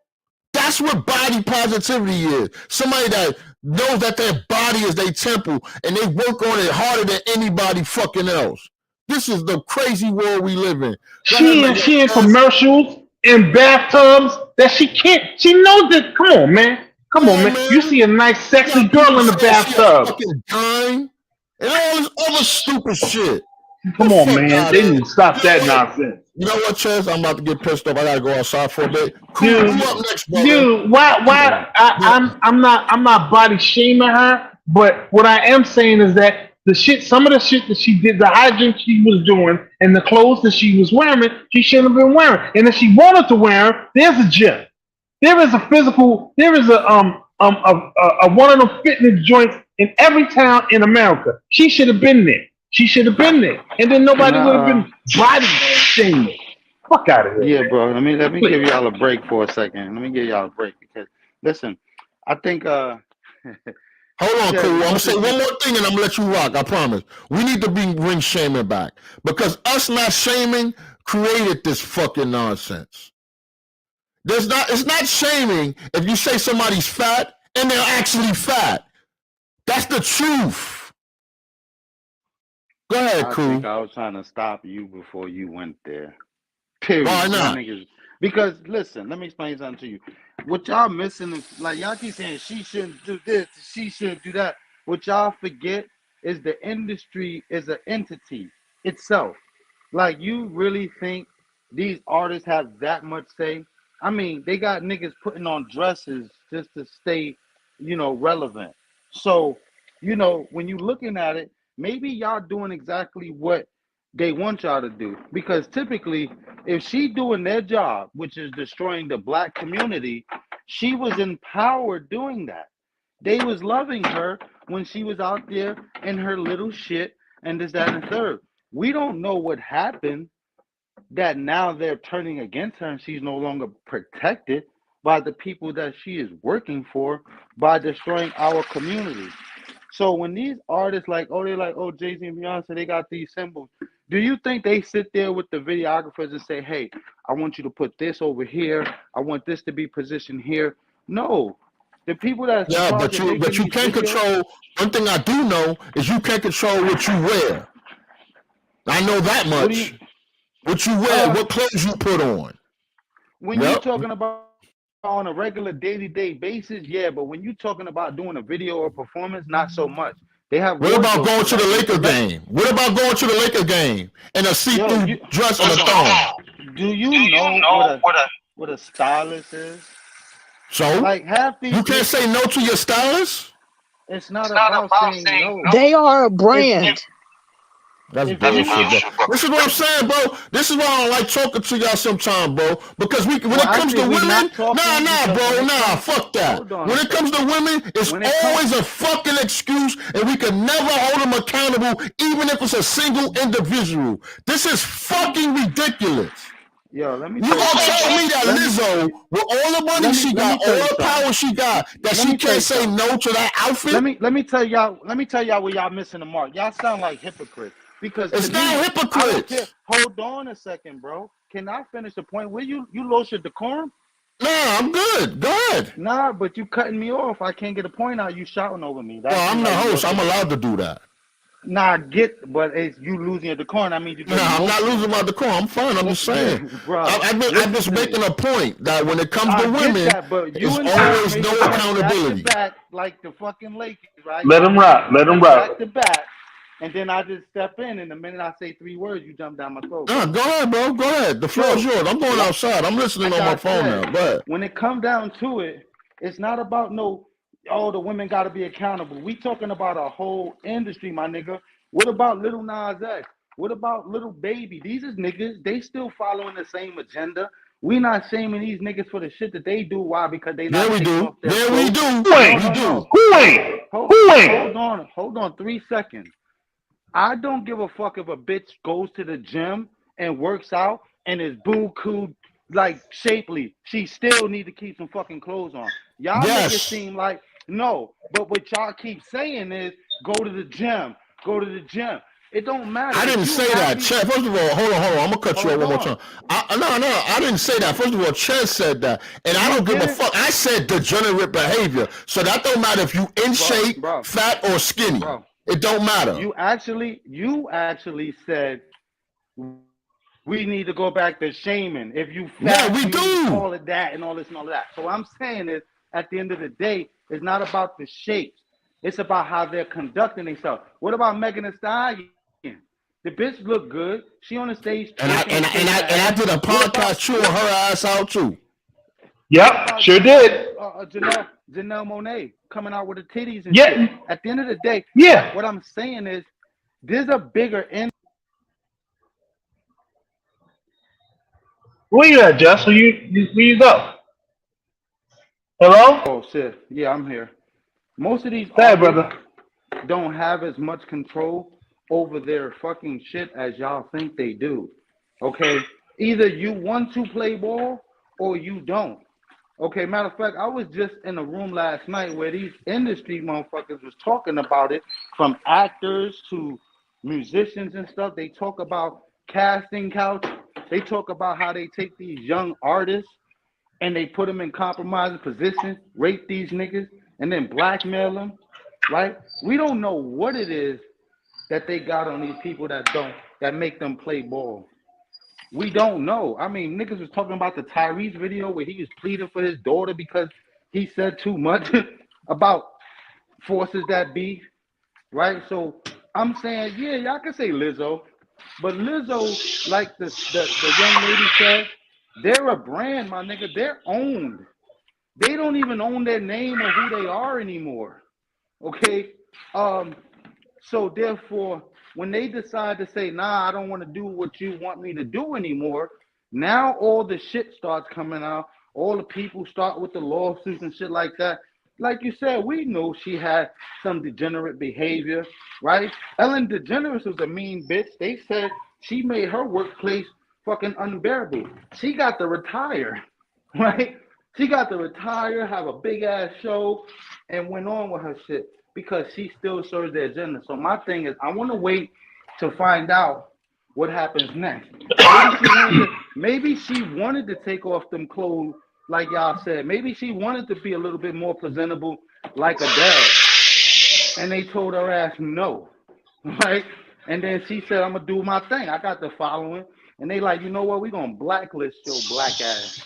That's what body positivity is. Somebody that knows that their body is their temple and they work on it harder than anybody fucking else. This is the crazy world we live in. She in commercials, in bathtubs, that she can't. She knows that. Come on, man. Come on, man. You see a nice, sexy girl in the bathtub. Fucking time and all this other stupid shit. Come on, man. They need to stop that nonsense. You know what, Chaz? I'm about to get pissed off. I gotta go outside for a bit. Cool, up next, brother. Dude, why? I'm not body shaming her, but what I am saying is that some of the shit that she did, the hygiene she was doing, and the clothes that she was wearing, she shouldn't have been wearing. And if she wanted to wear them, there's a gym. There is a one of them fitness joints in every town in America. She should have been there. She should have been there, and then nobody would have been body shaming. Fuck out of here. Yeah, bro. Let me give y'all a break for a second. Let me give y'all a break because listen, I think hold on, cool. I'm gonna say one more thing and I'm gonna let you rock. I promise. We need to bring shaming back because us not shaming created this fucking nonsense. It's not shaming if you say somebody's fat and they're actually fat. That's the truth. Go ahead, I cool. think I was trying to stop you before you went there. Period. Why not? Because listen, let me explain something to you. What y'all missing is like y'all keep saying she shouldn't do this, she shouldn't do that. What y'all forget is the industry is an entity itself. Like you really think these artists have that much say? I mean, they got niggas putting on dresses just to stay, relevant. So, when you looking at it, maybe y'all doing exactly what they want y'all to do. Because typically, if she doing their job, which is destroying the black community, she was empowered doing that. They was loving her when she was out there in her little shit and this, that, and the third. We don't know what happened that now they're turning against her and she's no longer protected by the people that she is working for by destroying our community. So when these artists Jay-Z and Beyonce, they got these symbols, Do you think they sit there with the videographers and say, hey, I want you to put this over here. I want this to be positioned here. No. The people that's in Yeah, charge of making you these can't videos, control. One thing I do know is you can't control what you wear. I know that what do you much. What you wear, what clothes you put on. when you're Yep. talking about on a regular day-to-day basis, yeah, but when you're talking about doing a video or performance, not so much. They have What about wardrobes going for to the that. Laker game? What about going to the Laker game in a see-through dress and a thong? Do you know what a stylist is? So Like half these you can't say no to your stylist? It's not about saying no. They are a brand. That's bullshit, bro. This is what I'm saying, bro. This is why I don't like talking to y'all sometimes, bro. Because when it comes to women, fuck that. When it comes to women, it's always a fucking excuse, and we can never hold them accountable, even if it's a single individual. This is fucking ridiculous. Yo, let me You gonna tell me that Lizzo, with all the money she got, all the power she got, that she can't say no to that outfit? Let me tell y'all where y'all missing the mark. Y'all sound like hypocrites. Because it's not hypocrites. Hold on a second, bro. Can I finish the point? Where you lost your decorum? Nah, I'm good. Go ahead. Nah, but you cutting me off. I can't get a point out. You shouting over me. Well, I'm the host. I'm allowed to do that. Nah, but it's you losing your decorum. I mean, you. Nah, I'm not losing my decorum. I'm fine. I'm just saying. Bro, I'm just making a point that when it comes to women, there's always no accountability. Back like the fucking Lakers, right? Let them rock. Let them rock. Back to back. And then I just step in, and the minute I say 3 words, you jump down my throat. Nah, go ahead, bro. Go ahead. The floor is yours. I'm going outside. I'm listening on my phone now. Go ahead. When it comes down to it, it's not about the women got to be accountable. We talking about a whole industry, my nigga. What about Lil Nas X? What about Lil Baby? These is niggas. They still following the same agenda. We not shaming these niggas for the shit that they do. Why? Because they not. Yeah, we do. Yeah, we do. Who ain't? Who ain't? Who ain't? Hold on. 3 seconds. I don't give a fuck if a bitch goes to the gym and works out and is buku like shapely. She still need to keep some fucking clothes on. Y'all make it seem like no, but what y'all keep saying is go to the gym. Go to the gym. It don't matter. I didn't say that. Chet, first of all, hold on. I'm gonna cut you off one more time. I didn't say that. First of all, Chet said that, and I don't give a fuck. I said degenerate behavior, so that don't matter if you in shape, fat, or skinny. It don't matter. You actually said we need to go back to shaming. If you fat, we do call it that and all this and all that. So what I'm saying is, at the end of the day, it's not about the shapes. It's about how they're conducting themselves. What about Megan Thee Stallion? The bitch look good. She on the stage. And I did a podcast chewing her ass out too. Yep, sure did. Janelle Monáe coming out with the titties and shit. At the end of the day, what I'm saying is there's a bigger end. Where you at, Jess? Where you go? Hello? Oh shit. Yeah, I'm here. Most of these brother don't have as much control over their fucking shit as y'all think they do. Okay? Either you want to play ball or you don't. Okay, matter of fact, I was just in a room last night where these industry motherfuckers was talking about it, from actors to musicians and stuff. They talk about casting couch. They talk about how they take these young artists and they put them in compromising positions, rape these niggas, and then blackmail them, right? We don't know what it is that they got on these people that make them play ball. We don't know. I mean, niggas was talking about the Tyrese video where he was pleading for his daughter because he said too much about forces that be, right? So I'm saying, yeah, y'all can say Lizzo, but Lizzo, like the young lady said, they're a brand, my nigga. They're owned. They don't even own their name or who they are anymore. Okay? So therefore, when they decide to say, nah, I don't want to do what you want me to do anymore, now all the shit starts coming out. All the people start with the lawsuits and shit like that. Like you said, we know she had some degenerate behavior, right? Ellen DeGeneres was a mean bitch. They said she made her workplace fucking unbearable. She got to retire, right? She got to retire, have a big ass show, and went on with her shit because she still serves the agenda. So my thing is, I want to wait to find out what happens next? Maybe she wanted to take off them clothes, like y'all said. Maybe she wanted to be a little bit more presentable, like Adele, and they told her ass no, right? And then she said, "I'm gonna do my thing. I got the following." And they like, you know what? We're gonna blacklist your black ass.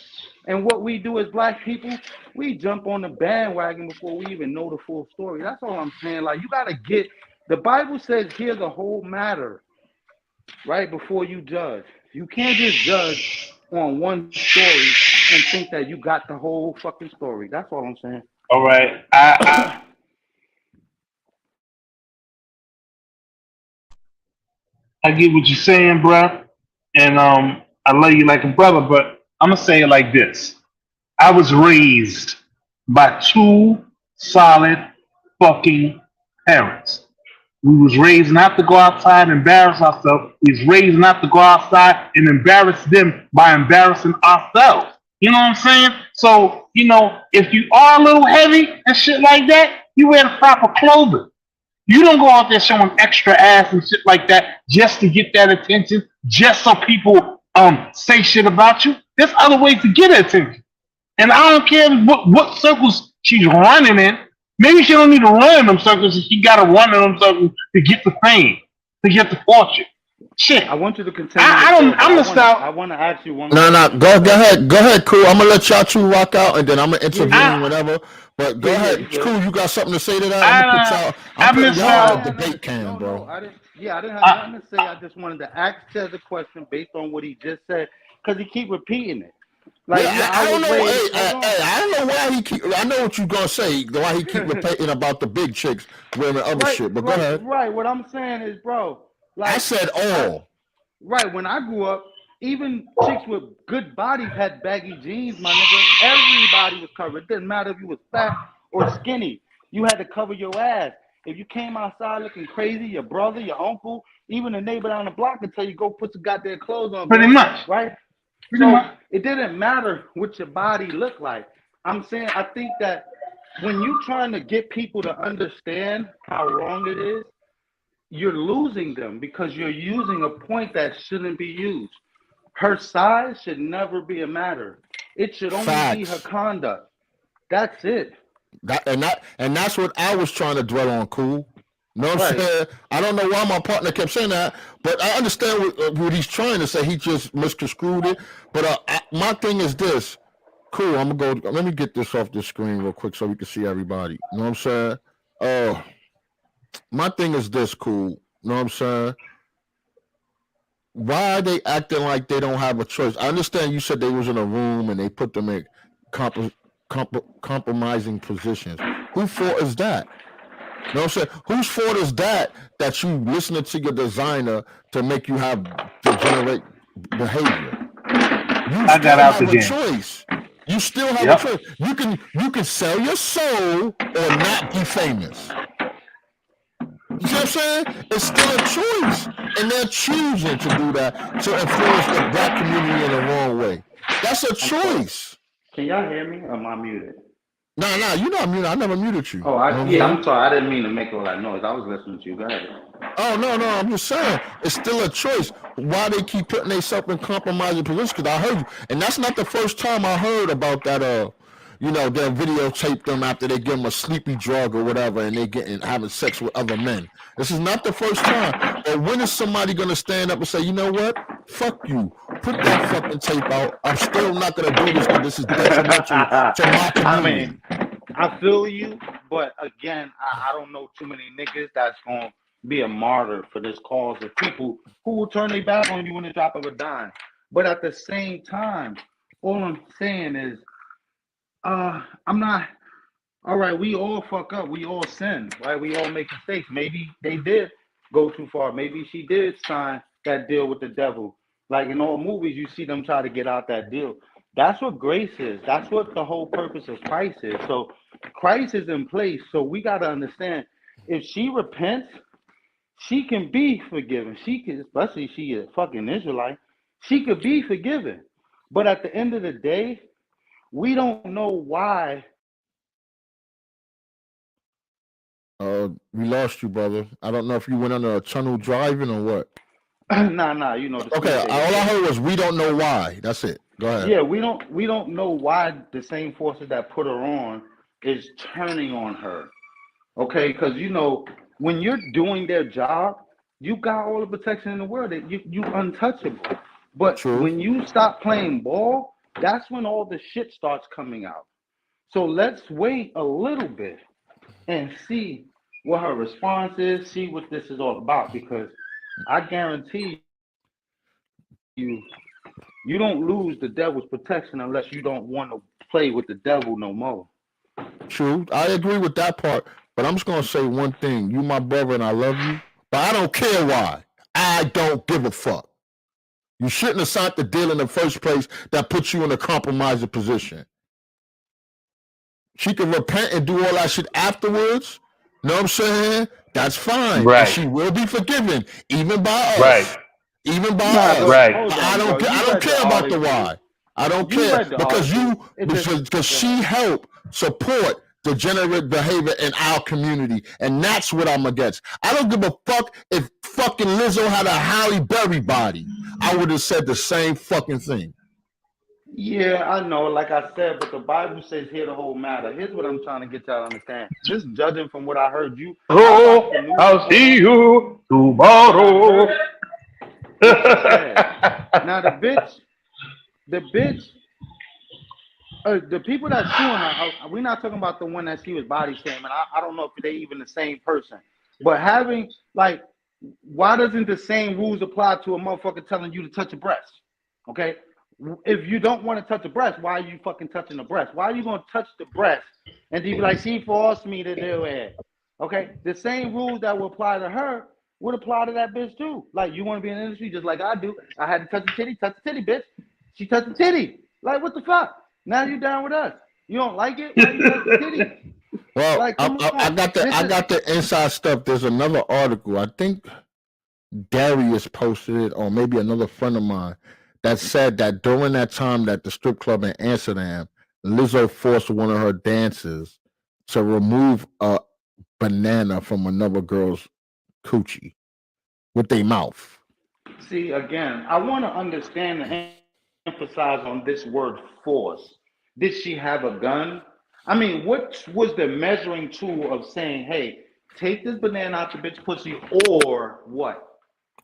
And what we do as black people, we jump on the bandwagon before we even know the full story. That's all I'm saying. Like, you gotta get. The Bible says, hear the whole matter, right, before you judge. You can't just judge on one story and think that you got the whole fucking story. That's all I'm saying. All right. I get what you're saying, bro. And I love you like a brother, but I'm gonna say it like this. I was raised by two solid fucking parents. We was raised not to go outside and embarrass ourselves. We was raised not to go outside and embarrass them by embarrassing ourselves. You know what I'm saying? So, you know, if you are a little heavy and shit like that, you wear the proper clothing. You don't go out there showing extra ass and shit like that just to get that attention, just so people say shit about you. There's other ways to get attention. And I don't care what circles she's running in. Maybe she don't need to run in them circles. She got to run in them circles to get the fame, to get the fortune. Shit. I want you to continue. I want to ask you one. No, go ahead, cool. I'm gonna let y'all two rock out, and then I'm gonna intervene whenever. But go ahead, cool. You got something to say to that? I'm putting y'all in the debate can, bro. I didn't have nothing to say. I just wanted to ask Chez a question based on what he just said, because he keep repeating it. Like, yeah, I don't know. I don't know why he keep. I know what you're gonna say. Why he keep repeating about the big chicks wearing other shit. But go ahead. Right. What I'm saying is, bro. Like, I said all. Right. When I grew up, even chicks with good bodies had baggy jeans, my nigga. Everybody was covered. It didn't matter if you was fat or skinny. You had to cover your ass. If you came outside looking crazy, your brother, your uncle, even a neighbor down the block could tell you, go put some goddamn clothes on. Pretty much. Right? It didn't matter what your body looked like. I'm saying, I think that when you're trying to get people to understand how wrong it is, you're losing them because you're using a point that shouldn't be used. Her size should never be a matter. It should only be her conduct. That's it. And that's what I was trying to dwell on, cool. You know what I'm saying? I don't know why my partner kept saying that, but I understand what he's trying to say. He just misconstrued it. But my thing is this. Cool, I'm going to go. Let me get this off the screen real quick so we can see everybody. You know what I'm saying? My thing is this, cool. You know what I'm saying? Why are they acting like they don't have a choice? I understand you said they was in a room and they put them in compromising positions. Whose fault is that? You know what I'm saying? Whose fault is that you listening to your designer to make you have degenerate behavior? I got out the game. Choice. You still have a choice. You can sell your soul or not be famous. You see what I'm saying? It's still a choice, and they're choosing to do that to influence the black community in the wrong way. That's a choice. Can y'all hear me? Or am I muted? No, you're not muted. I never muted you. Oh, I'm sorry. I didn't mean to make all that noise. I was listening to you. Go ahead. Oh, no. I'm just saying. It's still a choice. Why they keep putting themselves in compromising positions? Because I heard you. And that's not the first time I heard about that, they'll videotape them after they give them a sleepy drug or whatever and they having sex with other men. This is not the first time. But when is somebody going to stand up and say, you know what? Fuck you. Put that fucking tape out. I'm still not going to do this because this is detrimental to my community. I mean, I feel you, but again, I don't know too many niggas that's going to be a martyr for this cause of people who will turn their back on you in the drop of a dime. But at the same time, all I'm saying is, I'm not, all right, we all fuck up. We all sin, right? We all make mistakes. Maybe they did go too far. Maybe she did sign that deal with the devil. Like in all movies, you see them try to get out that deal. That's what grace is. That's what the whole purpose of Christ is. So Christ is in place. So we got to understand, if she repents, she can be forgiven. She can, especially if she is a fucking Israelite, she could be forgiven. But at the end of the day, we don't know why. We lost you, brother. I don't know if you went under a tunnel driving or what. Nah, you know the Okay, sweet all I thing. heard was we don't know why. That's it. Go ahead. Yeah, we don't know why the same forces that put her on is turning on her. Okay, because you know when you're doing their job, you got all the protection in the world. That you untouchable. But True. when you stop playing ball, that's when all the shit starts coming out. So let's wait a little bit and see what her response is, see what this is all about, because I guarantee you don't lose the devil's protection unless you don't want to play with the devil no more. True. I agree with that part, but I'm just gonna say one thing. You my brother and I love you, but I don't care why. I don't give a fuck. You shouldn't have signed the deal in the first place that puts you in a compromising position. She can repent and do all that shit afterwards. Know what I'm saying? That's fine. Right. And she will be forgiven, even by us. Right. Even by Nah, us. but Right. hold But on, I bro. don't You read care the about the article. why. I don't You care read the because article. because she helped support degenerate behavior in our community, and that's what I'm against. I don't give a fuck if fucking Lizzo had a Halle Berry body. I would have said the same fucking thing. Yeah, I know, like I said, but the Bible says hear the whole matter. Here's what I'm trying to get y'all to understand. Just judging from what I heard you, I Oh, watched the news I'll see report. you What I tomorrow. heard, what she said. Now the bitch, the people that suing her, we're not talking about the one that she was body shaming. I don't know if they even the same person. But having, like, why doesn't the same rules apply to a motherfucker telling you to touch a breast? Okay? If you don't want to touch a breast, why are you fucking touching the breast? Why are you going to touch the breast and be like, she forced me to do it? Okay? The same rules that would apply to her would apply to that bitch too. Like, you want to be in the industry just like I do. I had to touch the titty, bitch. She touched the titty. Like, what the fuck? Now you down with us. You don't like it? Why you touch the titty? Well, Like, come I on. got the inside stuff. There's another article. I think Darius posted it, or maybe another friend of mine, that said that during that time that the strip club in Amsterdam, Lizzo forced one of her dancers to remove a banana from another girl's coochie with their mouth. See, again, I want to understand and emphasize on this word force. Did she have a gun? I mean, what was the measuring tool of saying, hey, take this banana out your bitch pussy, or what?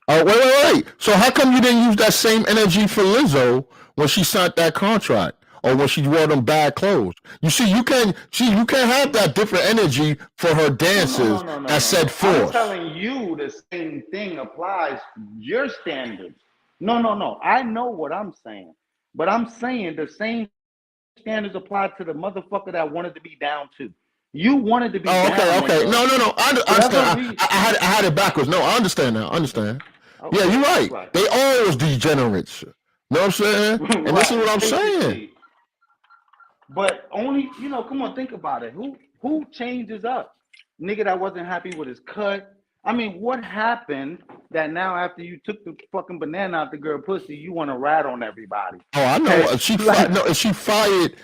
Oh, wait. So how come you didn't use that same energy for Lizzo when she signed that contract or when she wore them bad clothes? You see, you can't have that different energy for her dances that said I'm force. telling you the same thing applies your standards. No. I know what I'm saying. But I'm saying the same standards apply to the motherfucker that wanted to be down too. You wanted to be down. Okay. nigga. No. I understand. I had it backwards. No, I understand now. I understand. Okay, Yeah, you're right. They always degenerates. You know what I'm saying? And this is what I'm saying. But only, come on, think about it. Who changes up? Nigga that wasn't happy with his cut. I mean, what happened that now after you took the fucking banana out the girl pussy, you want to rat on everybody? Oh, I know. She fired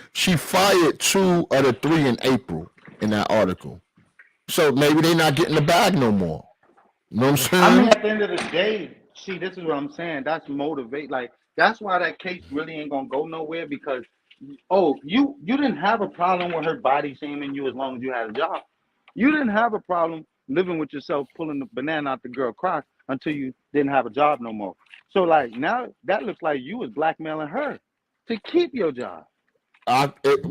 2 of the 3 in April in that article. So maybe they're not getting the bag no more. You know what I'm saying? I mean, at the end of the day, see, this is what I'm saying. That's motivate. Like, that's why that case really ain't gonna go nowhere, because you didn't have a problem with her body shaming you as long as you had a job. You didn't have a problem living with yourself, pulling the banana out the girl crotch until you didn't have a job no more. So like now that looks like you was blackmailing her to keep your job. It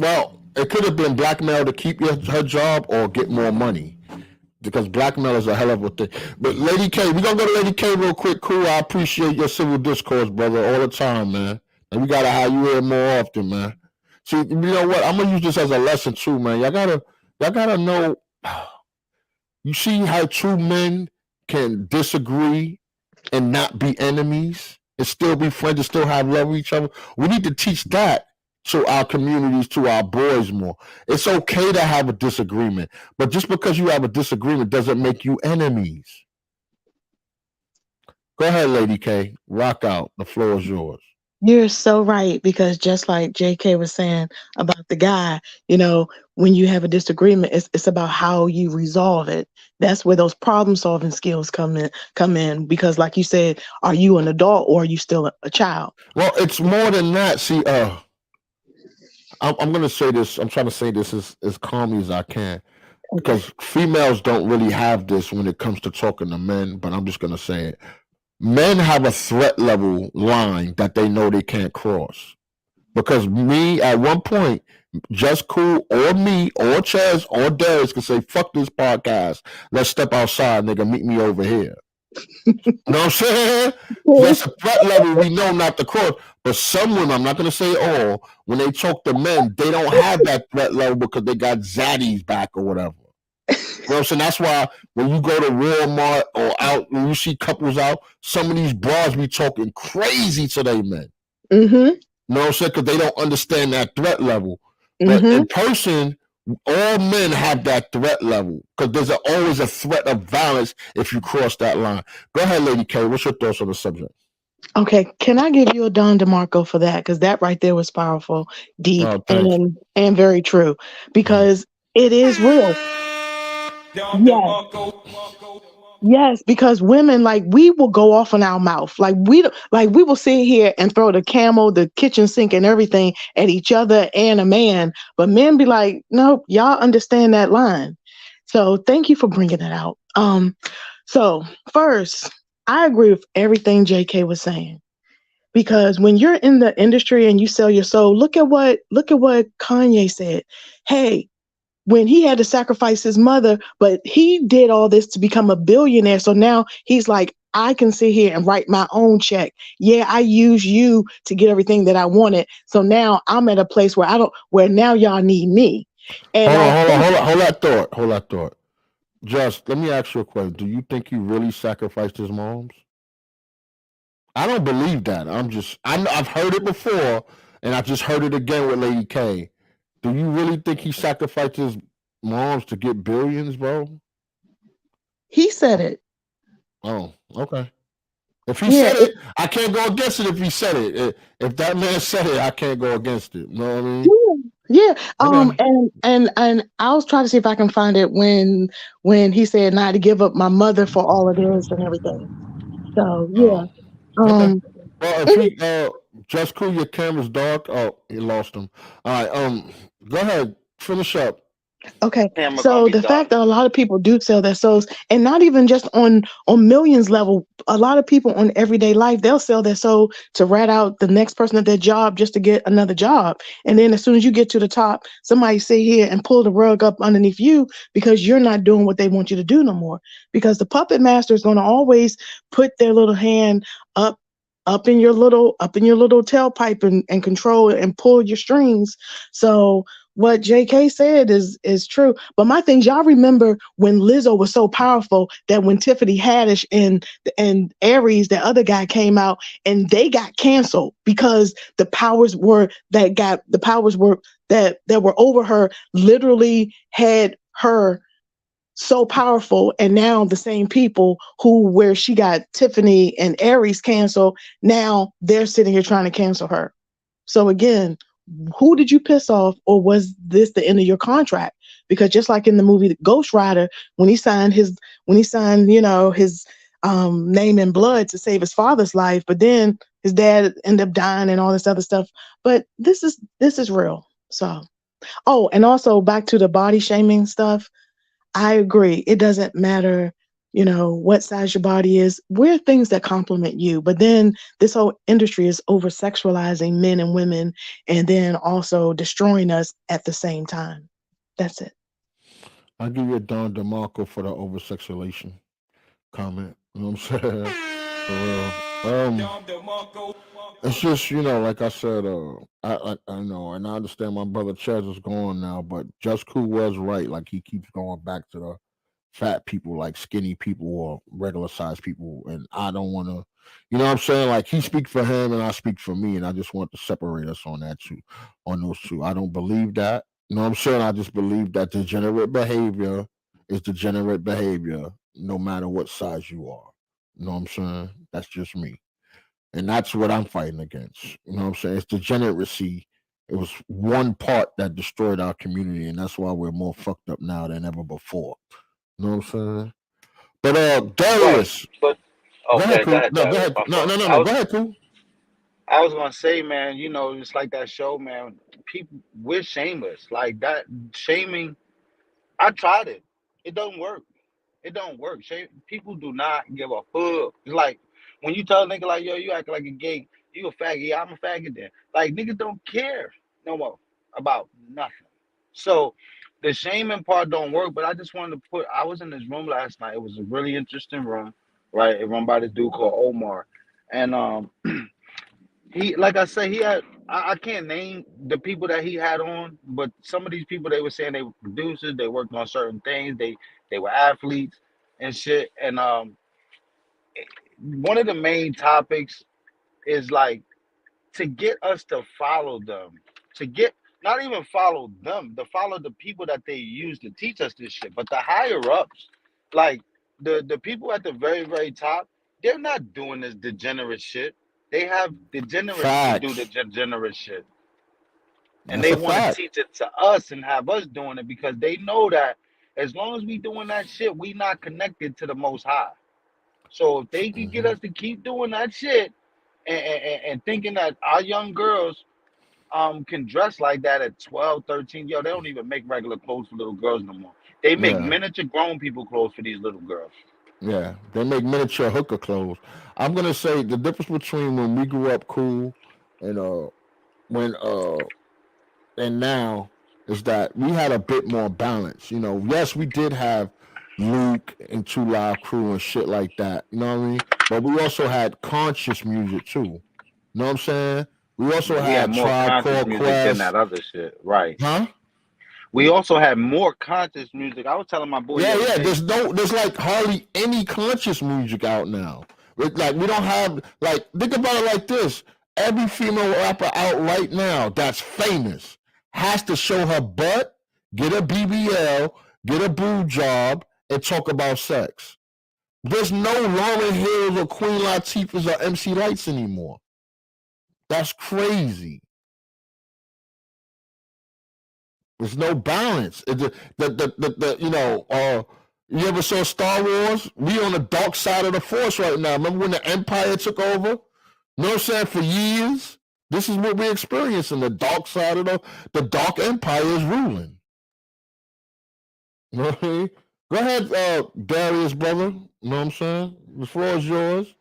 could have been blackmail to keep her job or get more money. Because blackmail is a hell of a thing. But Lady K, we're going to go to Lady K real quick. Cool, I appreciate your civil discourse, brother, all the time, man. And we got to have you here more often, man. See, you know what? I'm going to use this as a lesson, too, man. Y'all gotta know, you see how 2 men can disagree and not be enemies and still be friends and still have love for each other? We need to teach that to our communities, to our boys more. It's okay to have a disagreement, but just because you have a disagreement doesn't make you enemies. Go ahead, Lady K. Rock out. The floor is yours. You're so right, because just like JK was saying about the guy, when you have a disagreement, it's about how you resolve it. That's where those problem solving skills come in because like you said, are you an adult or are you still a child? Well, it's more than that. See, I'm gonna say this. I'm trying to say this as calmly as I can, because females don't really have this when it comes to talking to men. But I'm just gonna say it. Men have a threat level line that they know they can't cross. Because me, at one point, Just Cool or me or Chaz or Darius could say, fuck this podcast. Let's step outside, nigga. Meet me over here. You know what I'm saying? That's a threat level we know not to cross. But some women, I'm not going to say all, when they talk to men, they don't have that threat level because they got zaddies back or whatever. You know what I'm saying? That's why when you go to Walmart or out, when you see couples out, some of these bras be talking crazy to their men. Mm-hmm. You know what I'm saying? Because they don't understand that threat level. But in person, all men have that threat level because there's always a threat of violence if you cross that line. Go ahead, Lady K. What's your thoughts on the subject? Okay, can I give you a Don DeMarco for that? Because that right there was powerful, deep, and very true. Because it is real. Yes, because women, like, we will go off in our mouth. Like we will sit here and throw the camel, the kitchen sink, and everything at each other and a man. But men be like, nope, y'all understand that line. So thank you for bringing it out. So first, I agree with everything JK was saying. Because when you're in the industry and you sell your soul, look at what Kanye said. Hey, when he had to sacrifice his mother, but he did all this to become a billionaire. So now he's like, I can sit here and write my own check. Yeah, I use you to get everything that I wanted. So now I'm at a place where now y'all need me. And hold that thought. Just let me ask you a question. Do you think he really sacrificed his moms? I don't believe that. I've heard it before, and I just heard it again with Lady K. Do you really think he sacrificed his moms to get billions, bro? He said it. Oh, okay. If he said it, I can't go against it. If he said it, if that man said it, I can't go against it. You know what I mean? Yeah. And I was trying to see if I can find it when he said not to give up my mother for all of this and everything. So yeah. Okay. Well, if he Just Cool, your camera's dark. Oh, you lost him. All right. Go ahead. Finish up. Okay, so the fact that a lot of people do sell their souls, and not even just on millions level, a lot of people on everyday life, they'll sell their soul to rat out the next person at their job just to get another job. And then as soon as you get to the top, somebody sit here and pull the rug up underneath you because you're not doing what they want you to do no more. Because the puppet master is going to always put their little hand up in your little tailpipe and control and pull your strings. So what JK said is true. But my thing, y'all remember when Lizzo was so powerful that when Tiffany Haddish and Aries, the other guy, came out and they got canceled because the powers that were over her literally had her so powerful. And now the same people where she got Tiffany and Aries canceled, now they're sitting here trying to cancel her. So again, who did you piss off, or was this the end of your contract? Because just like in the movie Ghost Rider, when he signed his name in blood to save his father's life, but then his dad ended up dying and all this other stuff. But this is real. So, and also back to the body shaming stuff. I agree. It doesn't matter, what size your body is. Wear things that compliment you. But then this whole industry is over sexualizing men and women and then also destroying us at the same time. That's it. I'll give you a Don DeMarco for the over sexualization comment. You know what I'm saying? For real. It's just, like I said, I know, and I understand my brother Chaz is gone now, but Just Cool was right. Like, he keeps going back to the fat people, like skinny people or regular sized people, and I don't want to, you know what I'm saying? Like, he speak for him and I speak for me, and I just want to separate us on those two. I don't believe that. You know what I'm saying? I just believe that degenerate behavior is degenerate behavior, no matter what size you are. You know what I'm saying? That's just me. And that's what I'm fighting against. You know what I'm saying? It's degeneracy. It was one part that destroyed our community, and that's why we're more fucked up now than ever before. You know what I'm saying? But Right. Darius, But go ahead, okay, go Pooh. ahead, No, go Darius. ahead. My No, fault. no. Go ahead, Pooh. I was gonna say, man, it's like that show, man. People, we're shameless. Like that shaming. I tried it. It doesn't work. It don't work. People do not give a fuck. It's like when you tell a nigga like, yo, you act like a gay, you a faggot. Yeah, I'm a faggot then. Like niggas don't care no more about nothing. So the shaming part don't work. But I just wanted to I was in this room last night. It was a really interesting room, right? It run by this dude called Omar, and he, like I said, he had. I can't name the people that he had on, but some of these people, they were saying they were producers, they worked on certain things, they were athletes and shit. And one of the main topics is like to get us to follow them, to get not even follow them, to follow the people that they use to teach us this shit. But the higher ups, like the people at the very, very top, they're not doing this degenerate shit. They have degenerates to do the Facts. degenerate shit. And That's they a want to fact. teach it to us and have us doing it because they know that as long as we doing that shit, we not connected to the most high. So if they can get hmm us to keep doing that shit and thinking that our young girls can dress like that at 12, 13, yo, they don't even make regular clothes for little girls no more. They make Yeah, miniature grown people clothes for these little girls. yeah. They make miniature hooker clothes. I'm gonna say the difference between when we grew up cool and when and now is that we had a bit more balance. You know, yes, we did have Luke and Two Live Crew and shit like that. You know what I mean? But we also had conscious music too. You know what I'm saying? We also We had had more Tribe conscious Called music than Quest, that other shit. Right. huh? We also had more conscious music. I was telling my boy the Yeah, other yeah. day, There's like hardly any conscious music out now. Like we don't have like think about it like this. Every female rapper out right now that's famous has to show her butt, get a BBL, get a boob job, and talk about sex. There's no Lauryn Hills or Queen Latifahs or MC Lights anymore. That's crazy. There's no balance. You ever saw Star Wars? We on the dark side of the Force right now. Remember when the Empire took over? You know what I'm saying? For years, this is what we're experiencing. The dark side of the dark empire is ruling. You know what I mean? Go ahead, Darius, brother. You know what I'm saying? The floor is yours,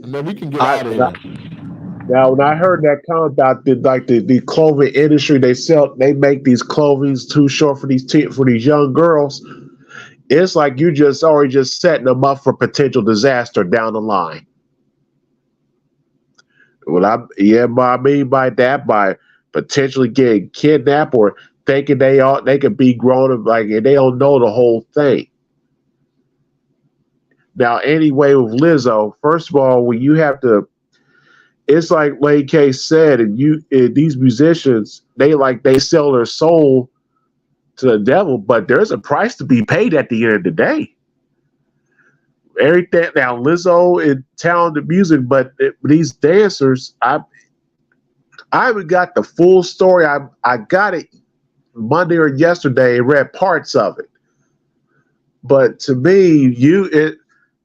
and then we can get I out of here. Now, when I heard that comment about the clothing industry, they make these clothing too short for these young girls. It's like you just already just setting them up for potential disaster down the line. What I mean by that, by potentially getting kidnapped or thinking they could be grown up like and they don't know the whole thing. Now, anyway, with Lizzo, first of all, when you have to, it's like Lady K said, and these musicians, they sell their soul to the devil, but there's a price to be paid at the end of the day. Everything now, Lizzo is talented music, but these dancers, I haven't got the full story. I got it Monday or yesterday and read parts of it, but to me,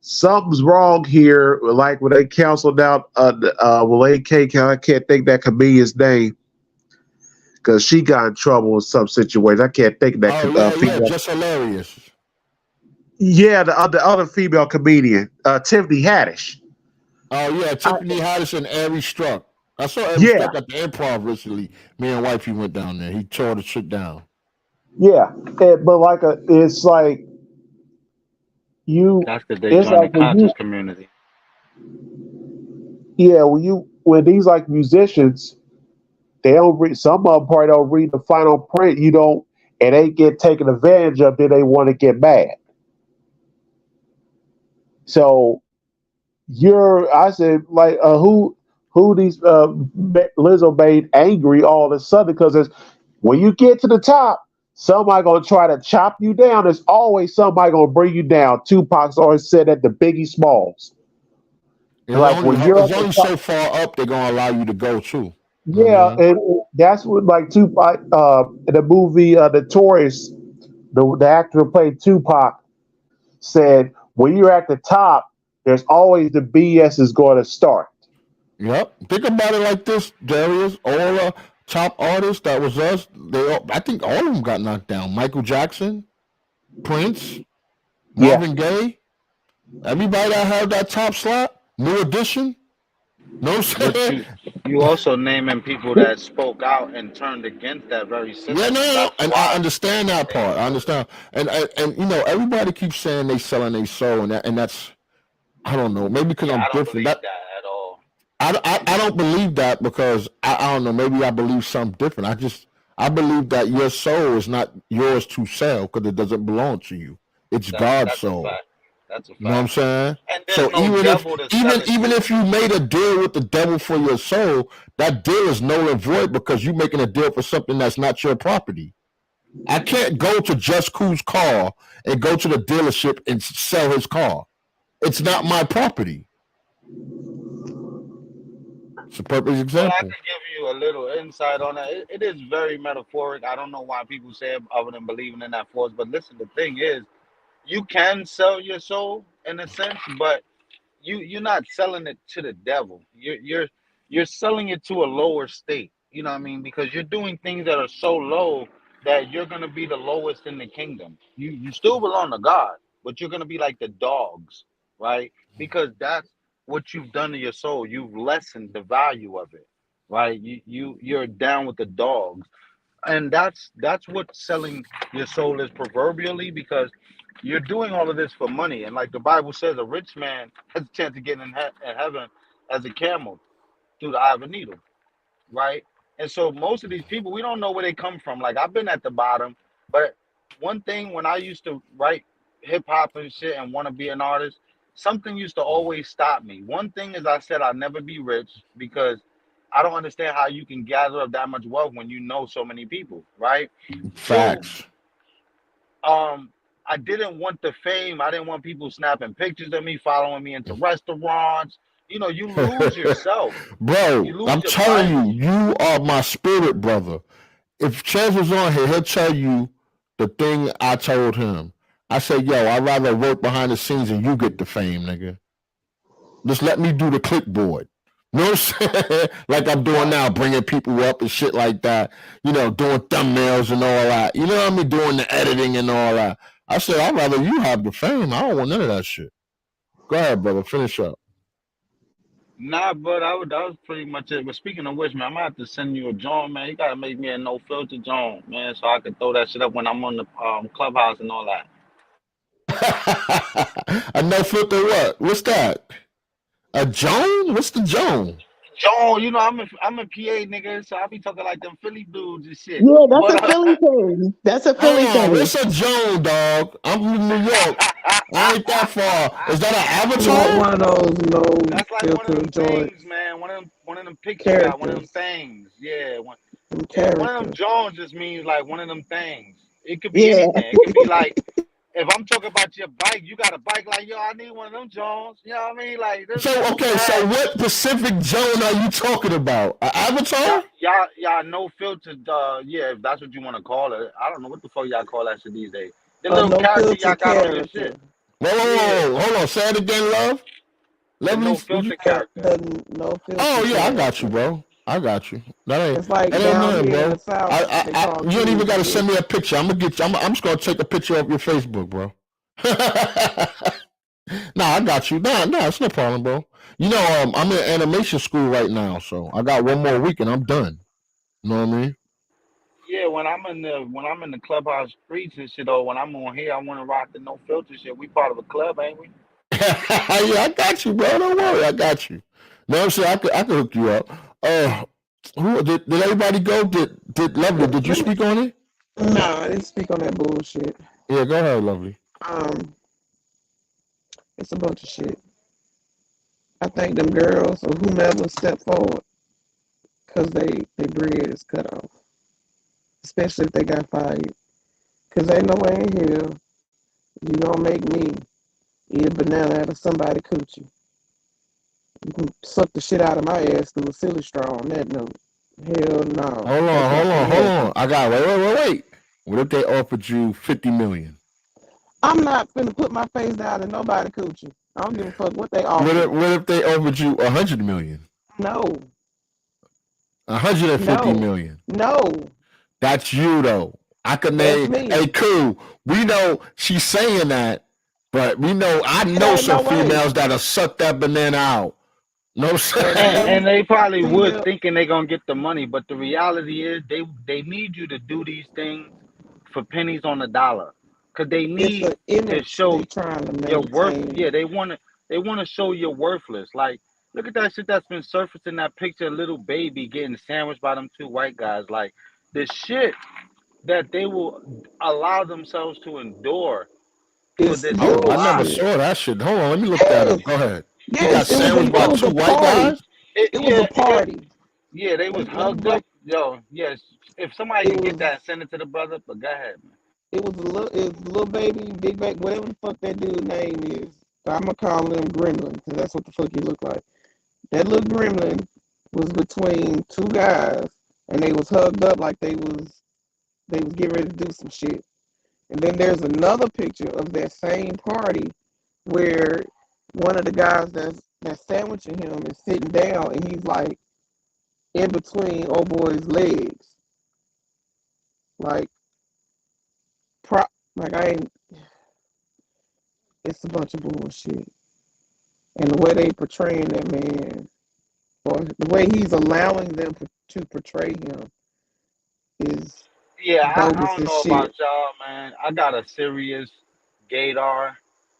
something's wrong here. Like when they canceled out Lady K, I can't think that comedian's name because she got in trouble in some situation. I can't think of that female. Just hilarious. Yeah, the other female comedian, Tiffany Haddish. Oh yeah, Tiffany Haddish and Ari Struck. I saw Ari Struck at the Improv recently. Me and wifey went down there. He tore the shit down. Yeah, but it's like you. that's because they join the conscious community. Yeah, when these like musicians, they don't read. Some of them probably don't read the fine print. And they get taken advantage of. Then they want to get mad. So I said like who these Lizzo made angry all of a sudden because when you get to the top, somebody gonna try to chop you down. There's always somebody gonna bring you down. Tupac's always said that to Biggie Smalls. Like when you're It's at the only top, so far up they're gonna allow you to go too. You know what I yeah, mean? that's what like Tupac, the movie Notorious, the actor who played Tupac said, when you're at the top, there's always the BS is going to start. Yep. Think about it like this, Darius. All the top artists that was us, I think all of them got knocked down. Michael Jackson, Prince, Yeah, Marvin Gaye, everybody that had that top slot, New Edition. No But saying? you also naming people that spoke out and turned against that very Yeah, system. no, That's and I why. understand that part. I understand, and you know, everybody keeps saying they selling their soul, and that's I don't know, maybe because Yeah, I'm I don't different. believe That that at all. I don't believe that because I don't know, maybe I believe something different. I believe that your soul is not yours to sell because it doesn't belong to you. It's God's That's a soul. fact. That's a You know what I'm fact. saying? And there's So no devil to sell it even to. if you made a deal with the devil for your soul, that deal is null and void because you're making a deal for something that's not your property. I can't go to Just Cool's car and go to the dealership and sell his car. It's not my property. It's a perfect Well, I example. can give you a little insight on that. It is very metaphoric. I don't know why people say it other than believing in that force. But listen, the thing is, you can sell your soul in a sense, but you're not selling it to the devil. You're selling it to a lower state. You know what I mean? Because you're doing things that are so low that you're gonna be the lowest in the kingdom. You still belong to God, but you're gonna be like the dogs, right? Because that's what you've done to your soul. You've lessened the value of it, right? You're down with the dogs, and that's what selling your soul is proverbially, because you're doing all of this for money. And like the Bible says, a rich man has a chance of getting in heaven as a camel through the eye of a needle, right? And so most of these people, we don't know where they come from. Like, I've been at the bottom, but one thing, when I used to write hip hop and shit and want to be an artist, something used to always stop me. One thing is, I said I'll never be rich because I don't understand how you can gather up that much wealth when you know so many people, right? Two, Facts. I didn't want the fame. I didn't want people snapping pictures of me, following me into restaurants. You know, you lose yourself. Bro, You lose I'm your telling privacy. you are my spirit brother. If Chaz was on here, he'll tell you the thing I told him. I said, yo, I'd rather work behind the scenes and you get the fame, nigga. Just let me do the clipboard. You know what I'm saying? Like I'm doing now, bringing people up and shit like that. You know, doing thumbnails and all that. You know what I mean? Doing the editing and all that. I said, I'd rather you have the fame. I don't want none of that shit. Go ahead, brother. Finish up. Nah, but that was pretty much it. But speaking of which, man, I'm gonna have to send you a joint, man. You gotta make me a no filter joint, man, so I can throw that shit up when I'm on the clubhouse and all that. A no filter what? What's that? A Joan? What's the Joan? Joan, you know I'm a PA nigga, so I be talking like them Philly dudes and shit. Yeah, that's But a Philly thing. That's a Philly thing. What's a Joan, dog? I'm from New York. I ain't that far. Is that an Not avatar? one of those no that's like one of filter them joints. things, man. One of them pics you got. One of them Characters. things. Yeah. Them One of them characters. Jones just means like one of them things. It could be Yeah. anything. It could be like, if I'm talking about your bike, you got a bike like, yo, I need one of them Jones. You know what I mean? Like, this So okay, so what specific Joan are you talking about? An avatar? y'all no filter. Yeah, if that's what you want to call it. I don't know what the fuck y'all call that shit these days. The A little no character filter y'all got on your character. shit. Whoa, hold on. Say it again, love. The Lovely. no filter character. The no filter. Oh yeah, I character. got you, bro. I got you. It's like that ain't down nothing, here in bro. the South, they call You ain't even gotta kids send me a picture. I'm just gonna take a picture of your Facebook, bro. Nah, I got you. Nah, it's no problem, bro. You know, I'm in animation school right now, so I got one more week and I'm done. You know what I mean? Yeah, when I'm in the clubhouse streets and shit, or when I'm on here, I want to rock the no filter shit. We part of a club, ain't we? Yeah, I got you, bro. Don't worry, I got you. No, I'm saying I could hook you up. Who did everybody go? Did Lovely? Did you speak on it? Nah, I didn't speak on that bullshit. Yeah, go ahead, Lovely. It's a bunch of shit. I think them girls or whomever step forward because they bread is cut off, especially if they got fired. Because ain't no way in hell you gonna make me eat a banana out of somebody coochie. suck the shit out of my ass through a silly straw on that note. Hell no. Hold That's not gonna on. happen. I got wait. What if they offered you $50 million? I'm not finna put my face down in nobody coochie. I don't give a fuck what they offer. What if they offered you $100 million? No. $150 million. No. That's you though. I can That's name. me. Hey, cool. We know she's saying that, but I know ain't some no way. females that'll suck that banana out. No, And they probably would Female- thinking they're gonna get the money, but the reality is they need you to do these things for pennies on the dollar, because they It's need an to image show they trying to your worth. maintain. Yeah, they want to show you're worthless. Like, look at that shit that's been surfacing, that picture of little baby getting sandwiched by them two white guys. Like, the shit that they will allow themselves to endure for It's this Oh, I never lie. saw that shit. Hold on, let me look that up. Go ahead. He got Yes, sandwiched by it was two a white party. guys. It was a party. Yeah, they was Let me hugged break. up. Yo, yes. If somebody It can get was that and send it to the brother, but go ahead, man. it was a little baby, big baby, whatever the fuck that dude's name is. I'm gonna call him Gremlin because that's what the fuck he looked like. That little gremlin was between two guys, and they was hugged up like they was getting ready to do some shit. And then there's another picture of that same party where one of the guys that's sandwiching him is sitting down, and he's like in between old boy's legs, like I ain't. It's a bunch of bullshit, and the way they portraying that man, or the way he's allowing them to portray him, is Yeah, I bogus don't as know about shit. y'all, man. I got a serious gaydar,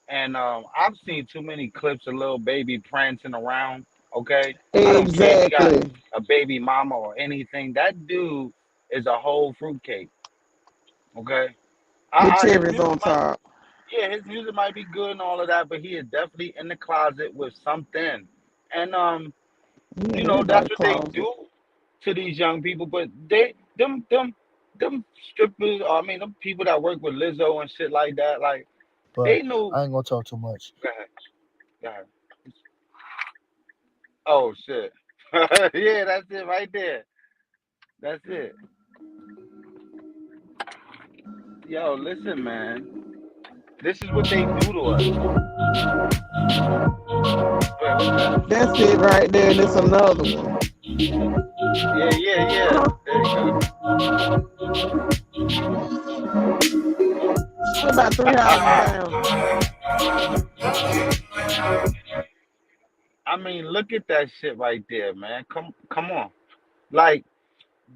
and I've seen too many clips of little baby prancing around. Okay, I don't care if he got Exactly. a baby mama or anything. That dude is a whole fruitcake. Okay, With his cherries music on might, top. yeah, his music might be good and all of that, but he is definitely in the closet with something. And He in you know, that's everybody's what they closet. do to these young people. But them strippers, I mean, them people that work with Lizzo and shit like that, like But they know. I ain't gonna talk too much. Go ahead, go ahead. Oh shit, yeah, that's it right there. That's it. Yo, listen, man. This is what they do to us. Wait, what's that? That's it right there, and it's another one. Yeah. There you go. We're about 3 houses down. I mean, look at that shit right there, man. Come on. Like,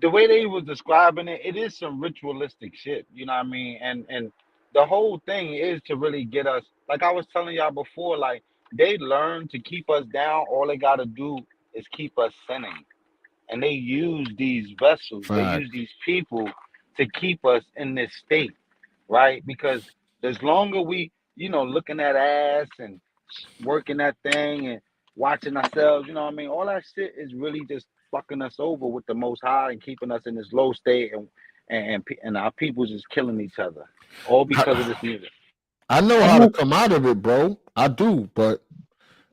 the way they was describing it, it is some ritualistic shit. You know what I mean? And the whole thing is to really get us, like I was telling y'all before, like they learn to keep us down. All they gotta do is keep us sinning. And they use these vessels, they Fact. use these people to keep us in this state, right? Because as longer we, looking at ass and working that thing and watching ourselves, you know what I mean? All that shit is really just fucking us over with the Most High and keeping us in this low state, and our people's just killing each other, all because of this music. I know how to come out of it, bro. I do, but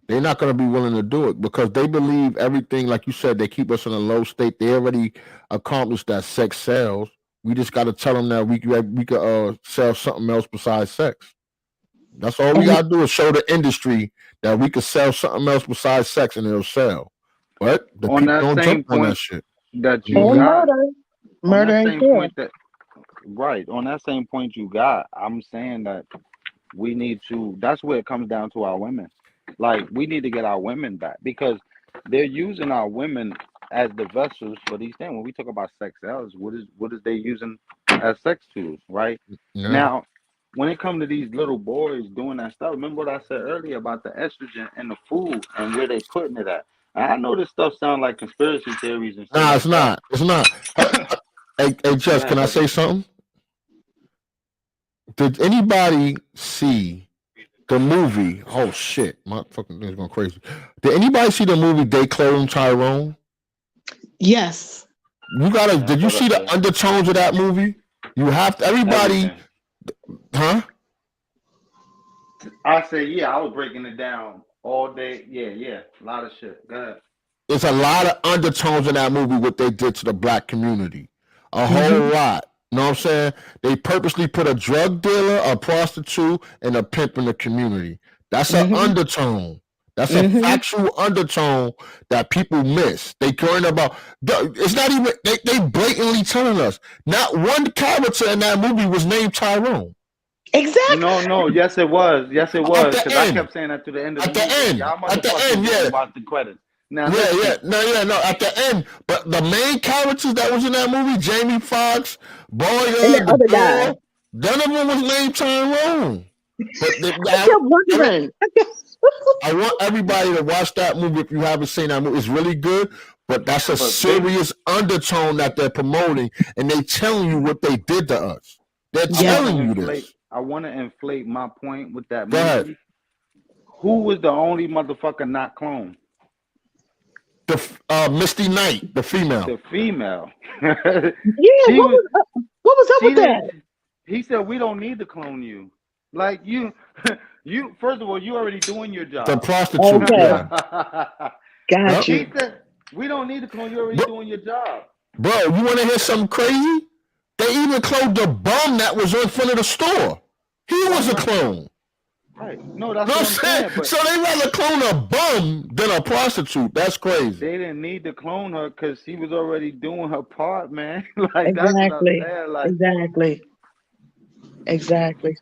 they're not going to be willing to do it because they believe everything, like you said, they keep us in a low state. They already accomplished that sex sells. We just got to tell them that we could sell something else besides sex. That's all we got to do is show the industry that we could sell something else besides sex and it'll sell. But the On people that don't same jump on that point shit. that you And got, murder. on Murder that ain't same fair. point that, right, on that same point you got, I'm saying that we need to, that's where it comes down to our women. Like, we need to get our women back because they're using our women as the vessels for these things. When we talk about sex sells, what is they using as sex tools, right? Yeah. Now, when it comes to these little boys doing that stuff, remember what I said earlier about the estrogen in the food and where they putting it at. I know this stuff sounds like conspiracy theories and shit Nah, like it's not. It's not. Hey, Jess, ahead, can I brother. say something? Did anybody see the movie? Oh shit, my fucking thing's going crazy. Did anybody see the movie They Clone Tyrone? Yes. You gotta. Yeah, Did you see the yeah. undertones of that movie? You have to. Everybody, Everything. huh? I said, yeah, I was breaking it down All day. Yeah. A lot of shit. Go ahead. There's a lot of undertones in that movie what they did to the black community. A whole lot. You know what I'm saying? They purposely put a drug dealer, a prostitute, and a pimp in the community. That's an undertone. That's a factual undertone that people miss. They caring about. It's not even. They blatantly telling us. Not one character in that movie was named Tyrone. Exactly. No. Yes, it was. Yes, it was. Because I kept saying that to the end of the movie. At the end, yeah. About the credits. Now, No. At the end, but the main characters that was in that movie, Jamie Foxx, Boyer, and the other guy, none of them was named Tyrone. But I kept wondering. I want everybody to watch that movie if you haven't seen that movie. It's really good, but that's a serious undertone that they're promoting, and they telling you what they did to us. They're telling you this. I want to inflate my point with that Go movie. ahead. Who was the only motherfucker not cloned? The Misty Knight, the female. The female. Yeah, what was up with that? He said, we don't need to clone you. Like, you first of all, you already doing your job. The prostitute. Okay. Yeah. Got you. He said, we don't need to clone you. Already doing your job. Bro, you want to hear something crazy? They even cloned the bum that was in front of the store. He was a clone. Right. No, that's what I'm saying. But so they rather clone a bum than a prostitute. That's crazy. They didn't need to clone her because she was already doing her part, man. Like Exactly. that's what I'm saying. Exactly.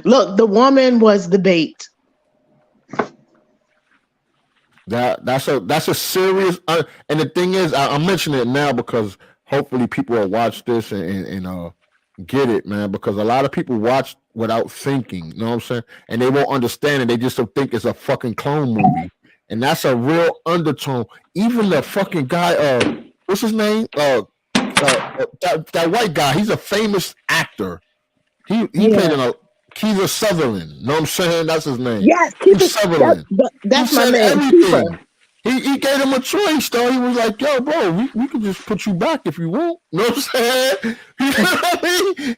Look, the woman was the bait. That's a serious. And the thing is, I'm mentioning it now because hopefully people will watch this and get it, man. Because a lot of people watch without thinking. You know what I'm saying? And they won't understand it. They just don't think it's a fucking clone movie. And that's a real undertone. Even the fucking guy, what's his name? That white guy. He's a famous actor. He played in Kiefer Sutherland. You know what I'm saying? That's his name. Yes, Kiefer Sutherland. That's my said name. everything. He gave him a choice, though. He was like, yo, bro, we can just put you back if you want. You know what I'm saying? You know what I mean?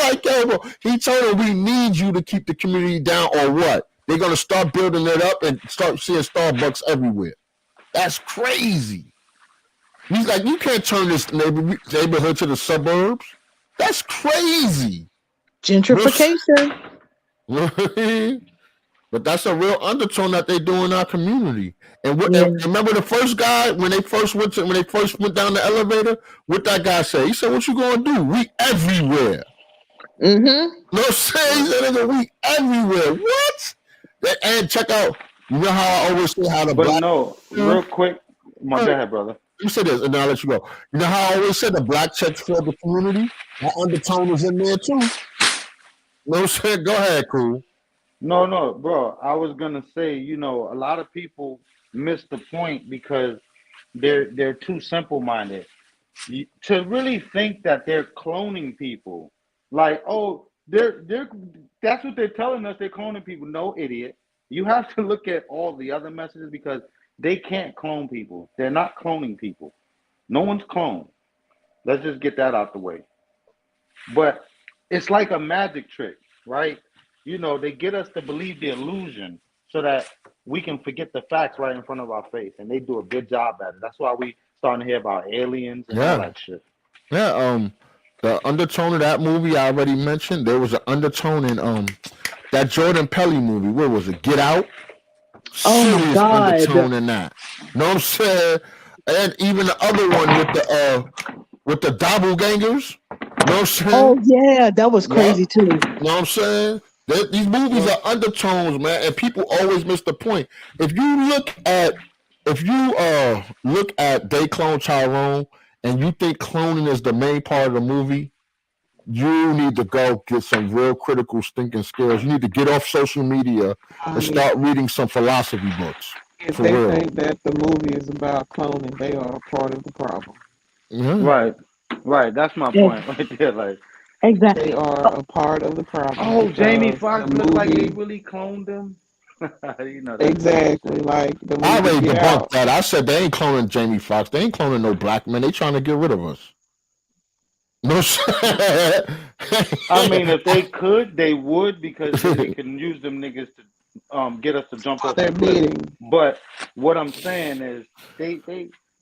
Like, yo, bro. He told him we need you to keep the community down or what? They're going to start building it up and start seeing Starbucks everywhere. That's crazy. He's like, you can't turn this neighborhood to the suburbs. That's crazy. Gentrification. But that's a real undertone that they do in our community. And remember the first guy when they first went down the elevator, what that guy said? He said, "What you gonna do? We everywhere." No saying he said, "We everywhere." What? And check out. You know how I always say how the black. No, real quick. Go ahead, brother. You say this, and then I'll let you go. You know how I always said the black checks for the community. That undertone was in there too. No shit. Go ahead, cool. No, bro. I was gonna say, a lot of people miss the point because they're too simple-minded. To really think that they're cloning people, like, oh, that's what they're telling us. They're cloning people. No, idiot. You have to look at all the other messages because they can't clone people. They're not cloning people. No one's cloned. Let's just get that out the way. But it's like a magic trick, right? They get us to believe the illusion so that we can forget the facts right in front of our face. And they do a good job at it. That's why we starting to hear about aliens and all that shit. Yeah, the undertone of that movie I already mentioned. There was an undertone in that Jordan Pelly movie. What was it? Get Out? Oh my God. Undertone in that. You know what I'm saying? And even the other one with the doppelgangers. You know what I'm saying? Oh yeah, that was crazy too. You know what I'm saying? These movies are undertones, man, and people always miss the point. If you look at They Clone Tyrone and you think cloning is the main part of the movie, you need to go get some real critical thinking skills. You need to get off social media and start reading some philosophy books. If they think that the movie is about cloning, they are a part of the problem. Yeah. Right. That's my point right there. Like, exactly, they are a part of the problem. Oh, Jamie Foxx looked like they really cloned him. Exactly. Like the movie I already Get debunked Out. that. I said they ain't cloning Jamie Foxx. They ain't cloning no black man. They trying to get rid of us. No shit. I mean, if they could, they would because they can use them niggas get us to jump off They're the cliff. bidding. But what I'm saying is, they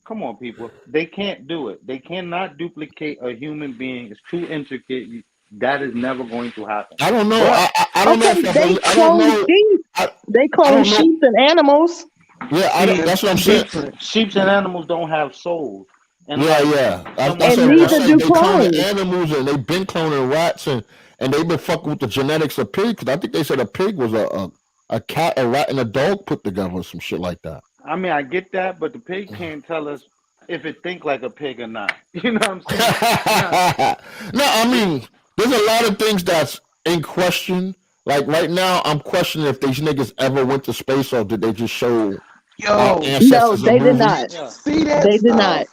come on, people. They can't do it. They cannot duplicate a human being. It's too intricate. That is never going to happen. I don't know. But I don't know Okay, if I, they believe, I don't clone know. sheep. They I clone don't know. sheep and animals. Yeah, see, that's what I'm saying. sheep and animals don't have souls. And Yeah, like yeah. That's someone what And I'm neither said, saying. do They cloning clones. animals and they been cloning rats and they been fucking with the genetics of pigs. Because I think they said a pig was a cat, a rat, and a dog put together or some shit like that. I mean, I get that, but the pig can't tell us if it think like a pig or not. You know what I'm saying? No, I mean, there's a lot of things that's in question. Like right now, I'm questioning if these niggas ever went to space or did they just show our Yo, No, ancestors they in did movies. not. Yeah. see that They did not. stuff?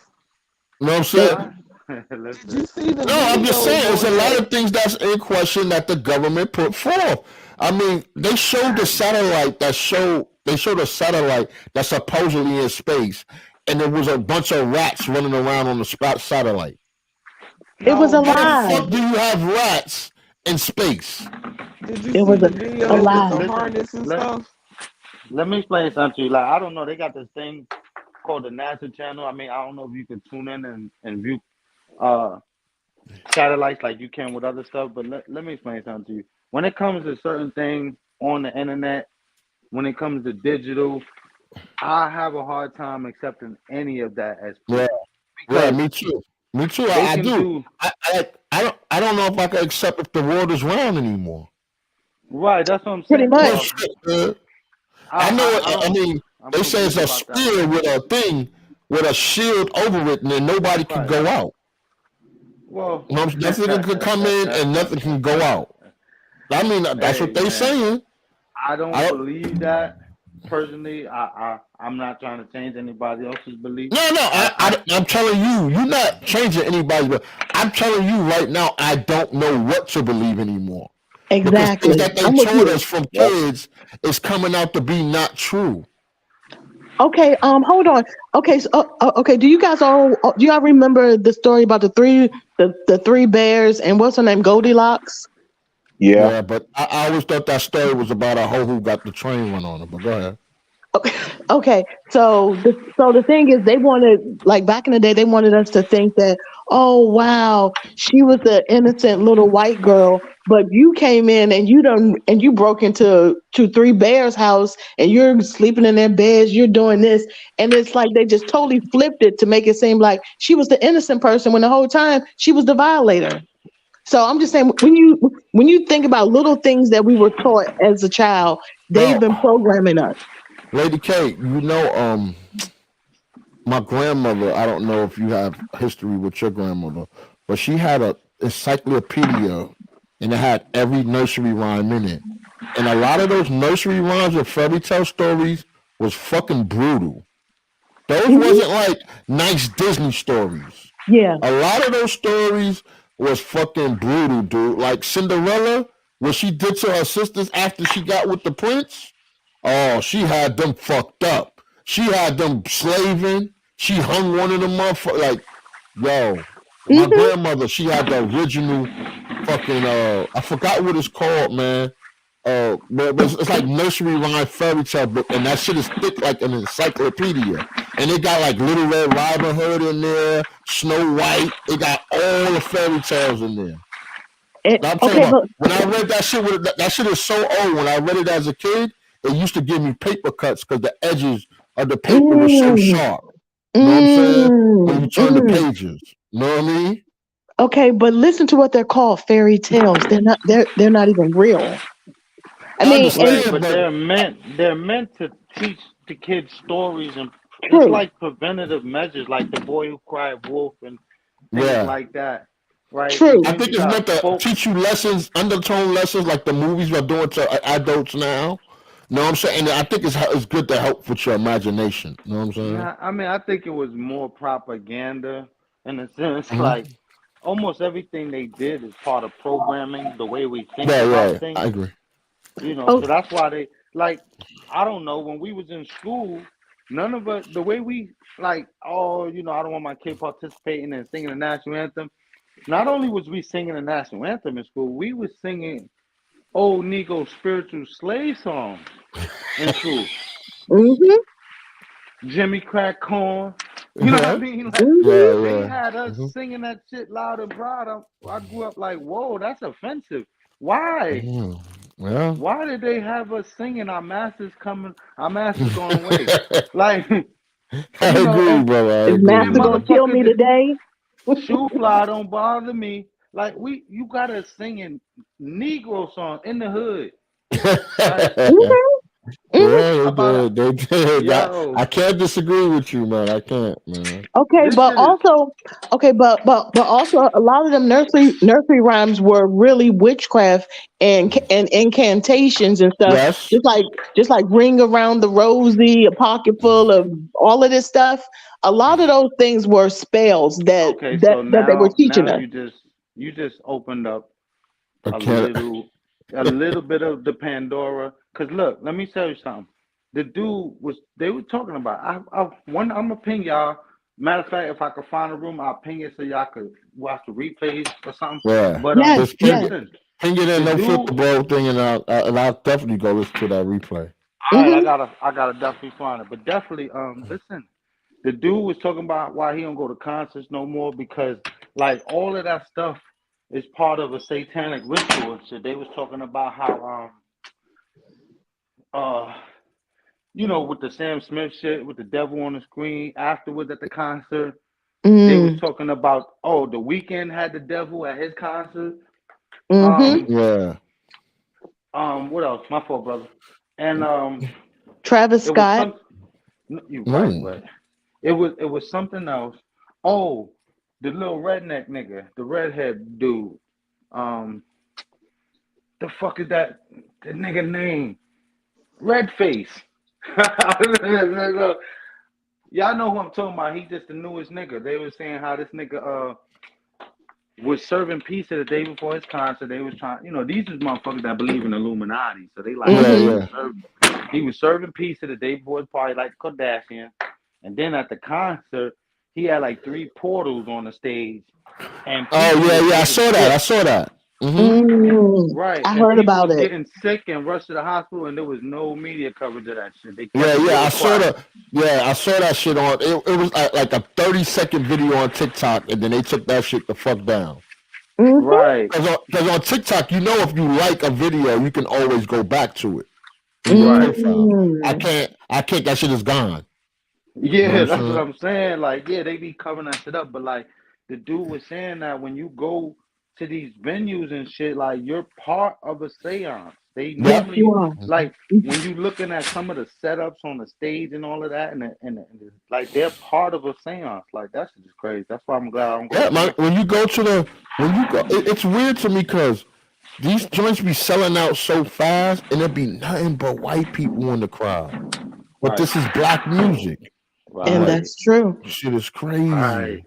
You know what I'm They, saying? Did Listen. you see the No, I'm just video saying it's a where lot of things that's in question that the government put forth. I mean, they showed the satellite they showed a satellite that's supposedly in space, and there was a bunch of rats running around on the satellite. it was a No, How the lie. fuck do you have rats in space? did you It see was the a video listen, with lie. the listen. harness and Let stuff? let me explain something to you. Like, I don't know, they got this thing called the NASA channel. I mean, I don't know if you can tune in and view uh satellites like you can with other stuff, but let me explain something to you. When it comes to certain things on the internet, when it comes to digital, I have a hard time accepting any of that as Yeah, proof yeah, because me too. Me too. they I can do. do I don't know if I can accept if the world is round anymore. right. That's what I'm Pretty saying. Well, much. shit, man. I know. I I don't. mean, I'm they say it's confused a about that one. sphere with a thing with a shield over it, and then nobody can Right. go out. Well, Nothing can come in and nothing can go out. I mean, that's what hey they man, saying. I don't I don't. believe that personally. I'm not trying to change anybody else's belief. No, I'm telling you, you're not changing anybody, but I'm telling you right now, I don't know what to believe anymore because things Exactly. that they I'm with told you. us from Yep. kids is coming out to be not true. Okay, hold on. Okay, so okay, do y'all remember the story about the three bears and what's her name, Goldilocks? Yeah. Yeah, but I always thought that story was about a hoe who got the train run on her. But go ahead. Okay, so the thing is, they wanted, like back in the day, they wanted us to think that, oh wow, she was the innocent little white girl, but you came in and you broke into three bears' house and you're sleeping in their beds, you're doing this, and it's like they just totally flipped it to make it seem like she was the innocent person when the whole time she was the violator. So I'm just saying, when you think about little things that we were taught as a child, they've No, been programming us. Lady K, my grandmother, I don't know if you have history with your grandmother, but she had a encyclopedia and it had every nursery rhyme in it. And a lot of those nursery rhymes and fairy tale stories was fucking brutal. Those wasn't like nice Disney stories. Yeah. A lot of those stories was fucking brutal, dude. Like Cinderella, what she did to her sisters after she got with the prince. Oh, she had them fucked up. She had them slaving. She hung one of them motherfuckers. Like, yo, my grandmother, she had the original fucking, I forgot what it's called, man. But it's like nursery rhyme fairy tale book, and that shit is thick like an encyclopedia. And it got like Little Red Riding Hood in there, Snow White. It got all the fairy tales in there. I'm talking about when I read that shit. That shit is so old. When I read it as a kid, it used to give me paper cuts because the edges of the paper was so sharp. You know what I'm saying? When you turn the pages, you know what I mean? Okay, but listen to what they're called, fairy tales. They're not even real. I mean, right, but they're meant to teach the kids stories, and True. it's like preventative measures, like The Boy Who Cried Wolf and things like that. Right? True. I think it's meant to teach you lessons, undertone lessons, like the movies are doing to adults now. You know what I'm saying? And I think it's good to help with your imagination. You know what I'm saying? Nah, I mean, I think it was more propaganda in a sense. Mhm. Like almost everything they did is part of programming the way we think Yeah, about things. I agree. You know, so that's why they like. I don't know. When we was in school, none of us the way we like. Oh, you know, I don't want my kid participating and singing the national anthem. Not only was we singing the national anthem in school, we was singing old Negro spiritual slave songs. In truth, Jimmy Crack Corn. You know what I mean? Like, they had us singing that shit loud and proud. I grew up like, whoa, that's offensive. Why? Yeah. Why did they have us singing our masters coming, our masters going away? Like, I agree, brother. Is master gonna kill me today? Shoe fly don't bother me. Like, you got us singing Negro songs in the hood. Yeah, they did. I can't disagree with you, man. I can't, man. Okay, but also a lot of them nursery rhymes were really witchcraft and incantations and stuff. Yes. Just like Ring Around the Rosie, a pocket full of all of this stuff. A lot of those things were spells that they were teaching us. You just opened up a little bit of the Pandora. Cause look, let me tell you something. The dude they were talking about. I'm gonna ping y'all. Matter of fact, if I could find a room, I'll ping it so y'all could watch the replays or something. Yeah. But listen, ping it in, no flip the ball thing, and I'll definitely go listen to that replay. All right, I gotta definitely find it. But definitely, listen. The dude was talking about why he don't go to concerts no more because like all of that stuff is part of a satanic ritual. So they was talking about how with the Sam Smith shit, with the devil on the screen afterwards at the concert, they was talking about, The Weeknd had the devil at his concert. Yeah. What else? My fault, brother. And Travis Scott. You're right, but it was something else. Oh, the little redneck nigga, the redhead dude. The fuck is that? The nigga name? Redface. Y'all know who I'm talking about. He's just the newest nigga. They were saying how this nigga was serving pizza the day before his concert. They was trying, these is motherfuckers that believe in Illuminati. So they like, he was serving pizza the day before his party like Kardashian. And then at the concert, he had like 3 portals on the stage. And I saw that. Right. I heard about it. Getting sick and rushed to the hospital, and there was no media coverage of that shit. I saw that shit on. It was like a 30-second video on TikTok, and then they took that shit the fuck down. Right. Because on TikTok, if you like a video, you can always go back to it. Right. I can't. That shit is gone. Yeah, that's what I'm saying. Like, they be covering that shit up, but like the dude was saying that when you go to these venues and shit, like you're part of a seance. They normally like when you looking at some of the setups on the stage and all of that, and like they're part of a seance. Like that's just crazy. That's why I'm glad I don't go. Yeah, when you go, it's weird to me because these joints be selling out so fast, and there be nothing but white people in the crowd. But this is black music, and that's true. Shit is crazy. You know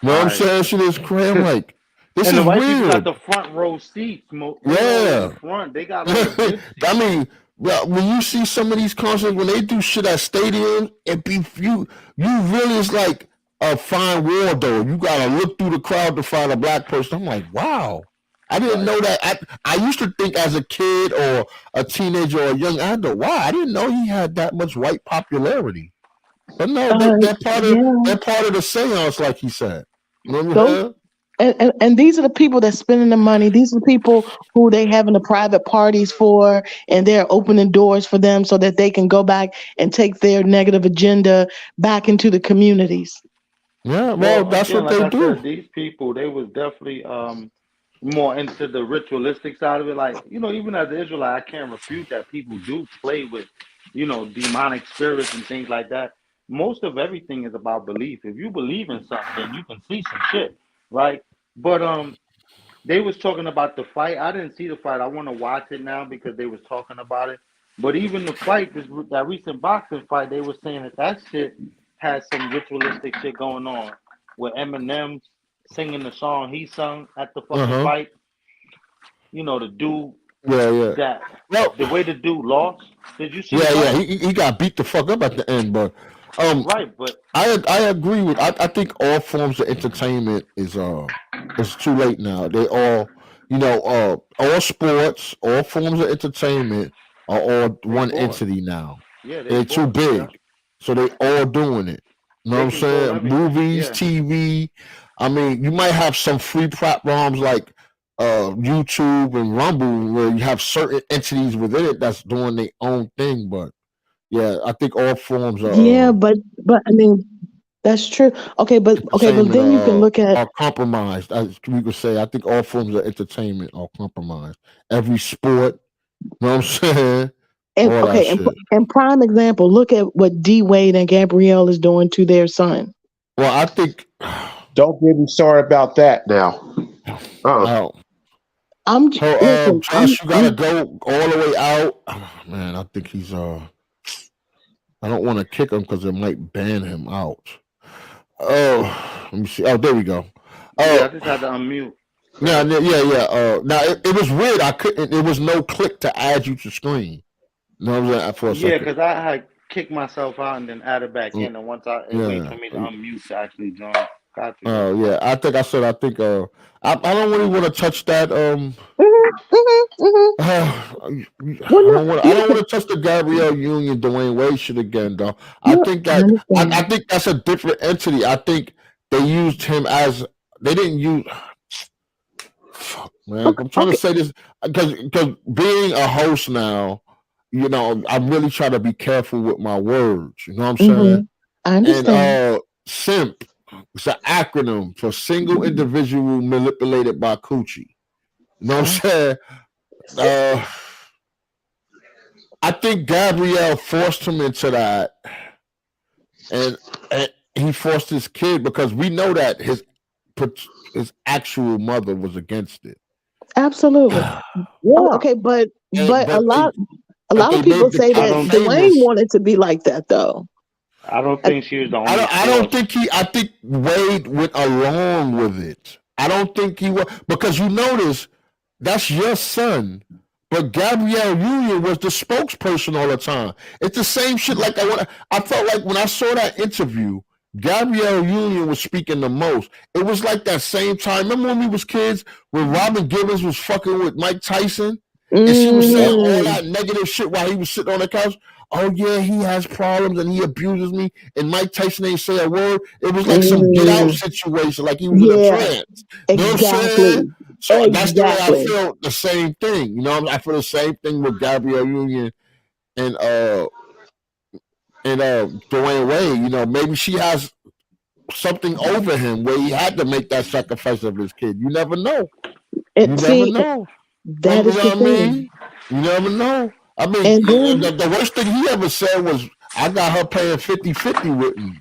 what I'm saying? Shit is crazy. I'm like. This and is the white weird. people got the front row seats. In the front. They got. I mean, when you see some of these concerts, when they do shit at stadiums, you really is like a fine Waldo. You gotta look through the crowd to find a black person. I'm like, wow, I didn't know that. I used to think as a kid or a teenager or a young adult, wow, I didn't know he had that much white popularity. But no, they're part of the seance, like he said. You know what I mean? And these are the people that's spending the money. These are the people who they having the private parties for, and they're opening doors for them so that they can go back and take their negative agenda back into the communities. Yeah, well, that's what they do. Said, these people, they was definitely more into the ritualistic side of it. Like, even as an Israelite, I can't refute that people do play with, demonic spirits and things like that. Most of everything is about belief. If you believe in something, then you can see some shit, right? But they was talking about the fight. I didn't see the fight. I want to watch it now because they was talking about it. But even the fight, that recent boxing fight, they were saying that shit has some ritualistic shit going on. With Eminem singing the song he sung at the fucking fight. The dude. Yeah. The way the dude lost. Did you see? Yeah. He got beat the fuck up at the end, but. Right, but I agree with. I think all forms of entertainment is too late now. They all all sports, all forms of entertainment are all They one bought. entity now. Yeah, they They're too bought. Yeah. big, so they all doing it. You know They what I'm control saying? everything. Movies, Yeah. TV. I mean, you might have some free platforms like YouTube and Rumble where you have certain entities within it that's doing their own thing. But yeah, I think all forms are Yeah, but I mean that's true. Okay, but entertainment then you can look at are compromised. As we could say, I think all forms of entertainment are compromised. Every sport, you know what I'm saying? and All that okay, shit. and prime example, look at what D Wade and Gabrielle is doing to their son. Well, I think Don't get me started about that now. oh, Listen, Josh, you gotta go all the way out. Oh, man, I think he's I don't want to kick him because it might ban him out. Oh, let me see. Oh, there we go. Yeah, I just had to unmute. Yeah. Now it was weird. I couldn't. There was no click to add you to screen. You know what I'm saying? For a Yeah, second. because I had kicked myself out and then added back in, and once it wait for me to unmute to actually join. Got you. Oh yeah, I think I don't really want to touch that. I don't want to touch the Gabrielle Union Dwayne Wade shit again, though. I think that's a different entity. I think they used him as they didn't use. Fuck, man, I'm trying to say this because being a host now, I really try to be careful with my words. You know what I'm saying? I understand. And SIMP is an acronym for single individual manipulated by coochie. You know what I'm saying? I think Gabrielle forced him into that, and he forced his kid because we know that his actual mother was against it. Absolutely. Yeah. Okay, but a lot of people say that Dwayne wanted to be like that, though. I don't think she was the only. I think Wade went along with it. I don't think he was, because you notice that's your son, but Gabrielle Union was the spokesperson all the time. It's the same shit. Like I felt like when I saw that interview, Gabrielle Union was speaking the most. It was like that same time. Remember when we was kids, when Robin Givens was fucking with Mike Tyson, and she was saying all that negative shit while he was sitting on the couch. Oh yeah, he has problems and he abuses me, and Mike Tyson ain't say a word. It was like some Get Out situation, like he was in a trance. You know what I'm saying? So that's the way I feel. The same thing, I feel the same thing with Gabrielle Union and Dwayne Wade. Maybe she has something over him where he had to make that sacrifice of his kid. You never know. Never know. That is the thing. You never know. I mean, the worst thing he ever said was, I got her paying 50-50 with me.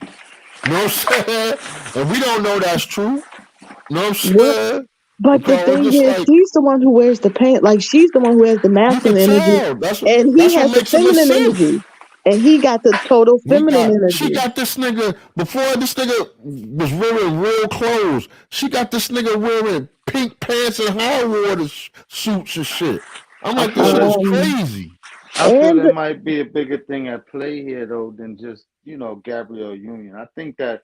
You know what I'm saying? And we don't know that's true. You know what I'm saying? But the thing is, she's the one who wears the pants. Like, she's the one who has the masculine energy. And he has the feminine energy. And he got the total feminine energy. She got this nigga, before this nigga was wearing real clothes, she got this nigga wearing pink pants and high water suits and shit. I'm like, this shit is crazy. I feel there might be a bigger thing at play here, though, than just, Gabrielle Union. I think that,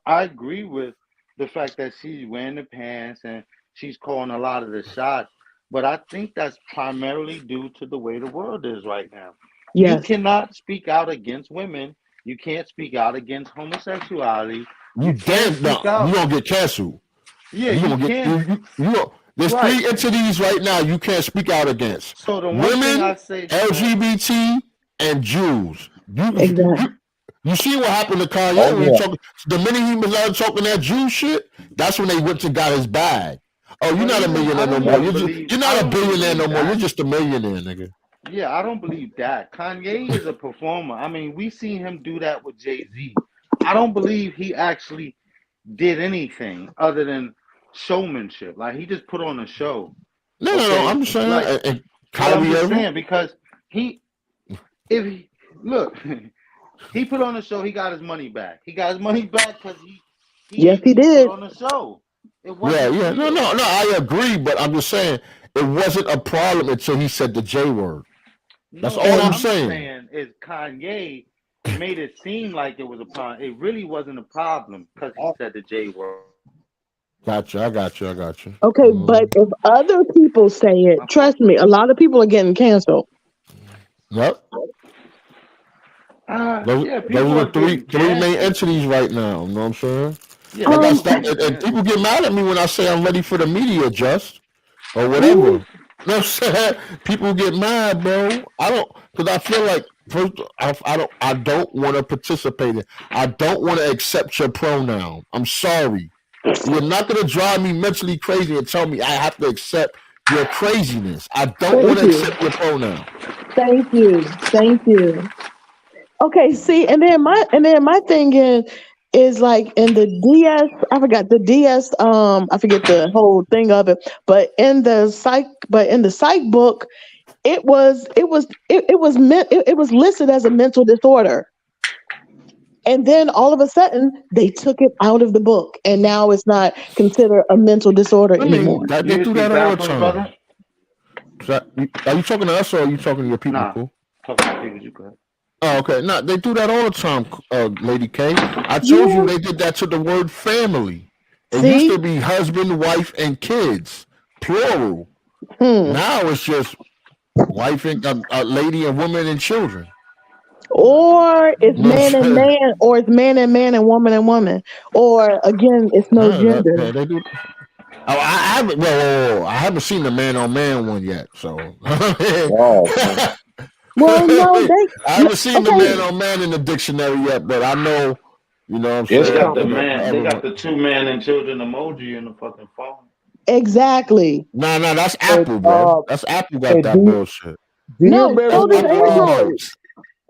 I agree with the fact that she's wearing the pants and she's calling a lot of the shots, but I think that's primarily due to the way the world is right now. Yes. You cannot speak out against women. You can't speak out against homosexuality. You damn no. You don't get canceled. Yeah, you can't. There's 3 entities right now you can't speak out against. So the one women, thing I say, LGBT, and Jews. You see what happened to Kanye? The minute he was out talking that Jew shit, that's when they went and got his bag. Oh, you're not a millionaire no more. You're not a billionaire no more. You're just a millionaire, nigga. Yeah, I don't believe that. Kanye is a performer. I mean, we seen him do that with Jay-Z. I don't believe he actually did anything other than showmanship. Like, he just put on a show. No, I'm just saying. Like, I'm just saying, because he put on a show, he got his money back. He got his money back because he did. Put on a show. No, I agree, but I'm just saying it wasn't a problem until he said the J word. That's all I'm saying. Is Kanye made it seem like it was a problem. It really wasn't a problem because he said the J word. Gotcha. I got you. Okay, but if other people say it, trust me, a lot of people are getting canceled. Yep. Those people are are the three getting main canceled. entities right now. You know what I'm saying? Yeah, Like I people start, getting and people canceled. get mad at me when I say I'm ready for the media, just or whatever. You know what I'm saying? People get mad, bro. I don't, because I feel like first, I don't want to participate in. I don't want to accept your pronoun. I'm sorry. You're not gonna drive me mentally crazy and tell me I have to accept your craziness. I don't want Thank to you. accept your pronoun. Thank you. Okay, see, and then my thing is like in the DS, I forgot the DS, I forget the whole thing of it, but in the psych book, it was listed as a mental disorder. And then all of a sudden they took it out of the book and now it's not considered a mental disorder anymore. They do that all the time. Are you talking to us or are you talking to your people? Nah, talking to people, you go ahead. Oh, okay. No, they do that all the time, Lady K. I told you they did that to the word family. It used to be husband, wife, and kids, plural. Now it's just wife and lady and woman and children. Or it's man and man, or it's man and woman and woman. Or again, it's no gender. They do. Oh, I haven't. Well, I haven't seen the man on man one yet. So. Well, no, I haven't seen the man on man in the dictionary yet, but I know. You know what I'm saying? They got the man. They got the 2 man and children emoji in the fucking phone. Exactly. No, that's Apple, bro. That's Apple got that bullshit. No, so does Android.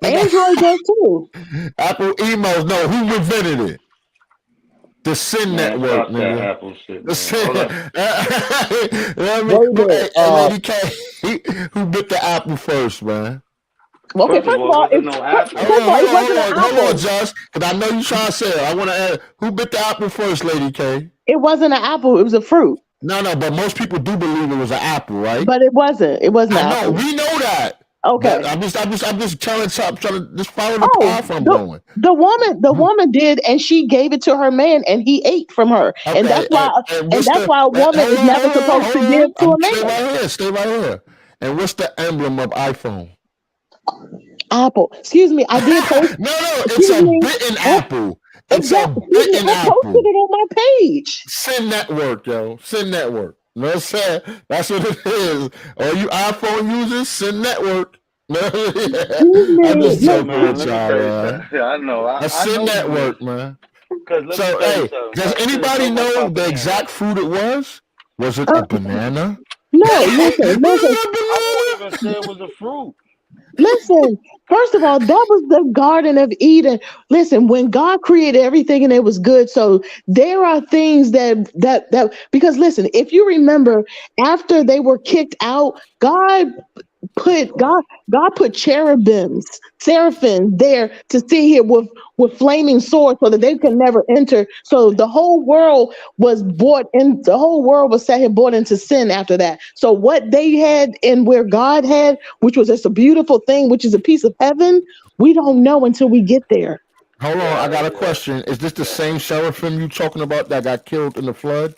Android does too. Apple emos. No, who invented it? The Sin Network, nigga. That Apple shit. The Sin. Lady K, who bit the apple first, man? Okay, first of all, hold on, Josh, because I know you trying to say it. I want to add, who bit the apple first, Lady K? It wasn't an apple; it was a fruit. No, but most people do believe it was an apple, right? But it wasn't. It wasn't. I know. We know that. Okay. But I'm just trying to just follow the path I'm going. The woman did, and she gave it to her man, and he ate from her, and that's why. And that's why a woman is never supposed to give to a man. Stay right here. And what's the emblem of iPhone? Apple. Excuse me. I did post. No, it's a bitten apple. It's a bitten apple. I posted it on my page. Sin Network, yo. Sin Network. You know what I'm saying? That's what it is. All you iPhone users, Sin Network. I'm just joking with y'all, man. Yeah, I know. That's Sin Network, man. So, hey, does anybody know the exact fruit it was? Was it a banana? No, listen. I wouldn't even say it was a fruit. Listen, first of all, that was the Garden of Eden. Listen, when God created everything and it was good, so there are things that because listen, if you remember, after they were kicked out, God put cherubins, seraphim there to sit here with flaming swords so that they could never enter. So the whole world was brought into sin after that. So what they had and where God had, which was just a beautiful thing, which is a piece of heaven, we don't know until we get there. Hold on, I got a question. Is this the same seraphim you talking about that got killed in the flood?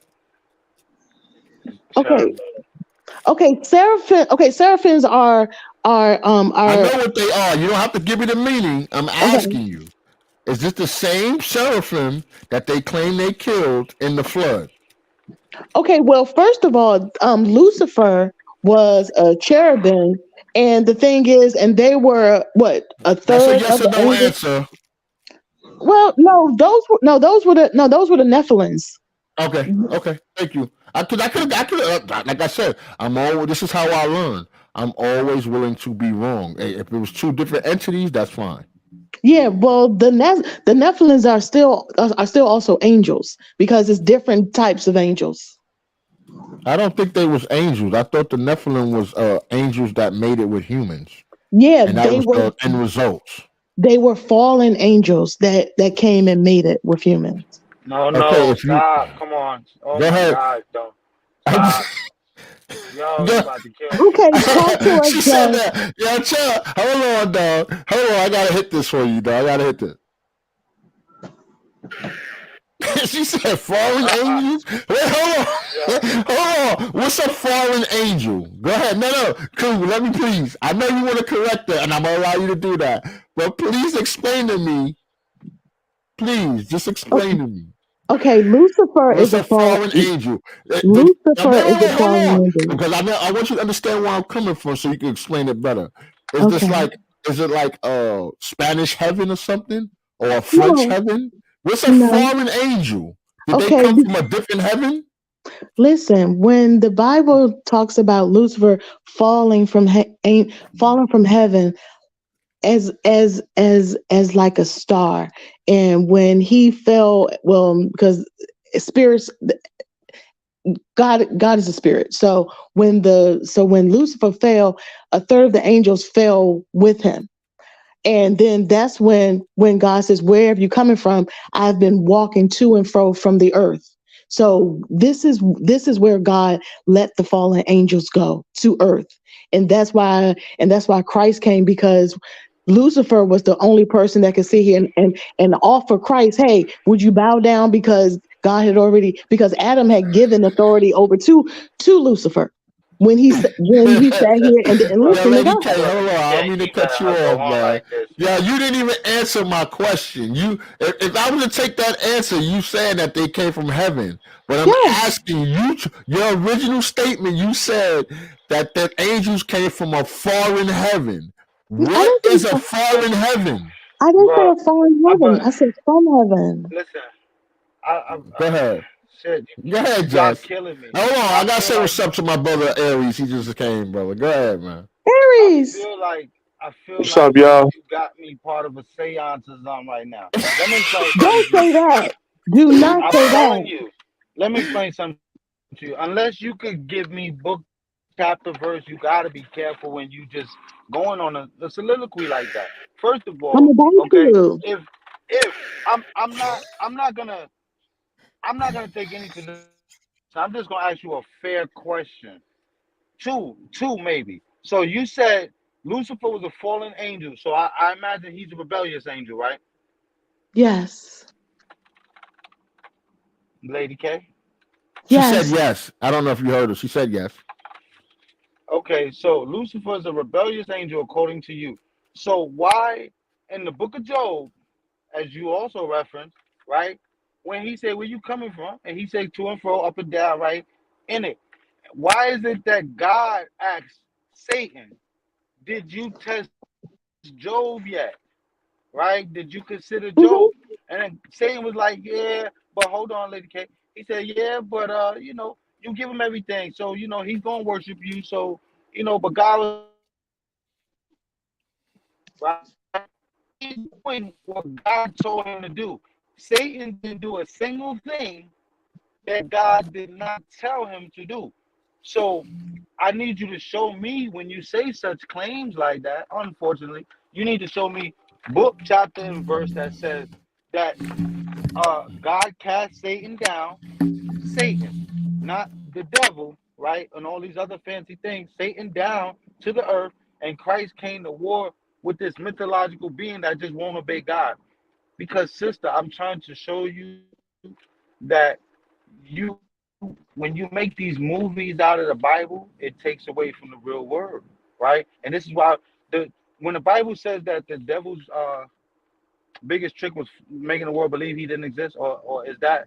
Okay, seraphims are I know what they are. You don't have to give me the meaning. I'm asking you. Is this the same seraphim that they claim they killed in the flood? Okay, well, first of all, Lucifer was a cherubim, and the thing is, and they were what, a third? That's a yes or no answer. Well, no, those were the Nephilims. Okay, thank you. I could, like I said, this is how I learn. I'm always willing to be wrong. If it was 2 different entities, that's fine. Yeah, well, the Nephilims are still also angels because it's different types of angels. I don't think they was angels. I thought the Nephilim was angels that made it with humans. Yeah, and that was the end results. They were fallen angels that came and made it with humans. No, stop. Come on. Oh, go ahead. God, don't. Stop. Yo, you about to kill me. Okay, talk to us, she said that. Yo, chill. Hold on, dog. Hold on. I got to hit this for you, dog. I got to hit this. She said fallen angels. Wait, hold on. Hold on. What's a fallen angel? Go ahead. No. Cool. Let me please. I know you want to correct it, and I'm gonna allow you to do that. But please explain to me. Please, just explain to me. Okay, Lucifer What's is a a fallen fallen. angel? Lucifer is a Hold fallen on. angel. Because I want you to understand where I'm coming from, so you can explain it better. Is Okay. it like Spanish heaven or something, or a French No, heaven? What's a no. fallen angel? Did they Okay, come from a different heaven? listen. When the Bible talks about Lucifer falling from heaven as like a star, and when he fell, well, because spirits, God is a spirit. So when Lucifer fell, a third of the angels fell with him. And then that's when God says, "Where have you coming from? I've been walking to and fro from the earth." So this is where God let the fallen angels go, to earth. And that's why Christ came, because Lucifer was the only person that could sit here and offer Christ, "Hey, would you bow down?" Because because Adam had given authority over to Lucifer when he sat here and listen to Lady God. K, hold on. I don't mean to cut you off, man. like this. Yeah, you didn't even answer my question. If I was to take that answer, you saying that they came from heaven, but I'm asking you, your original statement. You said that angels came from a foreign heaven. What is a foreign heaven? I didn't say a foreign heaven. I said from heaven. Listen, Go ahead. shit, Go ahead, y'all Jess. killing me. Hold on, I gotta feel say like what's up to my brother Aries. He just came, brother. Go ahead, man. Aries. I feel What's like up, y'all? you got me part of a seance or something right now. Let me explain something Don't to you. say that. Do not I'm say telling that. you. Let me explain something to you. Unless you could give me book, chapter, verse, you gotta be careful when you just going on a soliloquy like that. First of I'm all, about okay, to. if I'm not gonna take anything. So I'm just gonna ask you a fair question. Two maybe. So you said Lucifer was a fallen angel. So I imagine he's a rebellious angel, right? Yes. Lady K? She said Yes. yes. I don't know if you heard her. She said yes. Okay, so Lucifer is a rebellious angel according to you. So why in the book of Job, as you also referenced, right? When he said, "Where you coming from?" and he said to and fro, up and down, right? In it. Why is it that God asks Satan, "Did you test Job yet?" Right? Did you consider Job? And then Satan was like, "Yeah, but hold on, Lady K." He said, "Yeah, but you give him everything, so he's gonna worship you. So but God was right. He's doing what God told him to do. Satan didn't do a single thing that God did not tell him to do. So I need you to show me when you say such claims like that. Unfortunately, you need to show me book, chapter, and verse that says that God cast Satan down, Satan, not the devil, right? And all these other fancy things, Satan down to the earth, and Christ came to war with this mythological being that just won't obey God. Because, sister, I'm trying to show you that you, when you make these movies out of the Bible, it takes away from the real word, right? And this is why when the Bible says that the devil's biggest trick was making the world believe he didn't exist, or is that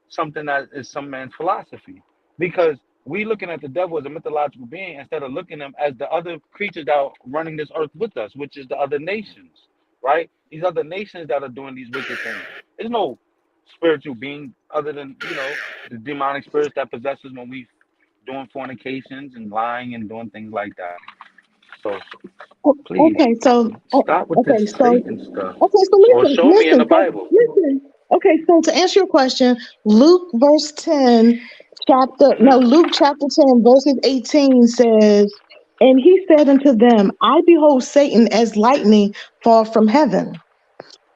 something that is some man's philosophy? Because we looking at the devil as a mythological being instead of looking at him as the other creatures that are running this earth with us, which is the other nations, right? These other nations that are doing these wicked things. There's no spiritual being other than the demonic spirits that possess us when we doing fornications and lying and doing things like that. So please Okay, so stop with this Satan stuff. Or show me in the Bible. listen. Okay, so to answer your question, Luke chapter 10, verses 18 says, "And he said unto them, I behold Satan as lightning fall from heaven."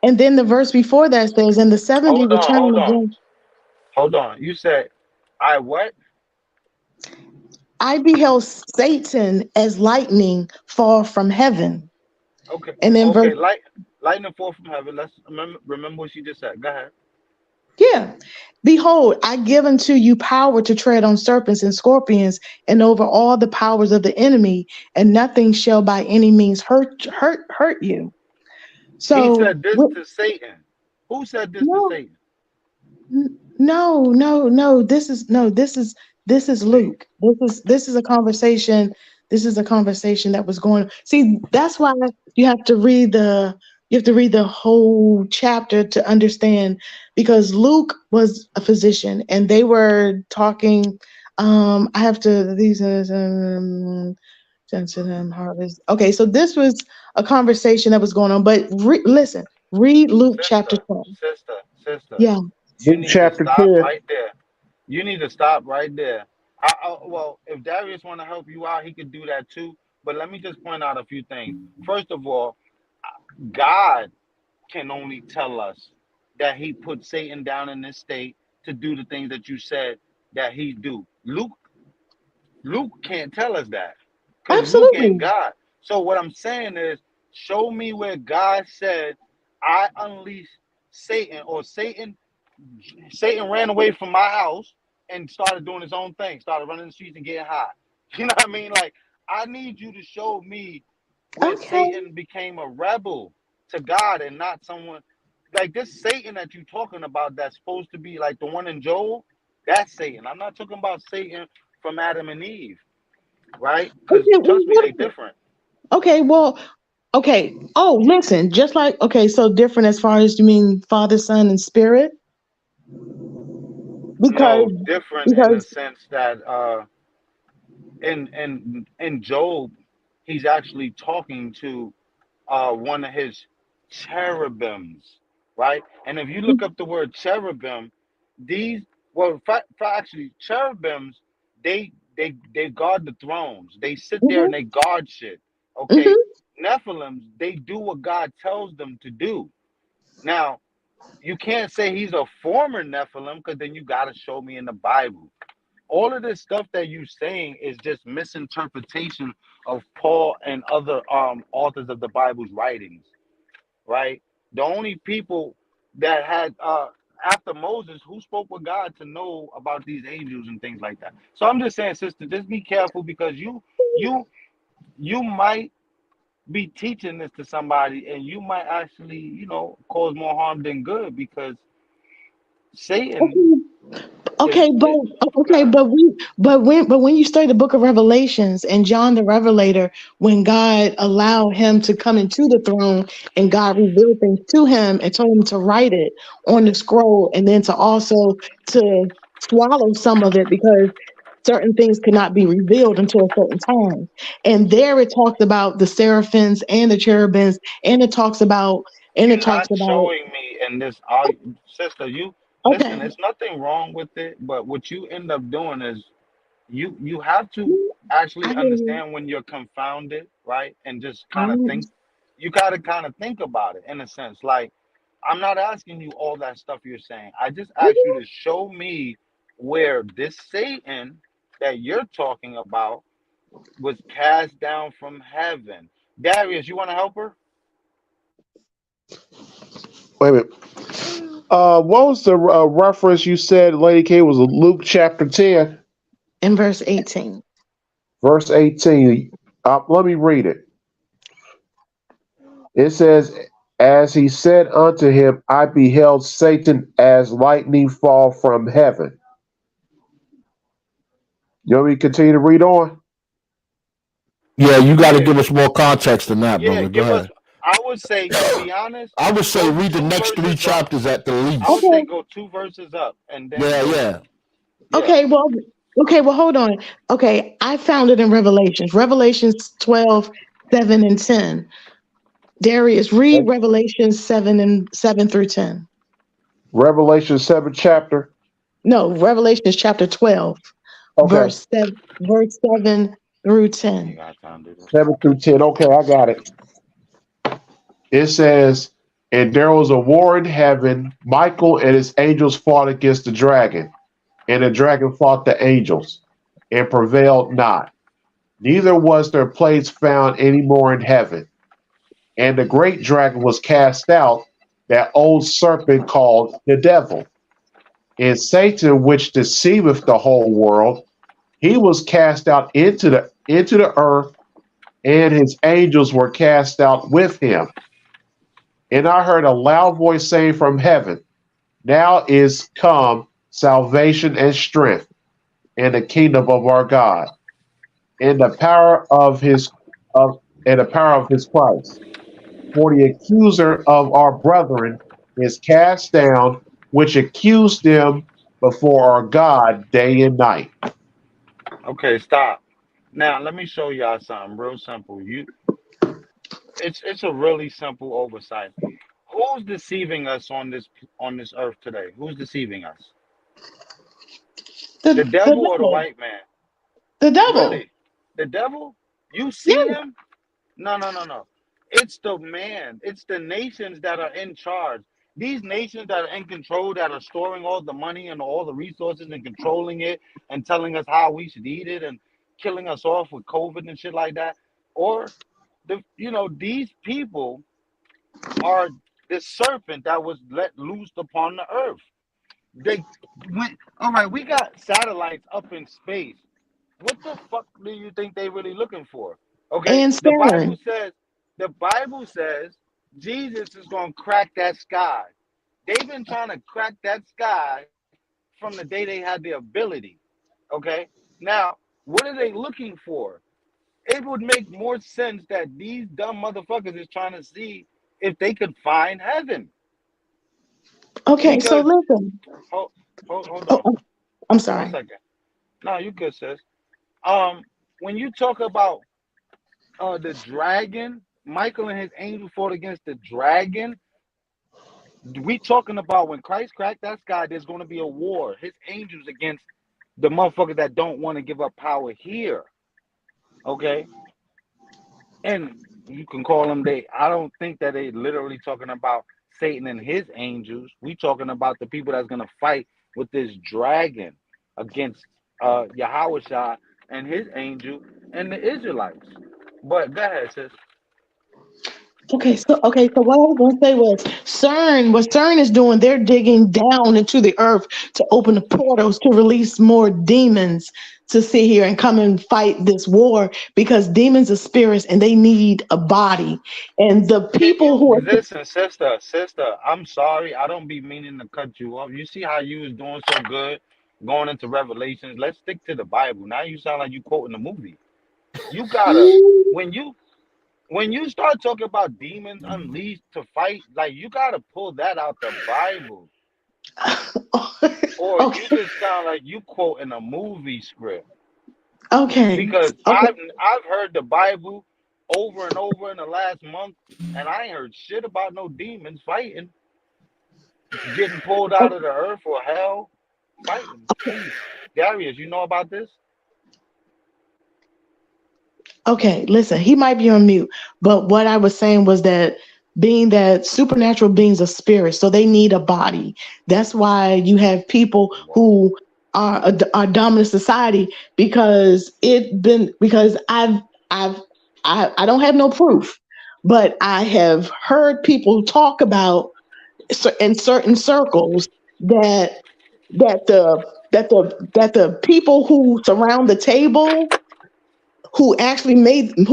And then the verse before that says, "And the 70 returning again." Hold on. You said, I what? I beheld Satan as lightning fall from heaven. Okay. And then Okay. Lightning fall from heaven. Let's remember what you just said. Go ahead. Yeah. Behold, I give unto you power to tread on serpents and scorpions and over all the powers of the enemy, and nothing shall by any means hurt you. He So said this to Satan. Who said this to no, Satan? no. This is See? Luke. This is a conversation. This is a conversation that was going. See, that's why you have to read the whole chapter to understand, because Luke was a physician and they were talking. I have to these to them harvest. Okay, so this was a conversation that was going on. But listen, read Luke chapter 12. Sister. Yeah. You Luke need to chapter stop 10. right there. You need to stop right there. Well, if Darius want to help you out, he could do that too. But let me just point out a few things. First of all, God can only tell us that he put Satan down in this state to do the things that you said that he do. Luke can't tell us that, because Luke ain't Absolutely. God. So what I'm saying is, show me where God said, I unleashed Satan, or Satan ran away from my house and started doing his own thing, started running the streets and getting high. You know what I mean? Like, I need you to show me where Okay. Satan became a rebel to God and not someone like this Satan that you're talking about that's supposed to be like the one in Joel. That's Satan. I'm not talking about Satan from Adam and Eve, right? Because Okay, trust me, they different. okay, well, okay. Oh, listen, just like okay, so different as far as you mean Father, Son, and Spirit? No, different in the Because sense that in Job, he's actually talking to one of his cherubims, right? And if you look up the word cherubim, actually cherubims, they guard the thrones. They sit there and they guard shit. Okay, Nephilims, they do what God tells them to do. Now, you can't say he's a former Nephilim, because then you got to show me in the Bible. All of this stuff that you're saying is just misinterpretation of Paul and other authors of the Bible's writings, right? The only people that had after Moses who spoke with God to know about these angels and things like that. So I'm just saying, sister, just be careful, because you might be teaching this to somebody and you might actually, cause more harm than good, because Satan okay, but when you study the book of Revelations and John the Revelator, when God allowed him to come into the throne and God revealed things to him and told him to write it on the scroll, and then to swallow some of it because certain things could not be revealed until a certain time. And there it talks about the seraphims and the cherubims, and it talks about you're not showing me in this sister. You listen, okay. there's nothing wrong with it, but what you end up doing is you have to actually understand when you're confounded, right? And just kind of think. You got to kind of think about it in a sense. Like, I'm not asking you all that stuff you're saying. I just asked you to show me where this Satan that you're talking about was cast down from heaven. Darius, you want to help her? Wait a minute. What was the reference you said, Lady K, was Luke chapter 10? In verse 18. Verse 18. Let me read it. It says, as he said unto him, I beheld Satan as lightning fall from heaven. You want me to continue to read on? Yeah, you got to give us more context than that, brother. Go ahead. I would say, to be honest, I would say read the next 3 chapters at the least. I would say go 2 verses up and then Yeah. Okay, well, hold on. Okay, I found it in Revelations 12, 7 and 10. Darius, read Revelations 7 through 10. Revelation 7 chapter? No, Revelations chapter 12, verse 7 through 10. 7 through 10. Okay, I got it. It says, and there was a war in heaven. Michael and his angels fought against the dragon, and the dragon fought the angels and prevailed not. Neither was their place found any more in heaven. And the great dragon was cast out, that old serpent called the devil And Satan, which deceiveth the whole world, he was cast out into the earth, and his angels were cast out with him. And I heard a loud voice saying from heaven, now is come salvation and strength, and the kingdom of our God, and the power of his Christ. For the accuser of our brethren is cast down, which accused them before our God day and night. Okay, stop. Now let me show y'all something real simple. It's a really simple oversight. Who's deceiving us on this earth today? Who's deceiving us? The devil or the white man? The devil. Really? The devil? You see him? No. It's the man. It's the nations that are in charge. These nations that are in control, that are storing all the money and all the resources and controlling it and telling us how we should eat it and killing us off with COVID and shit like that. Or these people are the serpent that was let loose upon the earth. They went, all right, we got satellites up in space. What the fuck do you think they really looking for? Okay, And Saturn. the Bible says Jesus is gonna crack that sky. They've been trying to crack that sky from the day they had the ability. Okay, now what are they looking for? It would make more sense that these dumb motherfuckers is trying to see if they could find heaven. Okay, Because, so listen. hold on. Oh, I'm sorry. 1 second. No, you good, sis. When you talk about the dragon, Michael and his angel fought against the dragon. We talking about when Christ cracked that sky, there's going to be a war. His angels against the motherfuckers that don't want to give up power here. Okay? And you can call them I don't think that they literally talking about Satan and his angels. We talking about the people that's going to fight with this dragon against Yahushua and his angel and the Israelites. But go ahead, sis. Okay, so what I was going to say was CERN, what CERN is doing, they're digging down into the earth to open the portals to release more demons to sit here and come and fight this war, because demons are spirits and they need a body. And the people who are... Listen, sister, I'm sorry. I don't be meaning to cut you off. You see how you was doing so good going into Revelations? Let's stick to the Bible. Now you sound like you quoting a movie. You gotta, when you start talking about demons unleashed to fight, like you gotta pull that out the Bible. Or you just sound like you quoting a movie script. Okay. Because I've heard the Bible over and over in the last month, and I ain't heard shit about no demons fighting, getting pulled out of the earth or hell, fighting. Jeez. Darius, you know about this? Okay, listen, he might be on mute, but what I was saying was that being that supernatural beings are spirits, so they need a body. That's why you have people who are dominant society, because I don't have no proof, but I have heard people talk about in certain circles that the people who surround the table, who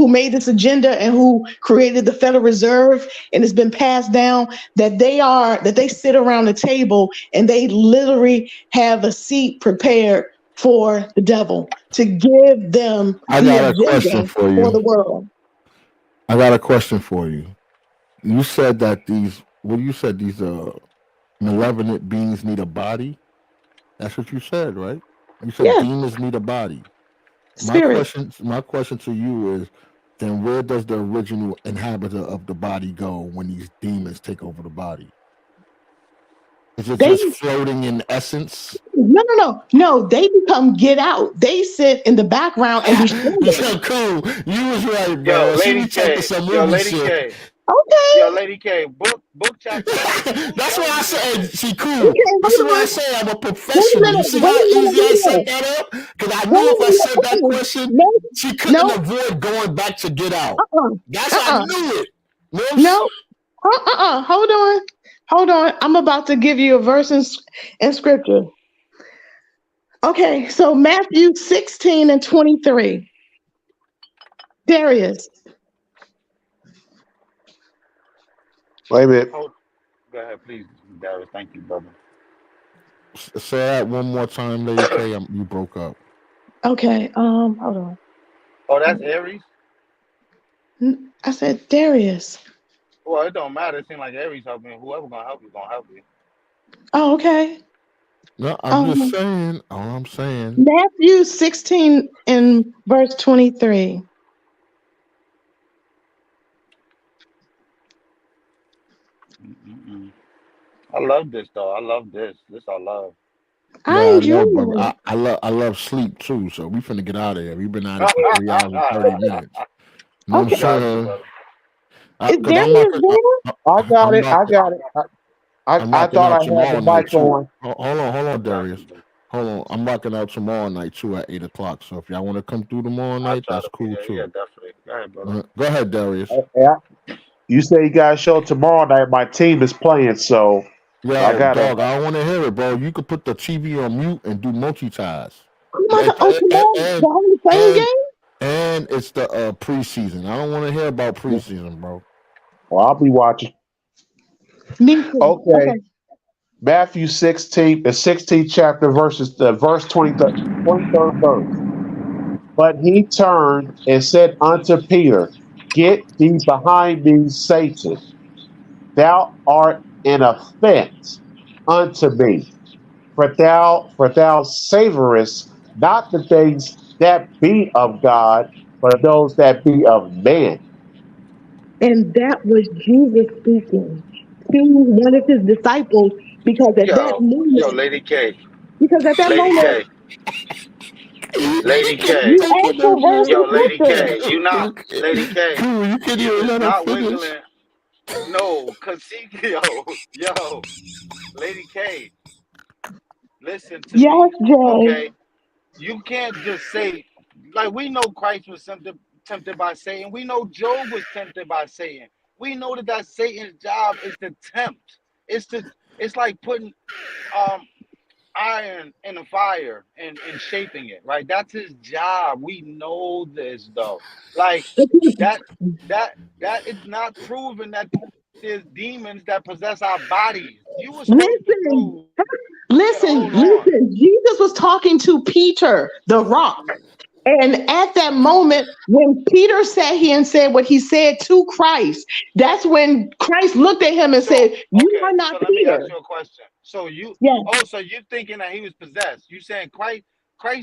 made this agenda and who created the Federal Reserve, and it's been passed down, that they sit around the table and they literally have a seat prepared for the devil to give them the agenda for the world. I got a question for you. You said that these malevolent beings need a body. That's what you said, right? You said demons need a body. My question to you is, then where does the original inhabitor of the body go when these demons take over the body? Is it just floating in essence? No. They get out. They sit in the background and be so cool. You was right, bro. Yo, Lady K. Okay. Yo, Lady K, book chapter. That's why I said she cool. This is why I say I'm a professional. You see how easy I set that up? Because I knew if I said that question, she couldn't avoid going back to get out. That's how I knew it. No. Hold Hold on. I'm about to give you a verse in scripture. Okay, so Matthew 16 and 23. Darius. Wait a minute. Hold. Go ahead, please, Darius. Thank you, brother. Say that one more time, Lady K. You broke up. Okay, hold on. Oh, that's Aries? I said Darius. Well, it don't matter. It seems like Aries helping. Whoever gonna help you. Oh, okay. No, I'm just saying. All I'm saying. Matthew 16 and verse 23. I love this though. I love this. This I love. I enjoy it. I love sleep too. So we finna get out of here. We've been out of here for 3 hours and 30 minutes. You know what I'm saying? Is Darius there? I got it. I thought I had the mic on. Hold on, Darius. Hold on. I'm rocking out tomorrow night too at 8 o'clock. So if y'all want to come through tomorrow night, that's cool too. Yeah, definitely. Go ahead, brother. Go ahead, Darius. Yeah. You say you got a show tomorrow night. My team is playing, so yeah, I got dog. I don't want to hear it, bro. You could put the TV on mute and do multitask. And it's the preseason. I don't want to hear about preseason, bro. Well, I'll be watching. Me too. Okay. Matthew 16, the 16th chapter, verse 23rd verse. But he turned and said unto Peter, Get thee behind me, Satan. Thou art an offense unto me, for thou savorest not the things that be of God, but those that be of man. And that was Jesus speaking to one of his disciples, because at that moment, Lady K. Because at that moment, Lady K. Lady K. You not Lady K. You not wiggling. No, cause yo, Lady K. Listen to me. Jay. Okay. You can't just say, like, we know Christ was tempted by Satan. We know Job was tempted by Satan. We know that Satan's job is to tempt. It's like putting iron in a fire and shaping it, right? That's his job. We know this though. Like that is not proven that there's demons that possess our bodies. You were supposed to prove. Listen. Jesus was talking to Peter, the rock. And at that moment, when Peter sat here and said what he said to Christ, that's when Christ looked at him and said, You are not Peter. Let me ask you a question. So you thinking that he was possessed. You saying Christ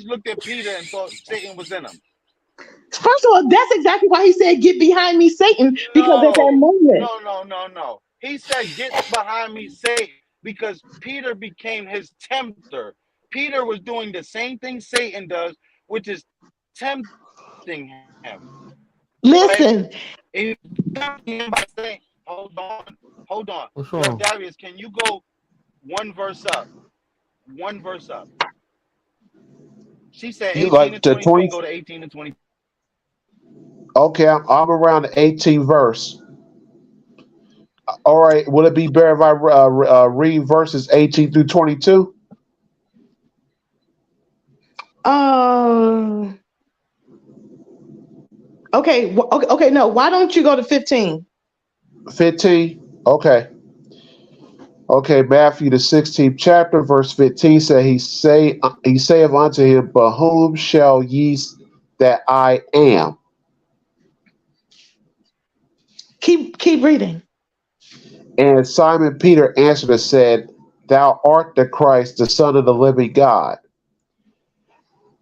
looked at Peter and thought Satan was in him. First of all, that's exactly why he said, Get behind me, Satan, because at that moment. No. He said, Get behind me, Satan, because Peter became his tempter. Peter was doing the same thing Satan does, which is tempting him. Listen. Right? By saying, hold on. What's wrong? Darius, can you go one verse up? She said 18 like to 23, go to 18 to 20. Okay, I'm around the 18th verse. All right, would it be better if I read verses 18 through 22? Okay, no, why don't you go to 15? 15? Okay, Matthew the 16th chapter, verse 15 said, He saith unto him, But whom shall ye that I am? Keep reading. And Simon Peter answered and said, Thou art the Christ, the Son of the living God.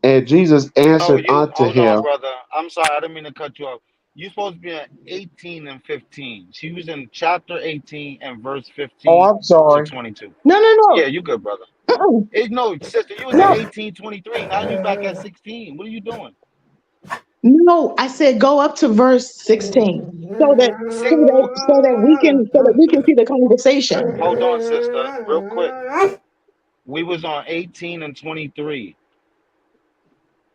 And Jesus answered unto him. Hold on, brother. I'm sorry, I didn't mean to cut you off. You're supposed to be at 18 and 15. She was in chapter 18 and verse 15. Oh, I'm sorry. To 22. No. Yeah, you good, brother. No, sister, you was at 18, 23. Now you back at 16. What are you doing? No, I said go up to verse 16 so that we can see the conversation. Hold on, sister, real quick. We was on 18 and 23.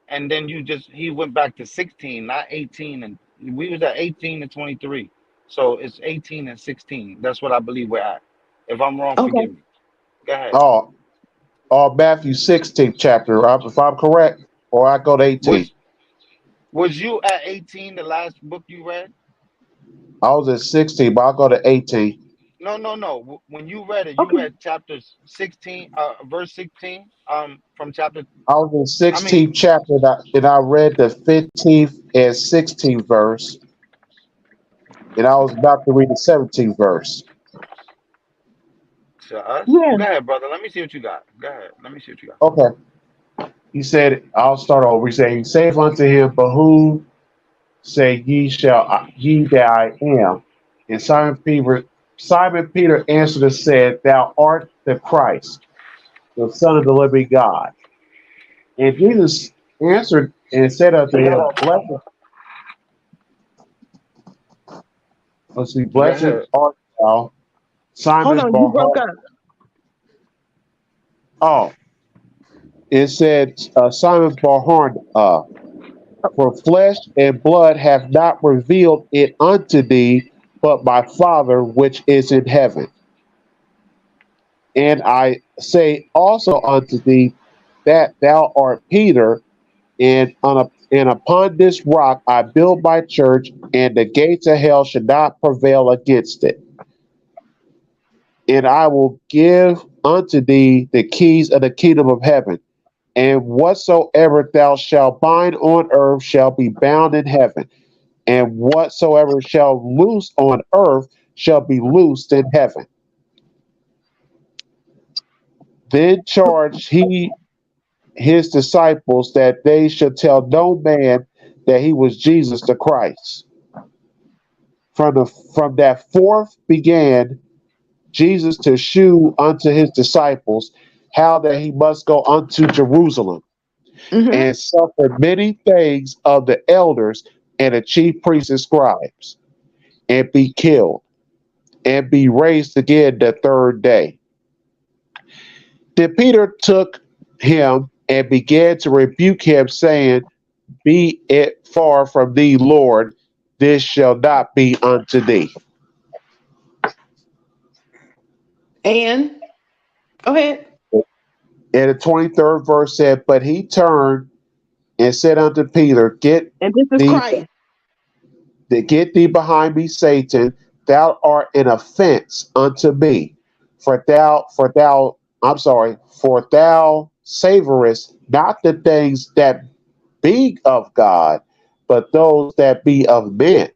And then he went back to 16, not 18, and we was at 18 and 23. So it's 18 and 16. That's what I believe we're at. If I'm wrong, Okay. forgive me. Go ahead. Matthew 16th chapter, if I'm correct, or I go to 18. Was you at 18 the last book you read? I was at 16, but I'll go to 18. No. When you read it, you read chapter 16, verse 16, from chapter. I was in 16th chapter, and I read the 15th and 16th verse, and I was about to read the 17th verse. To us? Yeah. Go ahead, brother. Let me see what you got. Go ahead. Let me see what you got. Okay. He said, I'll start over. He said, he saith unto him, but whom say ye that I am? And Simon Peter answered and said, Thou art the Christ, the Son of the living God. And Jesus answered and said unto him, Blessed art thou, Simon Hold on, you broke up. Oh, it said, Simon Barhorn, for flesh and blood have not revealed it unto thee, but my Father which is in heaven. And I say also unto thee that thou art Peter, and upon this rock I build my church, and the gates of hell should not prevail against it. And I will give unto thee the keys of the kingdom of heaven. And whatsoever thou shalt bind on earth shall be bound in heaven, and whatsoever shall loose on earth shall be loosed in heaven. Then charged he his disciples that they should tell no man that he was Jesus the Christ. From that forth began Jesus to shew unto his disciples how that he must go unto Jerusalem and suffer many things of the elders and the chief priests and scribes, and be killed, and be raised again the third day. Then Peter took him and began to rebuke him, saying, Be it far from thee, Lord, this shall not be unto thee. And go ahead. And the 23rd verse said, But he turned and said unto Peter, Get thee behind me, Satan, thou art an offense unto me, for thou savorest not the things that be of God, but those that be of men.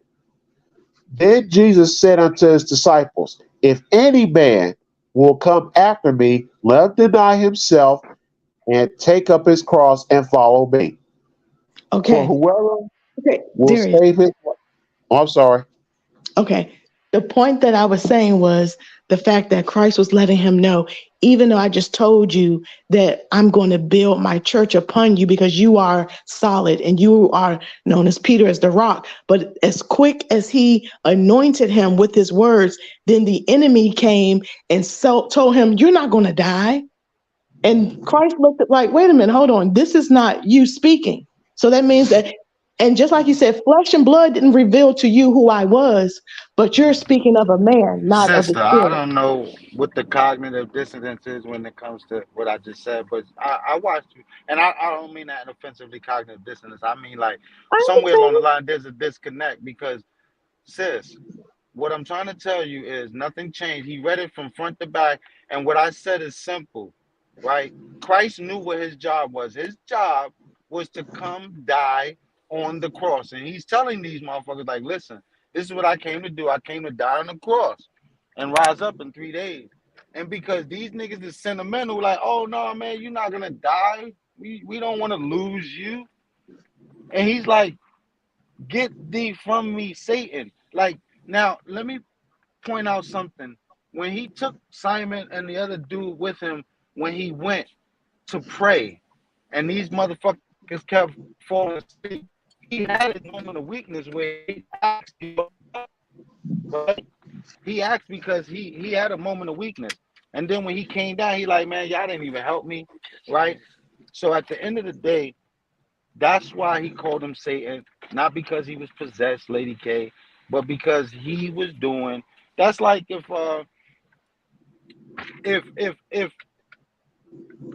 Then Jesus said unto his disciples, If any man will come after me, let him deny himself and take up his cross and follow me. Okay. For whoever will Darius. save his life. Oh, I'm sorry. Okay. The point that I was saying was the fact that Christ was letting him know, even though I just told you that I'm going to build my church upon you because you are solid and you are known as Peter as the rock. But as quick as he anointed him with his words, then the enemy came and told him, you're not going to die. And Christ looked at like, wait a minute, hold on. This is not you speaking. So that means that, and just like you said, flesh and blood didn't reveal to you who I was, but you're speaking of a man, not of the Sister, I spirit. don't know what the cognitive dissonance is when it comes to what I just said, but I watched you, and I don't mean that in offensively cognitive dissonance. I mean like somewhere along the line there's a disconnect because, sis, what I'm trying to tell you is nothing changed. He read it from front to back, and what I said is simple, right? Christ knew what his job was. His job was to come die on the cross, and he's telling these motherfuckers like, listen, this is what I came to do. I came to die on the cross and rise up in 3 days. And because these niggas is sentimental, like, oh no, man, you're not gonna die. We don't want to lose you. And he's like, get thee from me, Satan. Like, now let me point out something. When he took Simon and the other dude with him, when he went to pray, and these motherfuckers kept falling asleep, he had a moment of weakness where he asked, right? He asked because he had a moment of weakness. And then when he came down, he like, man, y'all didn't even help me, right? So at the end of the day, that's why he called him Satan, not because he was possessed, Lady K, but because he was doing, that's like if if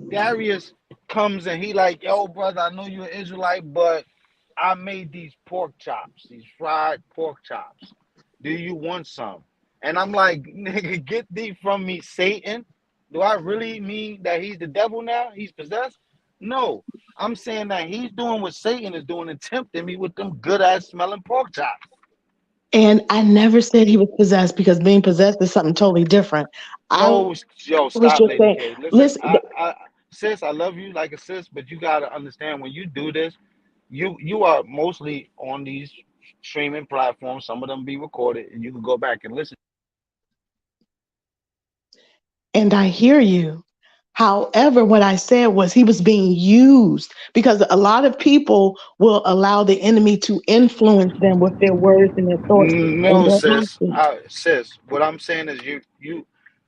Darius comes and he like, yo, brother, I know you're an Israelite, but I made these pork chops, these fried pork chops. Do you want some? And I'm like, nigga, get thee from me, Satan. Do I really mean that he's the devil now? He's possessed? No. I'm saying that he's doing what Satan is doing and tempting me with them good ass smelling pork chops. And I never said he was possessed, because being possessed is something totally different. No, yo, stop, Lady saying, K. listen, Sis, I love you like a sis, but you gotta understand when you do this, you are mostly on these streaming platforms. Some of them be recorded, and you can go back and listen. and I hear you. However, what I said was he was being used, because a lot of people will allow the enemy to influence them with their words and their thoughts. No, sis. What I'm saying is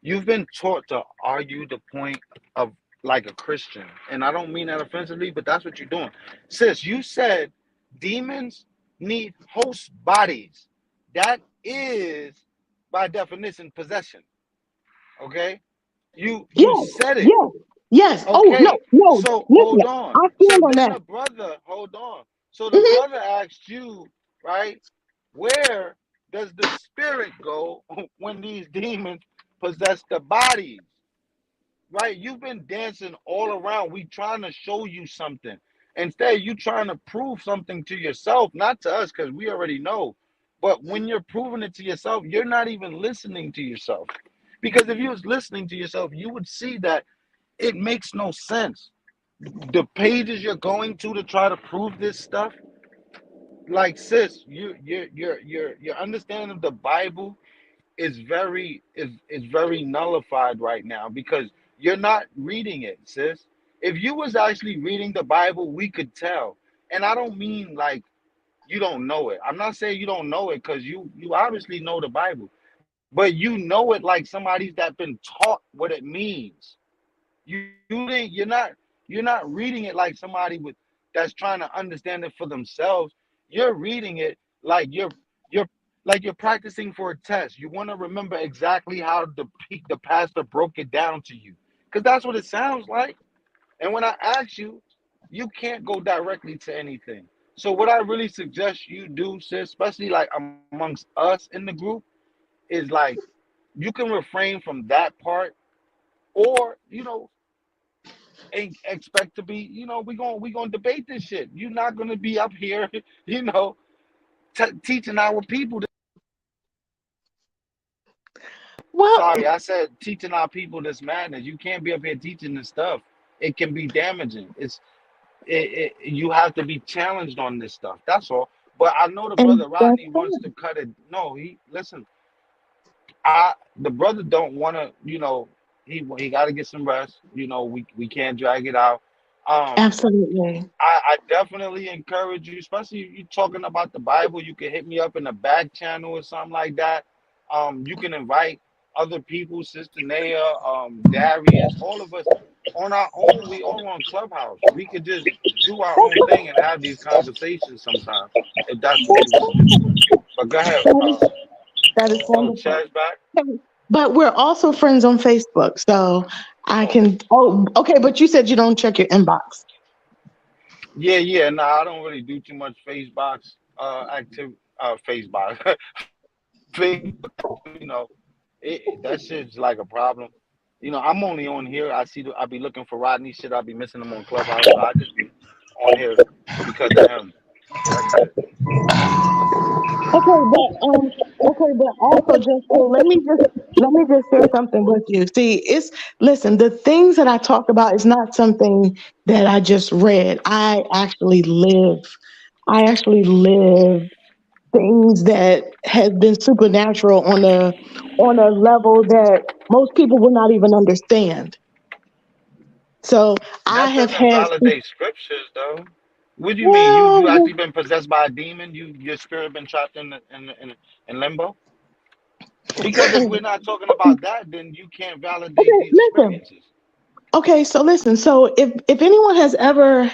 you've been taught to argue the point of like a Christian, and I don't mean that offensively, but that's what you're doing, sis. You said demons need host bodies. That is, by definition, possession. Okay, you said it. Yes. Okay. Oh no. So listen, hold on. I feel So on then that. the brother, hold on. So the brother asked you, right? Where does the spirit go when these demons possess the bodies? Right? You've been dancing all around. We trying to show you something. Instead, you trying to prove something to yourself, not to us, because we already know. But when you're proving it to yourself, you're not even listening to yourself. Because if you was listening to yourself, you would see that it makes no sense. The pages you're going to try to prove this stuff, like sis, your understanding of the Bible is very nullified right now because you're not reading it, sis. If you was actually reading the Bible, we could tell. And I don't mean like you don't know it. I'm not saying you don't know it, because you obviously know the Bible, but you know it like somebody's that been taught what it means. You're not reading it like somebody that's trying to understand it for themselves. You're reading it like you're practicing for a test. You want to remember exactly how the pastor broke it down to you, because that's what it sounds like. And when I ask you, you can't go directly to anything. So what I really suggest you do, sis, especially like amongst us in the group, is like you can refrain from that part, or and expect to be, we gonna debate this shit. You're not gonna be up here, teaching our people. Well, sorry, I said teaching our people this madness. You can't be up here teaching this stuff. It can be damaging. You have to be challenged on this stuff. That's all. But I know the brother Rodney wants to cut it. No, listen. The brother don't want to. He got to get some rest. We can't drag it out. Absolutely. I definitely encourage you, especially if you're talking about the Bible. You can hit me up in the back channel or something like that. You can invite other people, Sister Naya, Darius, all of us on our own. We all on Clubhouse. We could just do our own thing and have these conversations sometimes, if that's what you want to do. But go ahead. That is wonderful. Chad's back. But we're also friends on Facebook, so I can. Oh, okay. But you said you don't check your inbox. Yeah. No, I don't really do too much Facebook Facebook. That shit's like a problem. I'm only on here. I be looking for Rodney shit. I be missing him on Clubhouse. So I just be on here because of him. That's it. Okay, but also just let me just share something with you. See, listen, the things that I talk about is not something that I just read. I actually live things that have been supernatural on a level that most people will not even understand. So I have had validate scriptures though. What do you mean? You actually been possessed by a demon? Your spirit been trapped in limbo? Because if we're not talking about that, then you can't validate these experiences. Okay, so listen. So if anyone has ever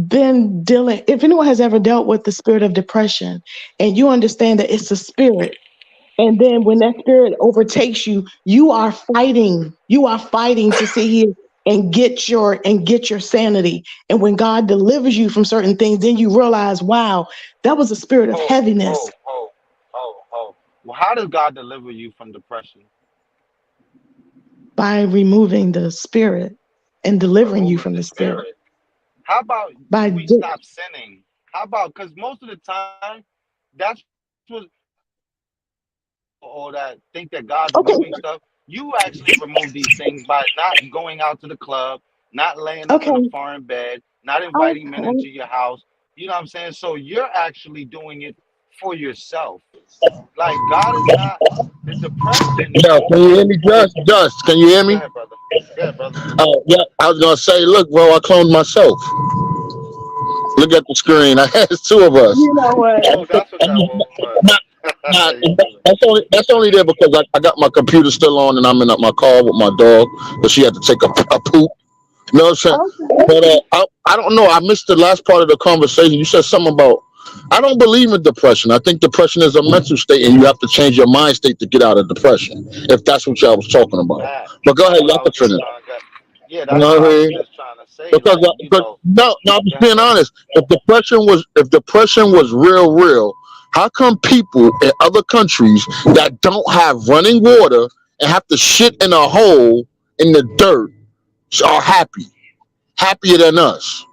dealt with the spirit of depression, and you understand that it's a spirit, And then when that spirit overtakes you, you are fighting. You are fighting to sit here and get your sanity. And when God delivers you from certain things, then you realize, wow, that was a spirit of heaviness. Well, how does God deliver you from depression? By removing the spirit and delivering you from the spirit. How about By we stop sinning? How about, because most of the time, that's what, or that think that God's removing stuff. You actually remove these things by not going out to the club, not laying up in a foreign bed, not inviting men into your house. You know what I'm saying? So you're actually doing it for yourself. Like God is not the depression. Yeah, can you hear me, Just? Can you hear Go me? ahead, brother. Go ahead, brother. Yeah, I was gonna say, look, bro, I cloned myself. Look at the screen. I had two of us. You know what? Oh, that's what that was. That's only there because I got my computer still on and I'm in my car with my dog, but she had to take a poop. You know what I'm saying? Okay. But I don't know. I missed the last part of the conversation. You said something about. I don't believe in depression. I think depression is a mental state, and you have to change your mind state to get out of depression. If that's what y'all was talking about. But go ahead, y'all can finish. Yeah, that's what I was just trying to say. Because Like, you know, no, I'm just being honest. If depression was real, how come people in other countries that don't have running water and have to shit in a hole in the dirt are happier than us?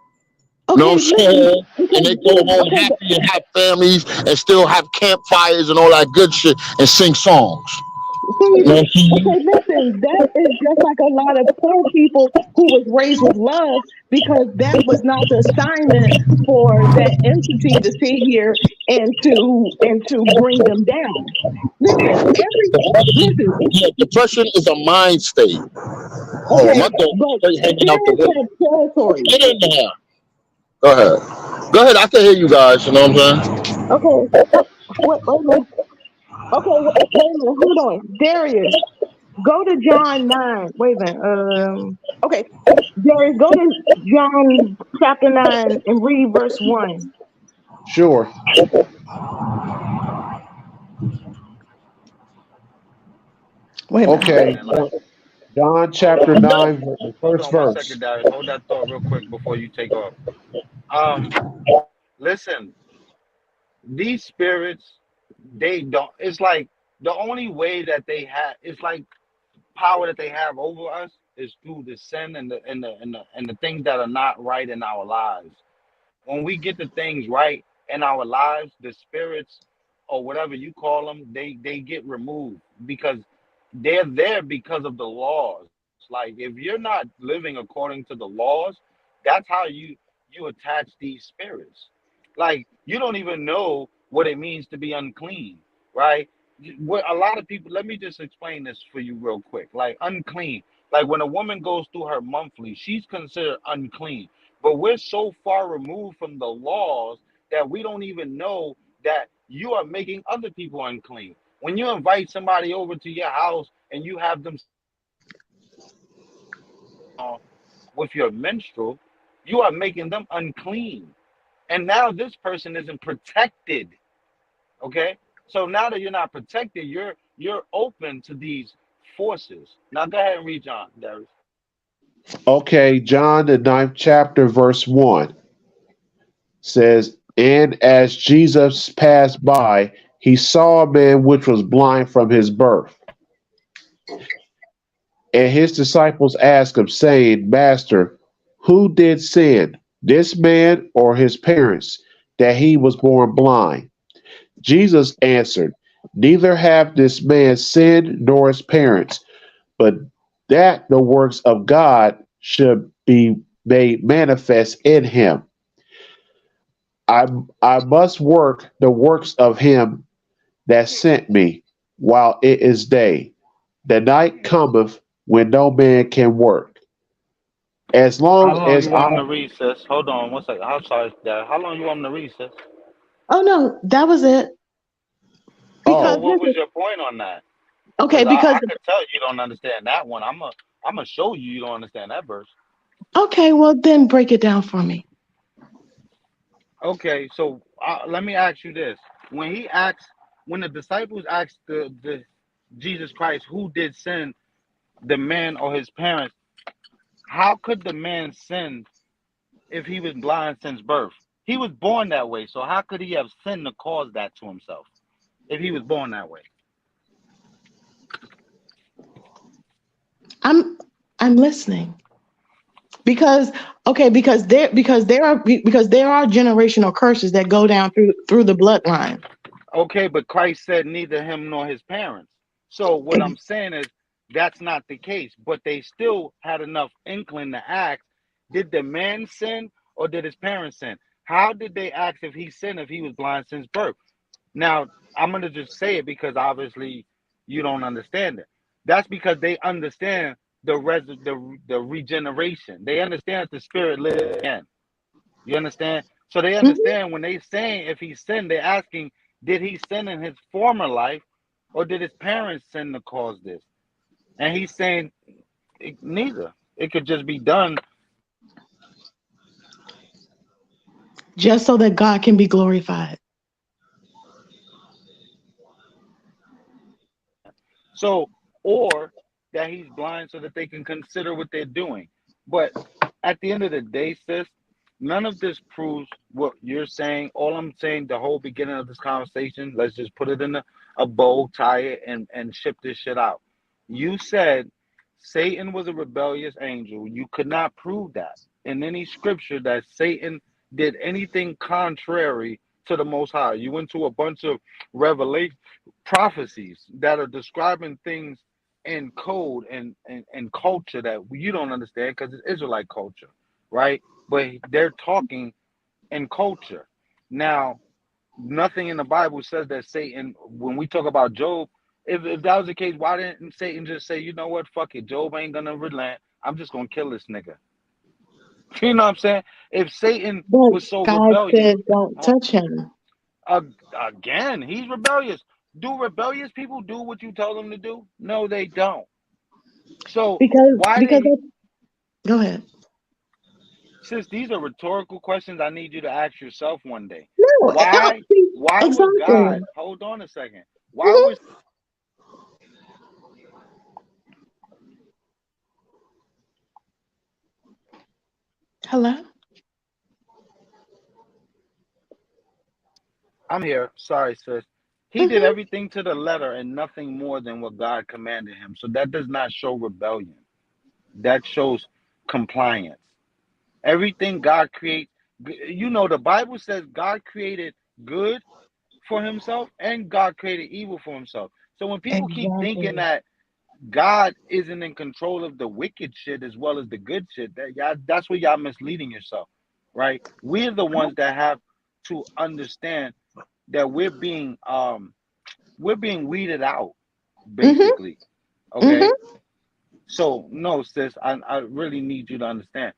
You know what I'm saying? And they go home happy and have families and still have campfires and all that good shit and sing songs. You know what I'm saying? Okay, listen, that is just like a lot of poor people who was raised with love, because that was not the assignment for that entity to sit here and to bring them down. Listen, Yeah, depression is a mind state. Oh, my dog straight hanging out the window. territory. Get in there. Go ahead. Go ahead. I can hear you guys. You know what I'm saying? Okay. Wait a minute. Okay, wait a minute. Hold on. Darius, go to John 9. Wait a minute. Okay. Darius, go to John chapter 9 and read verse 1. Sure. Wait a minute. Okay. John chapter 9, first hold on 1 verse. second, Darius. Hold that thought real quick before you take off. Listen, these spirits, they don't. It's like the only way that they have. It's like power that they have over us is through the sin and the things that are not right in our lives. When we get the things right in our lives, the spirits or whatever you call them, they get removed because they're there because of the laws. Like if you're not living according to the laws, that's how you attach these spirits. Like you don't even know what it means to be unclean, right? What a lot of people, let me just explain this for you real quick. Like unclean, like when a woman goes through her monthly, she's considered unclean. But we're so far removed from the laws that we don't even know that you are making other people unclean. When you invite somebody over to your house and you have them with your menstrual, you are making them unclean. And now this person isn't protected. Okay? So now that you're not protected, you're open to these forces. Now go ahead and read John, Darius. Okay, John the 9th chapter, verse 1 says, And as Jesus passed by, he saw a man which was blind from his birth. And his disciples asked him, saying, Master, who did sin, this man or his parents, that he was born blind? Jesus answered, Neither have this man sinned nor his parents, but that the works of God should be made manifest in him. I must work the works of him that sent me while it is day. The night cometh when no man can work. As long How long as you want him to read, sis? Hold on 1 second. I'm sorry, Dad. How long you want him to read, sis? Oh no, that was it. Because what was your point on that? Okay, because I could tell you don't understand that one. I'm gonna show you don't understand that verse. okay, well then break it down for me. Okay, so let me ask you this: when he asks when the disciples asked the Jesus Christ who did sin, the man or his parents, how could the man sin if he was blind since birth? He was born that way, so how could he have sinned to cause that to himself if he was born that way? I'm listening. Because there are generational curses that go down through the bloodline. Okay, but Christ said neither him nor his parents. So what I'm saying is that's not the case, but they still had enough inkling to ask, did the man sin or did his parents sin? How did they ask if he sinned if he was blind since birth? Now, I'm going to just say it because obviously you don't understand it. That's because they understand the regeneration. They understand that the spirit lives again. You understand? So they understand when they saying if he sinned, they're asking, did he sin in his former life or did his parents sin to cause this? And he's saying neither. It could just be done just so that God can be glorified. So, or that he's blind so that they can consider what they're doing. But at the end of the day, sis, none of this proves what you're saying. All I'm saying, the whole beginning of this conversation, let's just put it in a bow, tie it, and ship this shit out. You said Satan was a rebellious angel. You could not prove that in any scripture that Satan did anything contrary to the Most High. You went to a bunch of revelation prophecies that are describing things in code and culture that you don't understand because it's Israelite culture, right? But they're talking in culture. Now, nothing in the Bible says that Satan, when we talk about Job, if that was the case, why didn't Satan just say, you know what, fuck it, Job ain't gonna relent, I'm just gonna kill this nigga? You know what I'm saying? If Satan was so God rebellious, said, don't touch him. Again, he's rebellious. Do rebellious people do what you tell them to do? No, they don't. So go ahead. Sis, these are rhetorical questions I need you to ask yourself one day. No, why exactly. was God? Hold on a second. Why was Hello? I'm here. Sorry, sis. He did everything to the letter and nothing more than what God commanded him. So that does not show rebellion. That shows compliance. Everything God creates, you know, the Bible says God created good for himself and God created evil for himself. So when people keep thinking that God isn't in control of the wicked shit as well as the good shit, that's where y'all misleading yourself, right? We're the ones that have to understand that we're being weeded out, basically. Okay. So no, sis, I really need you to understand.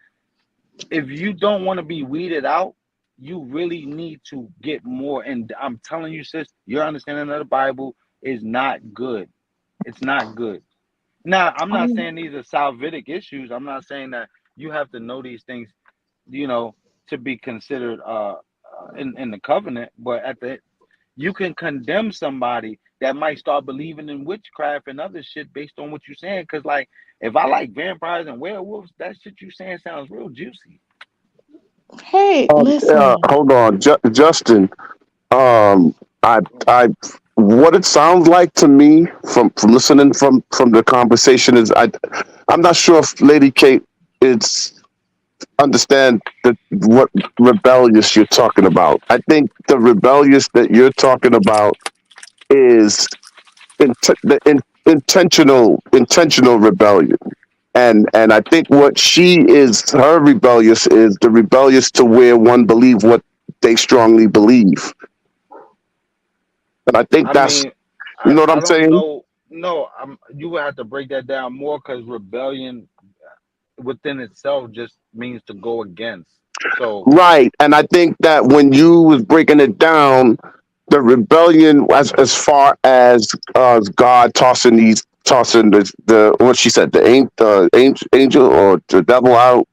If you don't want to be weeded out, you really need to get more. And I'm telling you, sis, your understanding of the Bible is not good. It's not good. Now, I'm not saying these are salvific issues. I'm not saying that you have to know these things, you know, to be considered in the covenant. But you can condemn somebody that might start believing in witchcraft and other shit based on what you're saying. Because, like, if I like vampires and werewolves, that shit you saying sounds real juicy. Hey, listen. Hold on, Justin. I what it sounds like to me from listening from the conversation is I'm not sure if Lady Kate understand what rebellious you're talking about. I think the rebellious that you're talking about is intentional rebellion. And I think what her rebellious is the rebellious to where one believe what they strongly believe. And I think you know what I'm saying? No, you would have to break that down more because rebellion within itself just means to go against. So right, and I think that when you was breaking it down, the rebellion as far as God tossing the what she said, the angel or the devil out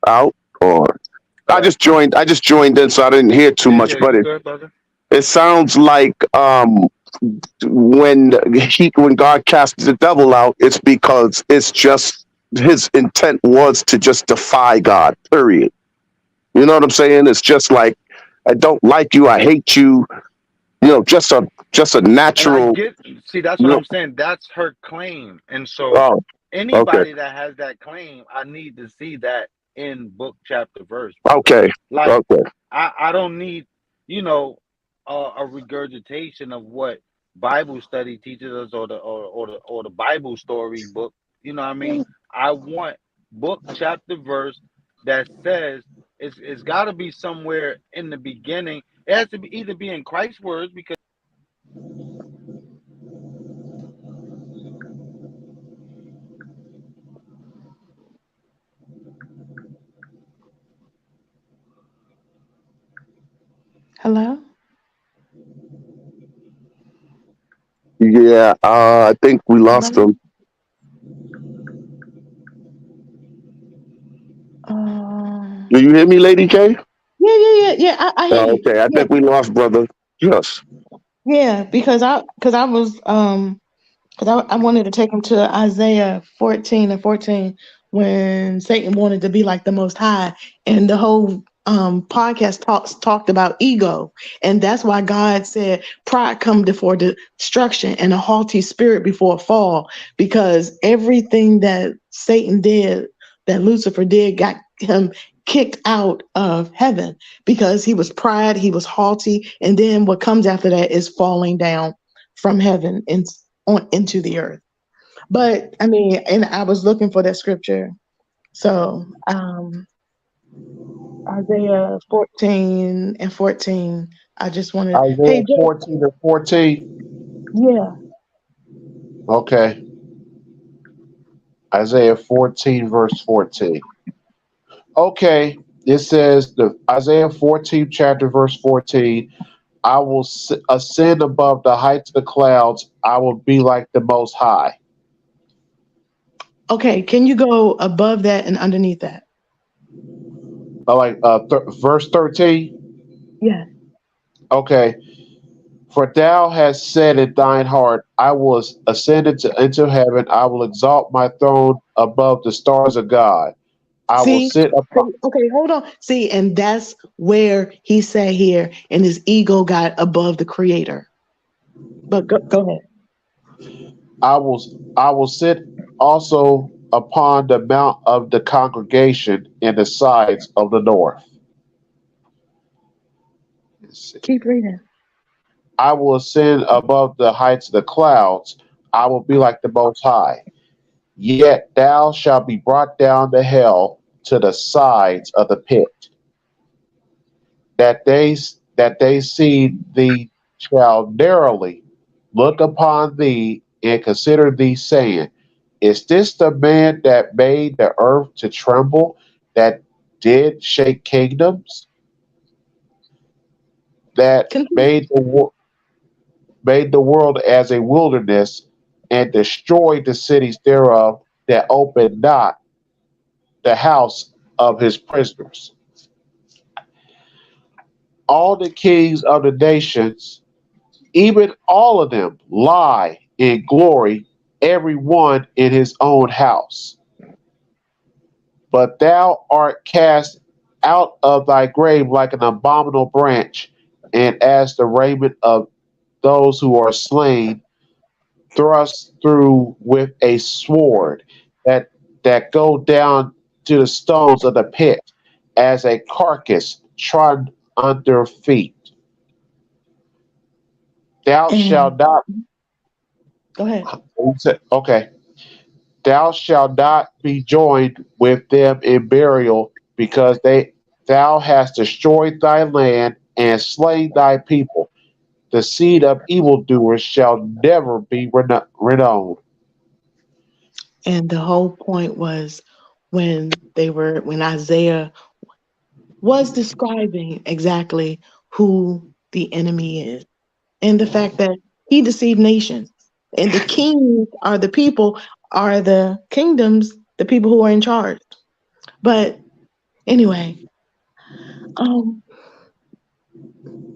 or I just joined in, so I didn't hear too much, but it sounds like when God cast the devil out, it's because it's just his intent was to just defy God. Period. You know what I'm saying? It's just like, I don't like you, I hate you. You know, just a And I natural. see, that's You what know, I'm saying. That's her claim. And so oh, okay, anybody that has that claim, I need to see that in book, chapter, verse, brother. okay, Like, okay. I don't need, you know, a regurgitation of what Bible study teaches us, or the Bible story book. You know what I mean? I want book, chapter, verse that says it's got to be somewhere in the beginning. It has to be either be in Christ's words, because Hello? Yeah, I think we lost Hello? him. Do you hear me, Lady K? Yeah. I hear Oh, you. okay, I Yeah, think we lost brother. Yes. yeah, because I was because I wanted to take him to Isaiah 14:14 when Satan wanted to be like the Most High, and the whole podcast talked about ego, and that's why God said pride come before destruction and a haughty spirit before a fall, because everything that Satan did, that Lucifer did, got him kicked out of heaven because he was pride, he was haughty, and then what comes after that is falling down from heaven and on into the earth. But I mean, and I was looking for that scripture. So Isaiah 14:14. I just wanted, Isaiah hey Joe, 14:14. yeah. Okay. Isaiah 14, verse 14. Okay. It says, the Isaiah 14, chapter, verse 14. I will ascend above the heights of the clouds. I will be like the Most High. Okay, can you go above that and underneath that? Like verse 13. Yeah. Okay. For thou hast said in thine heart, I will ascend into heaven. I will exalt my throne above the stars of God. I will See, sit upon. okay, hold on. See, and that's where he sat here and his ego got above the creator. But go ahead. I will sit also upon the mount of the congregation in the sides of the north. Keep reading. I will ascend above the heights of the clouds. I will be like the Most High. Yet thou shalt be brought down to hell, to the sides of the pit. That they see thee shall narrowly look upon thee and consider thee, saying, is this the man that made the earth to tremble, that did shake kingdoms, that made the world as a wilderness, and destroyed the cities thereof, that opened not the house of his prisoners? All the kings of the nations, even all of them, lie in glory, every one in his own house. But thou art cast out of thy grave like an abominable branch, and as the raiment of those who are slain, thrust through with a sword, that go down to the stones of the pit, as a carcass trodden under feet. Thou shalt not. Go ahead. Okay. Thou shalt not be joined with them in burial, because thou hast destroyed thy land and slain thy people. The seed of evildoers shall never be renowned. And the whole point was when Isaiah was describing exactly who the enemy is, and the fact that he deceived nations, and the kings are the people, are the kingdoms, the people who are in charge. But anyway,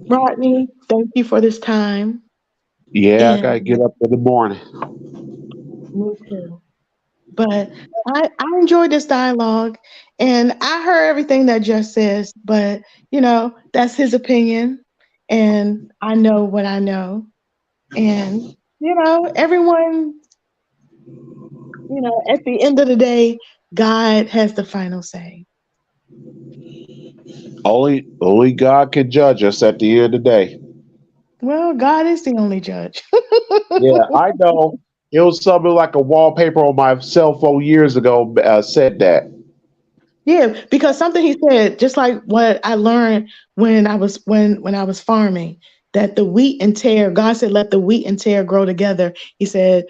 Rodney, thank you for this time. Yeah, I gotta And get up in the morning. me too. But I enjoyed this dialogue, and I heard everything that Just says, but that's his opinion, and I know what I know. And everyone, at the end of the day, God has the final say. Only God can judge us at the end of the day. Well, God is the only judge. Yeah, I know. It was something like a wallpaper on my cell phone years ago said that. Yeah, because something he said, just like what I learned when I was farming, that the wheat and tare, God said, let the wheat and tare grow together. He said,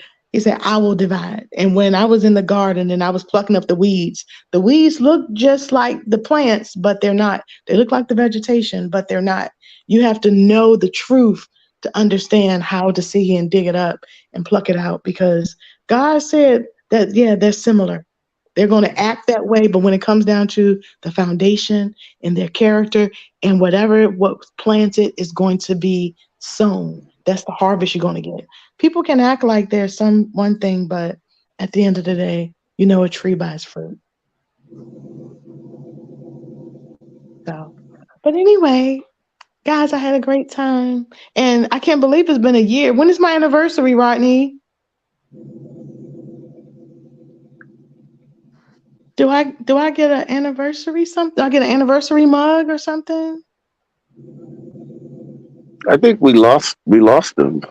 I will divide. And when I was in the garden and I was plucking up the weeds look just like the plants, but they're not. They look like the vegetation, but they're not. You have to know the truth to understand how to see and dig it up and pluck it out, because God said that, yeah, they're similar. They're going to act that way, but when it comes down to the foundation and their character and what's planted is going to be sown. That's the harvest you're going to get. People can act like there's one thing, but at the end of the day, a tree by its fruit. So, but anyway, guys, I had a great time, and I can't believe it's been a year. When is my anniversary, Rodney? Do I get an anniversary something? Do I get an anniversary mug or something? I think we lost him.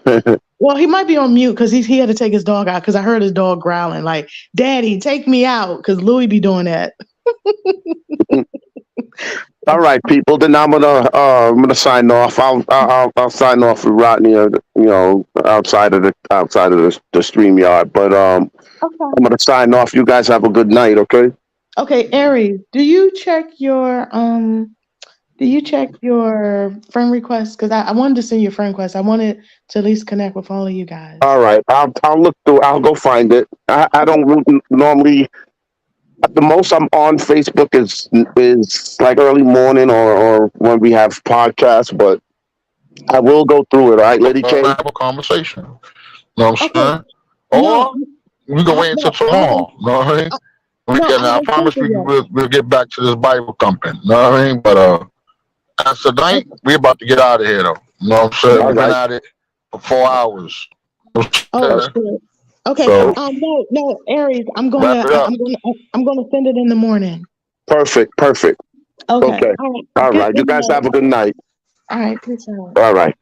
Well, he might be on mute because he had to take his dog out, because I heard his dog growling like, "Daddy, take me out," because Louis be doing that. All right, people. Then I'm gonna sign off. I'll sign off with Rodney, outside of the StreamYard. But I'm gonna sign off. You guys have a good night. Okay. Okay, Aries, do you check your friend request? Because I wanted to send you a friend request. I wanted to at least connect with all of you guys. All right. I'll look through. I'll go find it. I don't normally. The most I'm on Facebook is like early morning or when we have podcasts, but I will go through it. All right, Lady K. Have a conversation. You know what I'm saying? Or we can wait until tomorrow. You know what I mean? I promise we'll get back to this Bible thumping. You know what I mean? But as tonight, we're about to get out of here, though. You know what I'm saying? We've been at it for 4 hours. Oh shit. Okay. So, no, Aries, I'm gonna send it in the morning. Perfect. Okay. All right. You guys have a good night. All right. Peace out. All right.